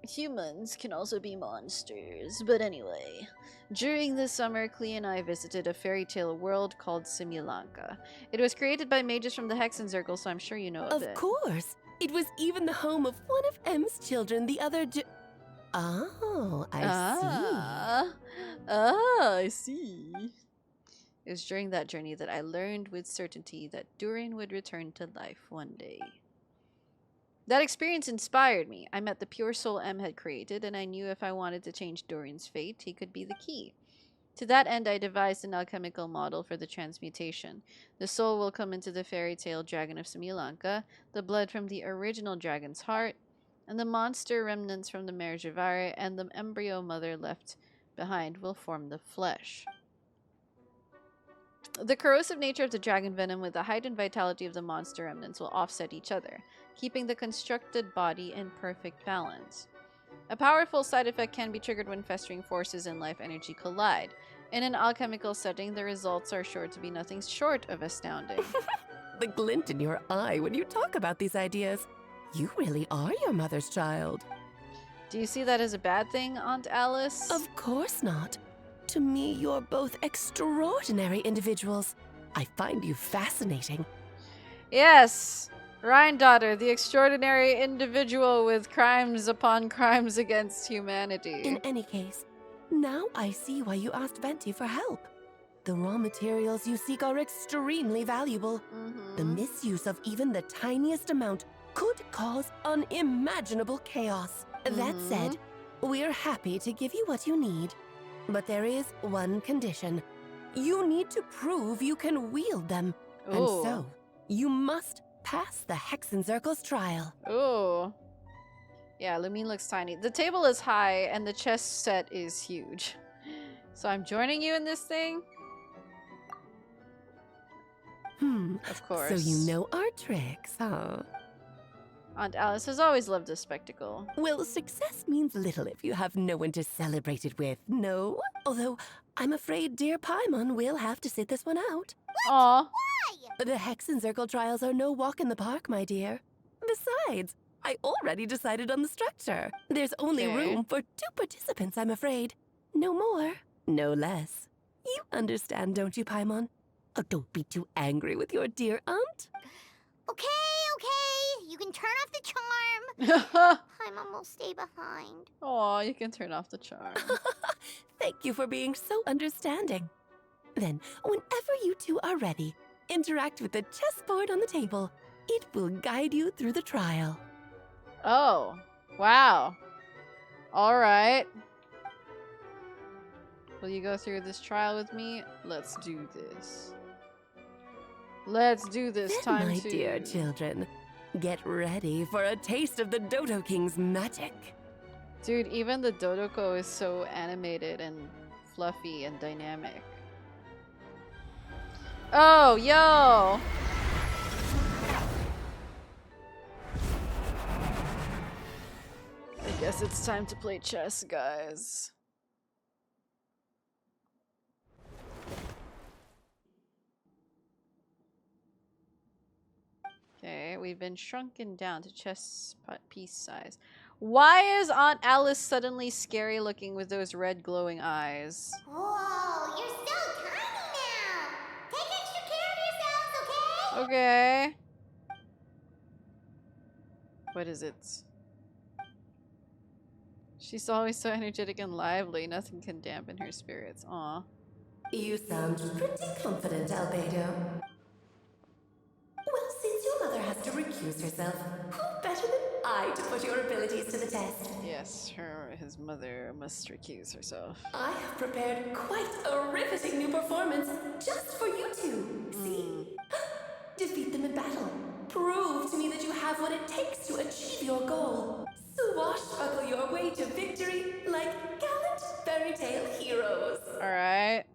S1: humans can also be monsters, but anyway. During the summer, Klee and I visited a fairy tale world called Simulanka. It was created by mages from the Hexen Circle, so I'm sure you know of it.
S19: Of course! It was even the home of one of M's children, the other Oh, I see.
S1: I see. It was during that journey that I learned with certainty that Durin would return to life one day. That experience inspired me. I met the pure soul M had created, and I knew if I wanted to change Durin's fate, he could be the key. To that end, I devised an alchemical model for the transmutation. The soul will come into the fairy tale dragon of Simulanka, the blood from the original dragon's heart, and the monster remnants from the Mare Javari and the embryo mother left behind will form the flesh. The corrosive nature of the dragon venom with the heightened vitality of the monster remnants will offset each other, keeping the constructed body in perfect balance. A powerful side effect can be triggered when festering forces and life energy collide. In an alchemical setting, the results are sure to be nothing short of astounding.
S19: The glint in your eye when you talk about these ideas. You really are your mother's child.
S1: Do you see that as a bad thing, Aunt Alice?
S19: Of course not. To me, you're both extraordinary individuals. I find you fascinating.
S1: Yes! Rhine-daughter, the extraordinary individual with crimes upon crimes against humanity.
S19: In any case, now I see why you asked Venti for help. The raw materials you seek are extremely valuable. The misuse of even the tiniest amount could cause unimaginable chaos. That said, we're happy to give you what you need. But there is one condition. You need to prove you can wield them.
S1: Ooh.
S19: And so, you must pass the Hexen Circle's trial.
S1: Ooh. Yeah, Lumine looks tiny. The table is high and the chess set is huge. So I'm joining you in this thing? Of course.
S19: So you know our tricks, huh?
S1: Aunt Alice has always loved this spectacle.
S19: Well, success means little if you have no one to celebrate it with, no? Although, I'm afraid dear Paimon will have to sit this one out.
S1: Aw.
S2: Why?
S19: The Hexen Circle trials are no walk in the park, my dear. Besides, I already decided on the structure. There's only room for 2 participants, I'm afraid. No more. No less. You understand, don't you, Paimon? Oh, don't be too angry with your dear aunt.
S2: Okay. You can turn off the charm. Paimon will stay behind.
S1: Oh, you can turn off the charm.
S19: Thank you for being so understanding. Then, whenever you two are ready, interact with the chessboard on the table. It will guide you through the trial.
S1: Oh, wow. All right. Will you go through this trial with me? Let's do this. Let's do this.
S19: Then,
S1: time
S19: my
S1: to...
S19: dear children, get ready for a taste of the Dodo King's magic.
S1: Dude, even the Dodoko is so animated and fluffy and dynamic. Oh, yo! I guess it's time to play chess, guys. Okay, we've been shrunken down to chess piece size. Why is Aunt Alice suddenly scary looking with those red glowing eyes?
S2: Whoa, you're so tiny now. Take extra care of yourselves, okay?
S1: Okay. What is it? She's always so energetic and lively. Nothing can dampen her spirits. Aw.
S19: You sound pretty confident, Albedo. Well, since your mother has to recuse herself, who better than I to put your abilities to the test?
S1: Yes, his mother must recuse herself.
S19: I have prepared quite a riveting new performance just for you two. See? Defeat them in battle. Prove to me that you have what it takes to achieve your goal. Swashbuckle your way to victory like gallant fairy tale heroes.
S1: Alright.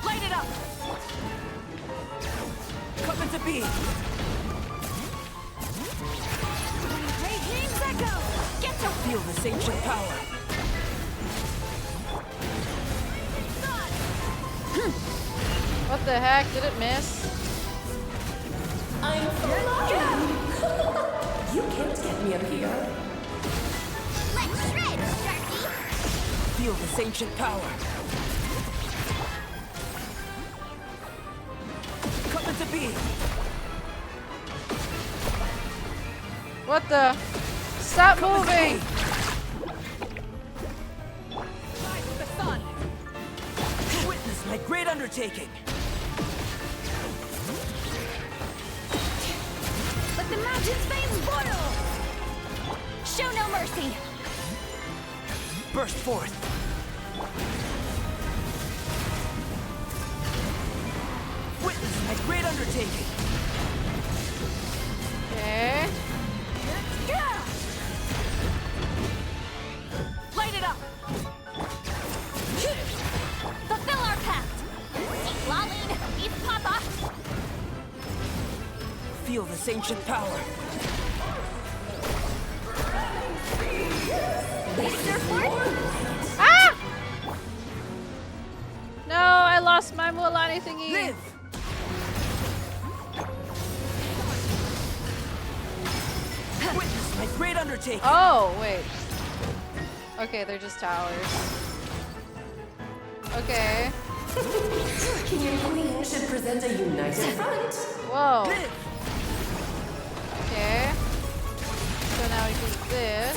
S15: Light it up! Coming to be!
S2: Great names echo! Get to
S15: Feel this ancient power!
S1: What the heck? Did it miss?
S19: I'm flying! You can't get me up here.
S2: Let's shred, Sharky!
S15: Feel this ancient power! Coming to be!
S1: What the? Stop moving!
S15: Rise with the sun! Witness my great undertaking!
S2: Let the mountain's veins boil! Show no mercy!
S15: Burst forth! Witness my great undertaking!
S1: Okay.
S2: Light it up! Fulfill our pact! Eat Laline, eat Papa!
S15: Feel this ancient power!
S1: Ah! No, I lost my Mualani thingy.
S15: Live! Witness my great undertaking!
S1: Oh, wait. Okay, they're just towers. Okay.
S19: King and Queen should present a united front.
S1: Whoa.
S15: Live!
S1: Okay. So now we do this.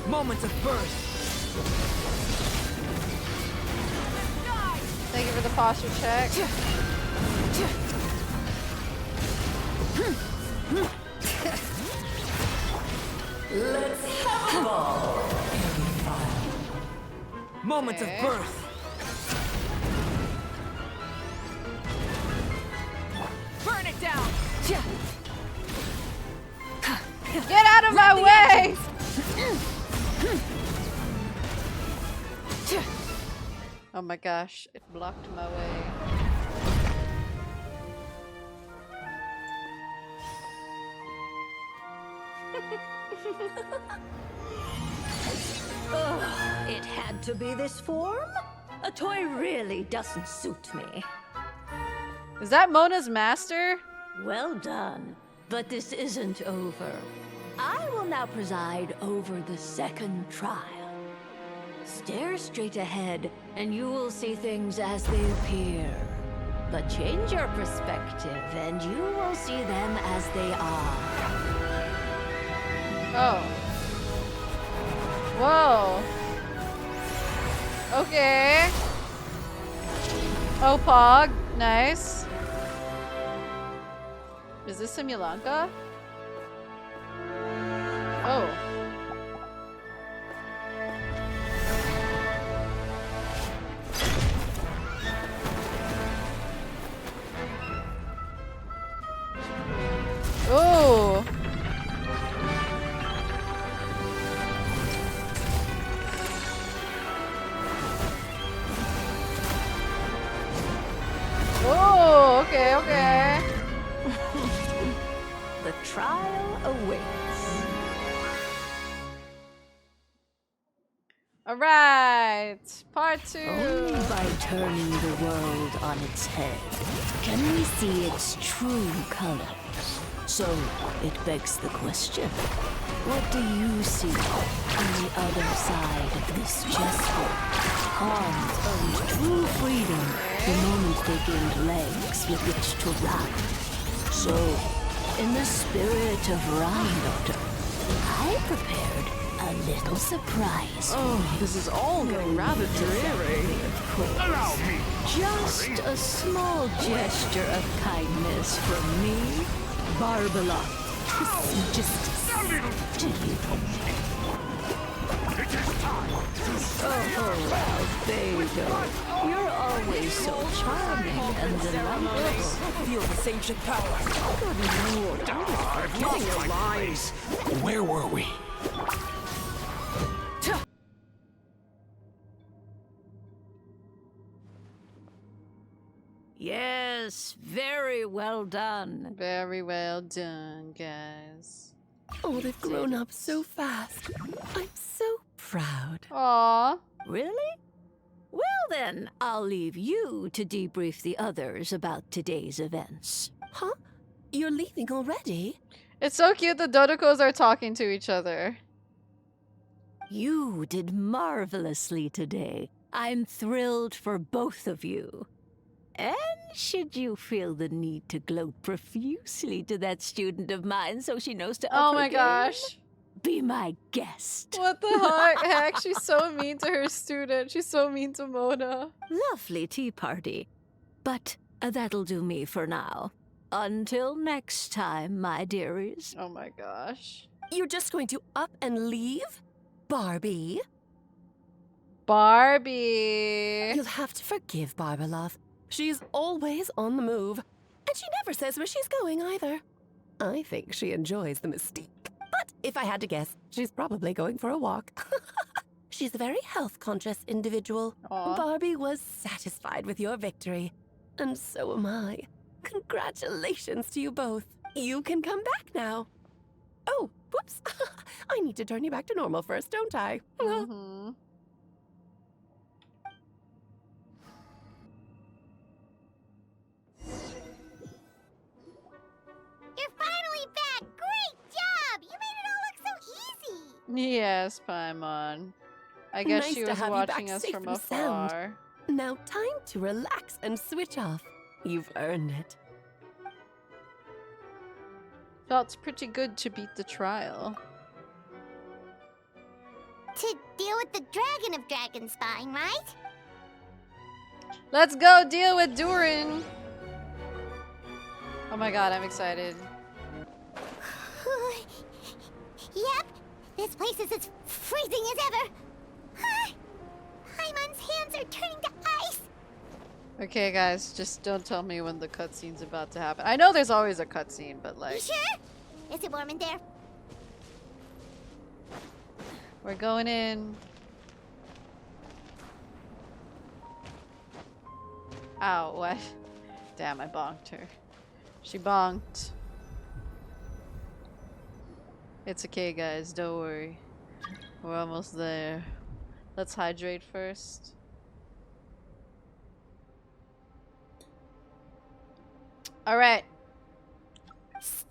S15: Moment of birth!
S1: Thank you for the posture check.
S19: Let's have a ball.
S15: Moment
S1: Okay.
S15: of birth!
S16: Burn it down!
S1: Get out of my way! Oh my gosh, it blocked my way.
S20: Ugh, it had to be this form? A toy really doesn't suit me.
S1: Is that Mona's master?
S20: Well done. But this isn't over. I will now preside over the second trial. Stare straight ahead, and you will see things as they appear. But change your perspective, and you will see them as they are.
S1: Oh. Whoa. Okay. Oh, Pog. Nice. Is this Simulanka? Oh. Oh. Oh, okay, okay.
S20: The trial awaits.
S1: All right, part 2.
S20: Only by turning the world on its head can we see its true colors. So it begs the question, what do you see on the other side of this chessboard? Pawns earned true freedom the moment they gained legs with which to run. So, in the spirit of Rhino, I prepared a little surprise.
S1: Oh, this is all getting rather dreary.
S20: Allow me. Just a small gesture of kindness from me, Barbara. Just to you. Oh, Albedo. You're always so charming and delightful.
S15: Feel the sentient power.
S20: Good lord, I was forgetting your lines.
S8: Where were we?
S20: Yes, very well done.
S1: Very well done, guys.
S19: Oh, they've grown up so fast. I'm so proud.
S1: Aww.
S20: Really? Well then, I'll leave you to debrief the others about today's events.
S19: Huh? You're leaving already?
S1: It's so cute the Dodokos are talking to each other.
S20: You did marvelously today. I'm thrilled for both of you. And should you feel the need to gloat profusely to that student of mine so she knows to up
S1: Oh
S20: her
S1: my
S20: game,
S1: gosh.
S20: be my guest.
S1: What the heck? She's so mean to her student. She's so mean to Mona.
S20: Lovely tea party. But that'll do me for now. Until next time, my dearies.
S1: Oh my gosh.
S19: You're just going to up and leave? Barbie?
S1: Barbie.
S19: You'll have to forgive Barbalov. She's always on the move. And she never says where she's going either. I think she enjoys the mystique. But if I had to guess, she's probably going for a walk. She's a very health-conscious individual.
S1: Aww.
S19: Barbie was satisfied with your victory. And so am I. Congratulations to you both. You can come back now. Oh, whoops. I need to turn you back to normal first, don't I?
S1: Mm-hmm.
S2: You're finally back! Great job! You made it all look so easy!
S1: Yes, Paimon. I guess
S19: Nice
S1: she
S19: to
S1: was
S19: have you
S1: watching
S19: back
S1: us
S19: safe
S1: from
S19: and sound.
S1: afar.
S19: Now time to relax and switch off. You've earned it.
S1: Felt pretty good to beat the trial.
S2: To deal with the Dragon of Dragonspine, right?
S1: Let's go deal with Durin. Oh my god, I'm excited.
S2: Yep, this place is as freezing as ever. Paimon's hands are turning to ice.
S1: Okay, guys, just don't tell me when the cutscene's about to happen. I know there's always a cutscene, but
S2: You
S1: like,
S2: sure? Is it warm in there?
S1: we're going in. Ow, what? Damn, I bonked her. She bonked. It's okay, guys, don't worry. We're almost there. Let's hydrate first. Alright.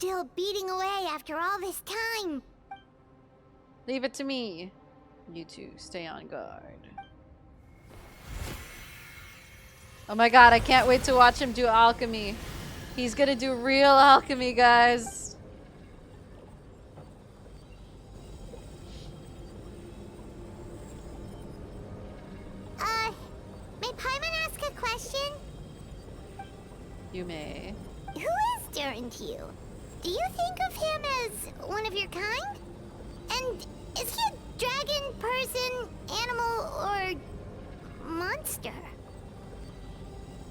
S2: still beating away after all this time.
S1: Leave it to me. You two, stay on guard. Oh my god, I can't wait to watch him do alchemy. He's gonna do real alchemy, guys.
S2: May Paimon ask a question?
S1: You may.
S2: Who is Durin to you? Do you think of him as one of your kind? And is he a dragon, person, animal, or monster?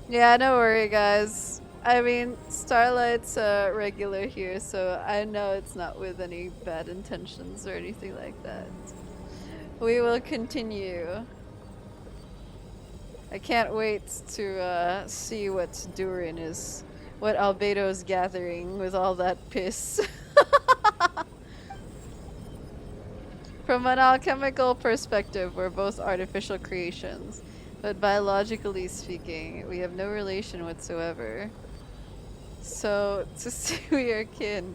S1: Yeah, no worry, guys. I mean, Starlight's a regular here, so I know it's not with any bad intentions or anything like that. We will continue. I can't wait to see what Durin is, what Albedo's gathering with all that piss. From an alchemical perspective, we're both artificial creations, but biologically speaking, we have no relation whatsoever. So, to say we are kin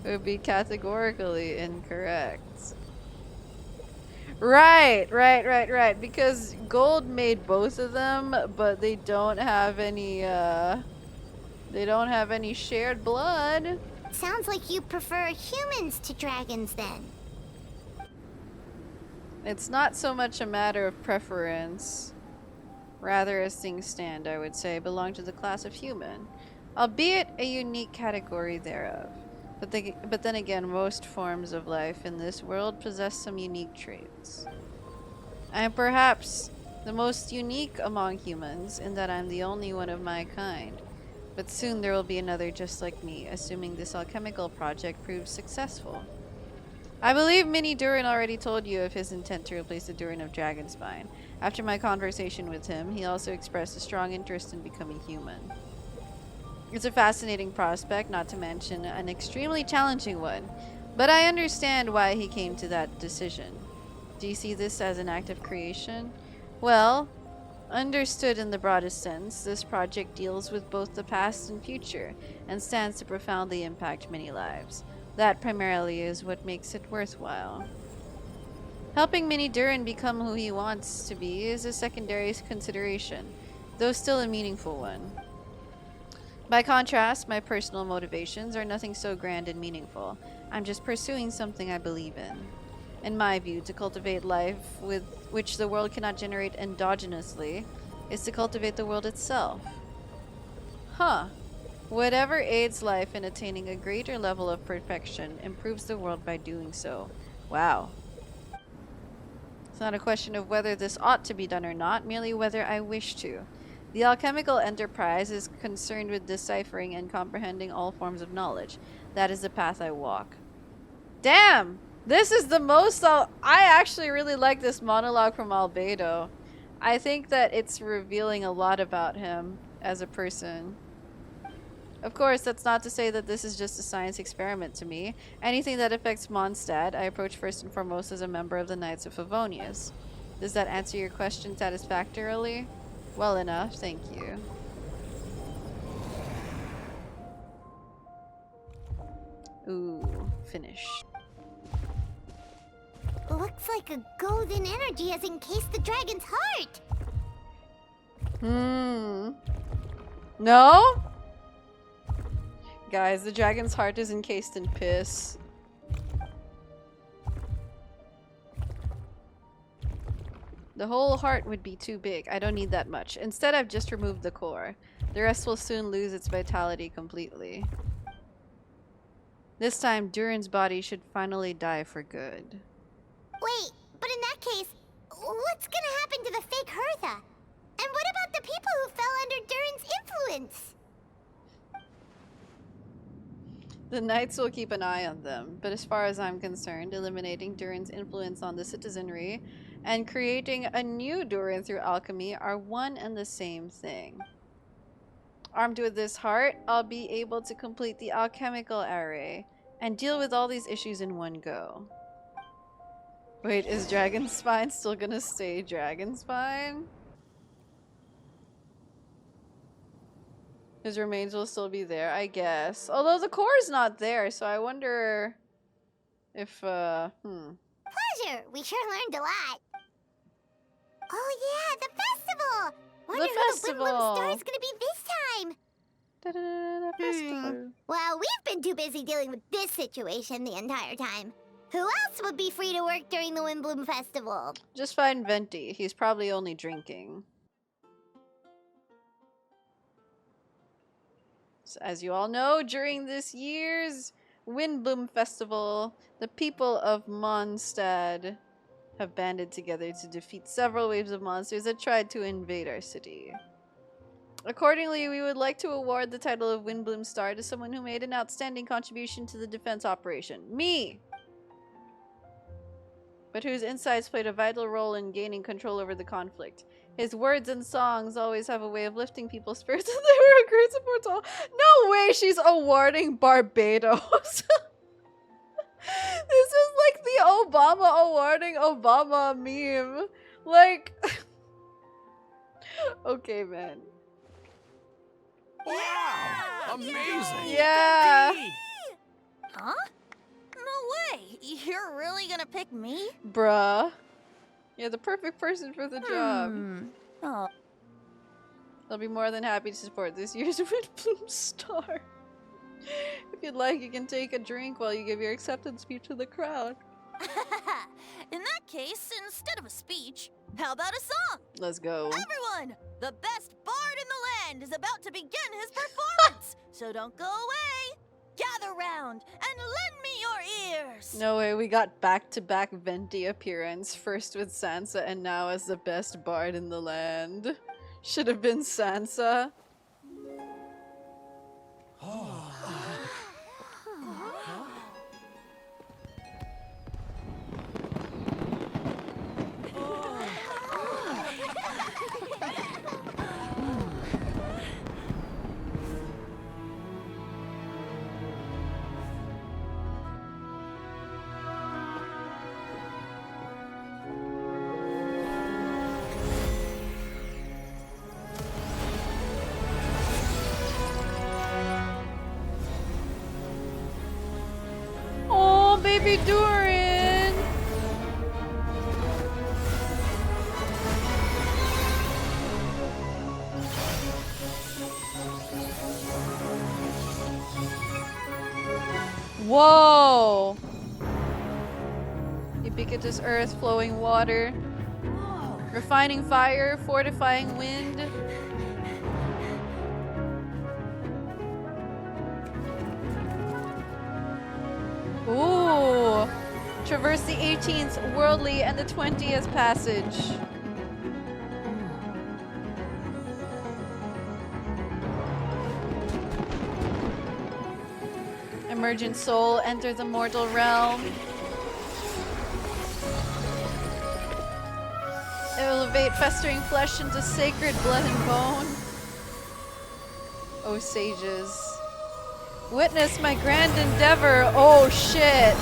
S1: would be categorically incorrect. Right, because Gold made both of them, but they don't have any shared blood.
S2: Sounds like you prefer humans to dragons then.
S1: It's not so much a matter of preference. Rather, as things stand, I would say, belong to the class of human, albeit a unique category thereof. But then again, most forms of life in this world possess some unique traits. I am perhaps the most unique among humans in that I'm the only one of my kind. But soon there will be another just like me, assuming this alchemical project proves successful. I believe Mini Durin already told you of his intent to replace the Durin of Dragonspine. After my conversation with him, he also expressed a strong interest in becoming human. It's a fascinating prospect, not to mention an extremely challenging one, but I understand why he came to that decision. Do you see this as an act of creation? Well, understood in the broadest sense, this project deals with both the past and future, and stands to profoundly impact many lives. That primarily is what makes it worthwhile. Helping Mini Durin become who he wants to be is a secondary consideration, though still a meaningful one. By contrast, my personal motivations are nothing so grand and meaningful. I'm just pursuing something I believe in. In my view, to cultivate life with which the world cannot generate endogenously is to cultivate the world itself. Huh. Whatever aids life in attaining a greater level of perfection improves the world by doing so. Wow. It's not a question of whether this ought to be done or not, merely whether I wish to. The alchemical enterprise is concerned with deciphering and comprehending all forms of knowledge. That is the path I walk. Damn! This is the most... I actually really like this monologue from Albedo. I think that it's revealing a lot about him as a person. Of course, that's not to say that this is just a science experiment to me. Anything that affects Mondstadt, I approach first and foremost as a member of the Knights of Favonius. Does that answer your question satisfactorily? Well enough, thank you. Ooh, finish.
S2: Looks like a golden energy has encased the dragon's heart.
S1: No? Guys, the dragon's heart is encased in piss. The whole heart would be too big. I don't need that much. Instead, I've just removed the core. The rest will soon lose its vitality completely. This time, Durin's body should finally die for good.
S2: Wait, but in that case, what's gonna happen to the fake Hertha? And what about the people who fell under Durin's influence?
S1: The Knights will keep an eye on them, but as far as I'm concerned, eliminating Durin's influence on the citizenry and creating a new Durin through alchemy are one and the same thing. Armed with this heart, I'll be able to complete the alchemical array and deal with all these issues in one go. Wait, is Dragonspine still gonna stay Dragonspine? His remains will still be there, I guess. Although the core is not there, so I wonder if,
S2: Pleasure! We sure learned a lot. Oh yeah, the festival! Wonder who the Windbloom Star is gonna be this time! Well, we've been too busy dealing with this situation the entire time. Who else would be free to work during the Windbloom Festival?
S1: Just find Venti. He's probably only drinking. So as you all know, during this year's Windbloom Festival, the people of Mondstadt have banded together to defeat several waves of monsters that tried to invade our city. Accordingly, we would like to award the title of Windbloom Star to someone who made an outstanding contribution to the defense operation. Me! But whose insights played a vital role in gaining control over the conflict. His words and songs always have a way of lifting people's spirits, and they were a great support to all. No way she's awarding Barbados! This is like the Obama awarding Obama meme. Like... Okay, man.
S14: Wow! Amazing!
S1: Yeah!
S12: Huh? No way! You're really gonna pick me?
S1: Bruh. You're the perfect person for the job.
S12: Oh.
S1: I'll be more than happy to support this year's Windbloom Star. If you'd like, you can take a drink while you give your acceptance speech to the crowd.
S12: In that case, instead of a speech, how about a song?
S1: Let's go.
S12: Everyone! The best bard in the land is about to begin his performance! So don't go away! Gather round and lend me your ears!
S1: No way, we got back-to-back Venti appearance. First with Sansa and now as the best bard in the land. Should have been Sansa. Oh, baby Durin! Whoa! Ubiquitous earth, flowing water, refining fire, fortifying wind. Ooh! Traverse the 18th worldly and the 20th passage. Emergent soul, enter the mortal realm. Elevate festering flesh into sacred blood and bone. O sages. Witness my grand endeavor. Oh shit.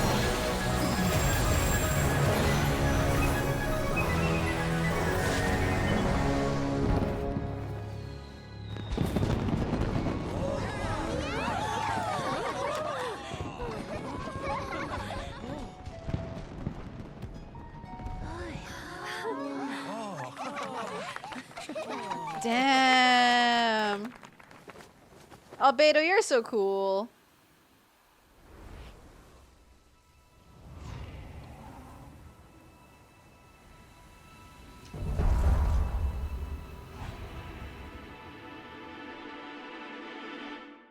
S1: Damn. Albedo, you're so cool.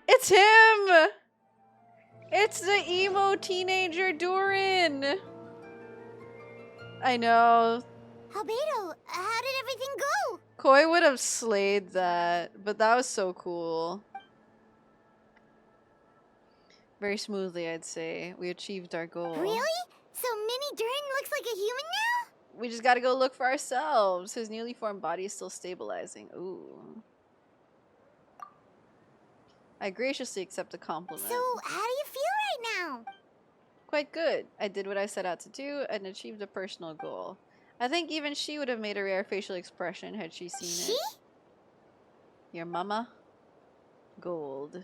S1: It's him! It's the emo teenager Durin! I know.
S2: Albedo, how did everything go?
S1: Koi would have slayed that, but that was so cool. Very smoothly, I'd say. We achieved our goal.
S2: Really? So Mini Durin looks like a human now?
S1: We just gotta go look for ourselves. His newly formed body is still stabilizing. Ooh. I graciously accept the compliment.
S2: So, how do you feel right now?
S1: Quite good. I did what I set out to do and achieved a personal goal. I think even she would have made a rare facial expression had she seen it. Your mama? Gold.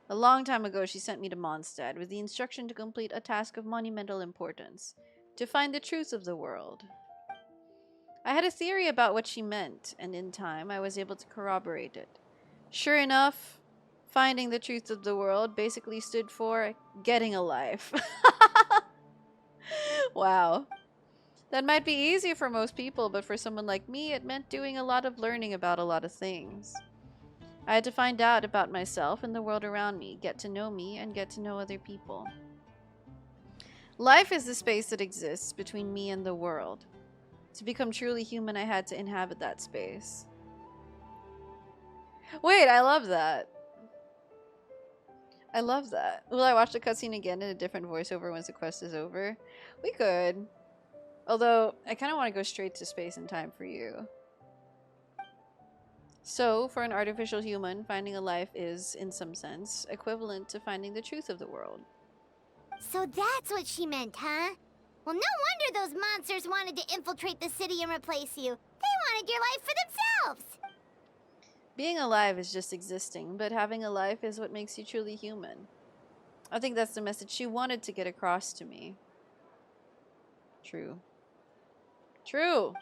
S1: A long time ago, she sent me to Mondstadt with the instruction to complete a task of monumental importance, to find the truth of the world. I had a theory about what she meant, and in time, I was able to corroborate it. Sure enough, finding the truth of the world basically stood for getting a life. Wow. That might be easy for most people, but for someone like me, it meant doing a lot of learning about a lot of things. I had to find out about myself and the world around me, get to know me, and get to know other people. Life is the space that exists between me and the world. To become truly human, I had to inhabit that space. Wait, I love that. I love that. Will I watch the cutscene again in a different voiceover once the quest is over? We could. Although, I kind of want to go straight to space and time for you. So, for an artificial human, finding a life is, in some sense, equivalent to finding the truth of the world.
S2: So that's what she meant, huh? Well, no wonder those monsters wanted to infiltrate the city and replace you. They wanted your life for themselves!
S1: Being alive is just existing, but having a life is what makes you truly human. I think that's the message she wanted to get across to me. True. True!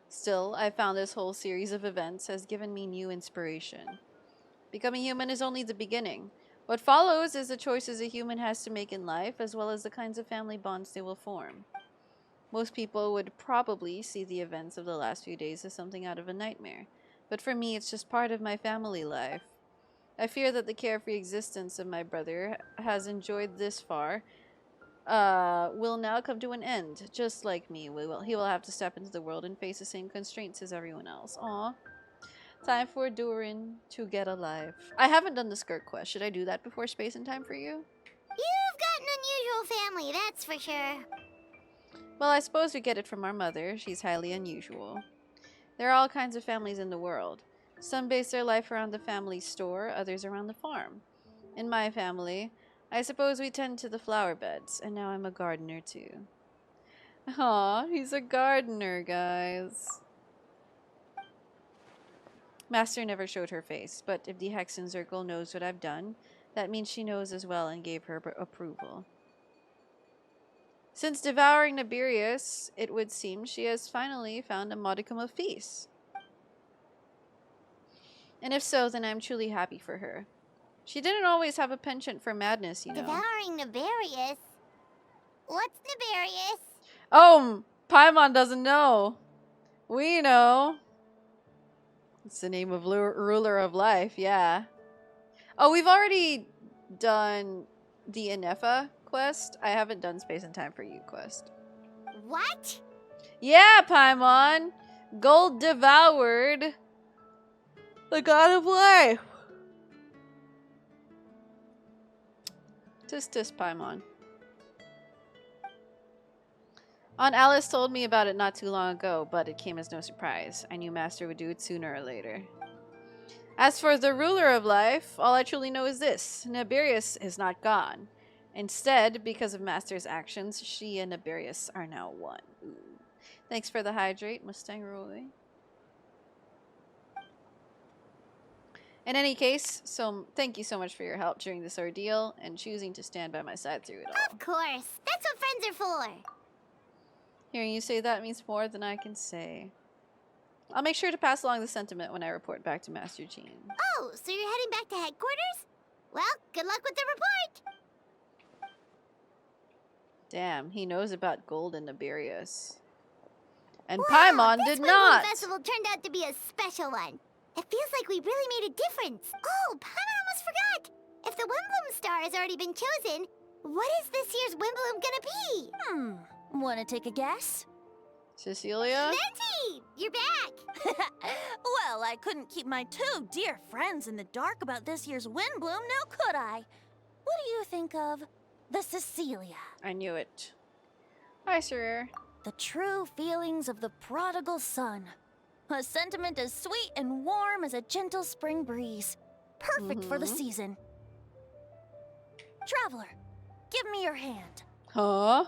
S1: Still, I found this whole series of events has given me new inspiration. Becoming human is only the beginning. What follows is the choices a human has to make in life, as well as the kinds of family bonds they will form. Most people would probably see the events of the last few days as something out of a nightmare, but for me it's just part of my family life. I fear that the carefree existence of my brother has enjoyed this far will now come to an end, just like me. He will have to step into the world and face the same constraints as everyone else. Aw. Time for Durin to get a life. I haven't done the skirt quest. Should I do that before space and time for you?
S2: You've got an unusual family, that's for sure.
S1: Well, I suppose we get it from our mother. She's highly unusual. There are all kinds of families in the world. Some base their life around the family store, others around the farm. In my family, I suppose we tend to the flower beds, and now I'm a gardener too. Aw, he's a gardener, guys. Master never showed her face, but if the Hexen Circle knows what I've done, that means she knows as well and gave her approval. Since devouring Nabirius, it would seem she has finally found a modicum of peace. And if so, then I'm truly happy for her. She didn't always have a penchant for madness, you know.
S2: Devouring Nabirius? What's Nabirius?
S1: Oh, Paimon doesn't know. We know. It's the name of ruler of life, yeah. Oh, we've already done the Inefa quest. I haven't done Space and Time for You quest.
S2: What?
S1: Yeah, Paimon. Gold devoured the god of life. Tis Paimon. Aunt Alice told me about it not too long ago, but it came as no surprise. I knew Master would do it sooner or later. As for the ruler of life, all I truly know is this. Nabirius is not gone. Instead, because of Master's actions, she and Nabirius are now one. Ooh. Thanks for the hydrate, Mustang Roy. In any case, thank you so much for your help during this ordeal and choosing to stand by my side through it all.
S2: Of course. That's what friends are for.
S1: Hearing you say that means more than I can say. I'll make sure to pass along the sentiment when I report back to Master Jean.
S2: Oh, so you're heading back to headquarters? Well, good luck with the report.
S1: Damn, he knows about gold and Nabirius. And
S2: wow,
S1: Paimon did not!
S2: This festival turned out to be a special one. It feels like we really made a difference. Oh, Paimon almost forgot! If the Wimbloom star has already been chosen, what is this year's Wimbloom gonna be?
S12: Wanna take a guess?
S1: Cecilia?
S2: Venti! You're back!
S12: Well, I couldn't keep my two dear friends in the dark about this year's Windbloom, now could I? What do you think of the Cecilia?
S1: I knew it. Hi, Sir.
S12: The true feelings of the prodigal son. A sentiment as sweet and warm as a gentle spring breeze. Perfect for the season. Traveler, give me your hand.
S1: Huh?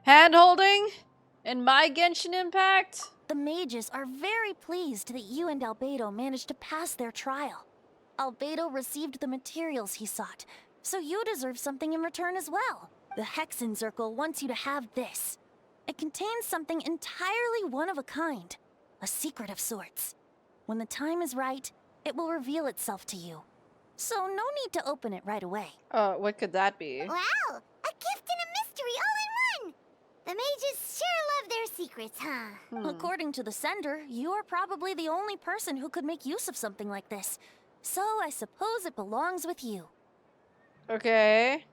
S1: Hand holding? In my Genshin Impact?
S12: The mages are very pleased that you and Albedo managed to pass their trial. Albedo received the materials he sought, so you deserve something in return as well. The Hexenzirkel wants you to have this. It contains something entirely one of a kind, a secret of sorts. When the time is right, it will reveal itself to you. So no need to open it right away.
S1: What could that be?
S2: Wow! A gift and a mystery all in one! The mages sure love their secrets, huh?
S12: According to the sender, you are probably the only person who could make use of something like this. So I suppose it belongs with you.
S1: Okay.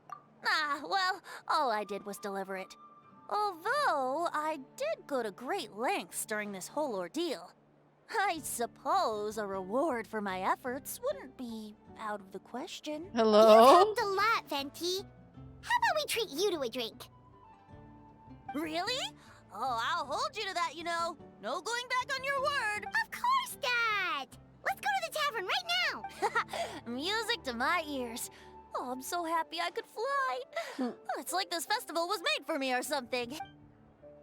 S12: Ah, well, all I did was deliver it. Although, I did go to great lengths during this whole ordeal. I suppose a reward for my efforts wouldn't be out of the question.
S1: Hello?
S2: You've helped a lot, Venti. How about we treat you to a drink?
S12: Really? Oh, I'll hold you to that, you know. No going back on your word.
S2: Of course, Dad! Let's go to the tavern right now!
S12: Music to my ears. Oh, I'm so happy I could fly. It's like this festival was made for me or something.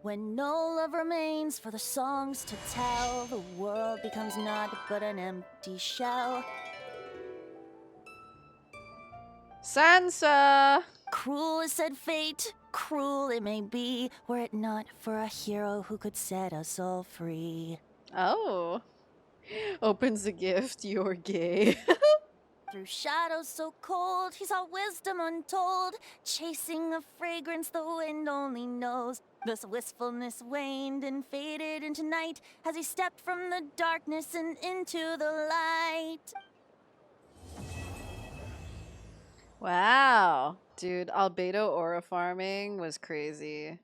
S12: When no love remains for the songs to tell, the world becomes naught but an empty shell.
S1: Sansa!
S12: Cruel is said fate, cruel it may be, were it not for a hero who could set us all free.
S1: Oh. Opens the gift, you're gay.
S12: Through shadows so cold, he saw wisdom untold, chasing a fragrance the wind only knows. Thus wistfulness waned and faded into night as he stepped from the darkness and into the light.
S1: Wow. Dude, Albedo aura farming was crazy.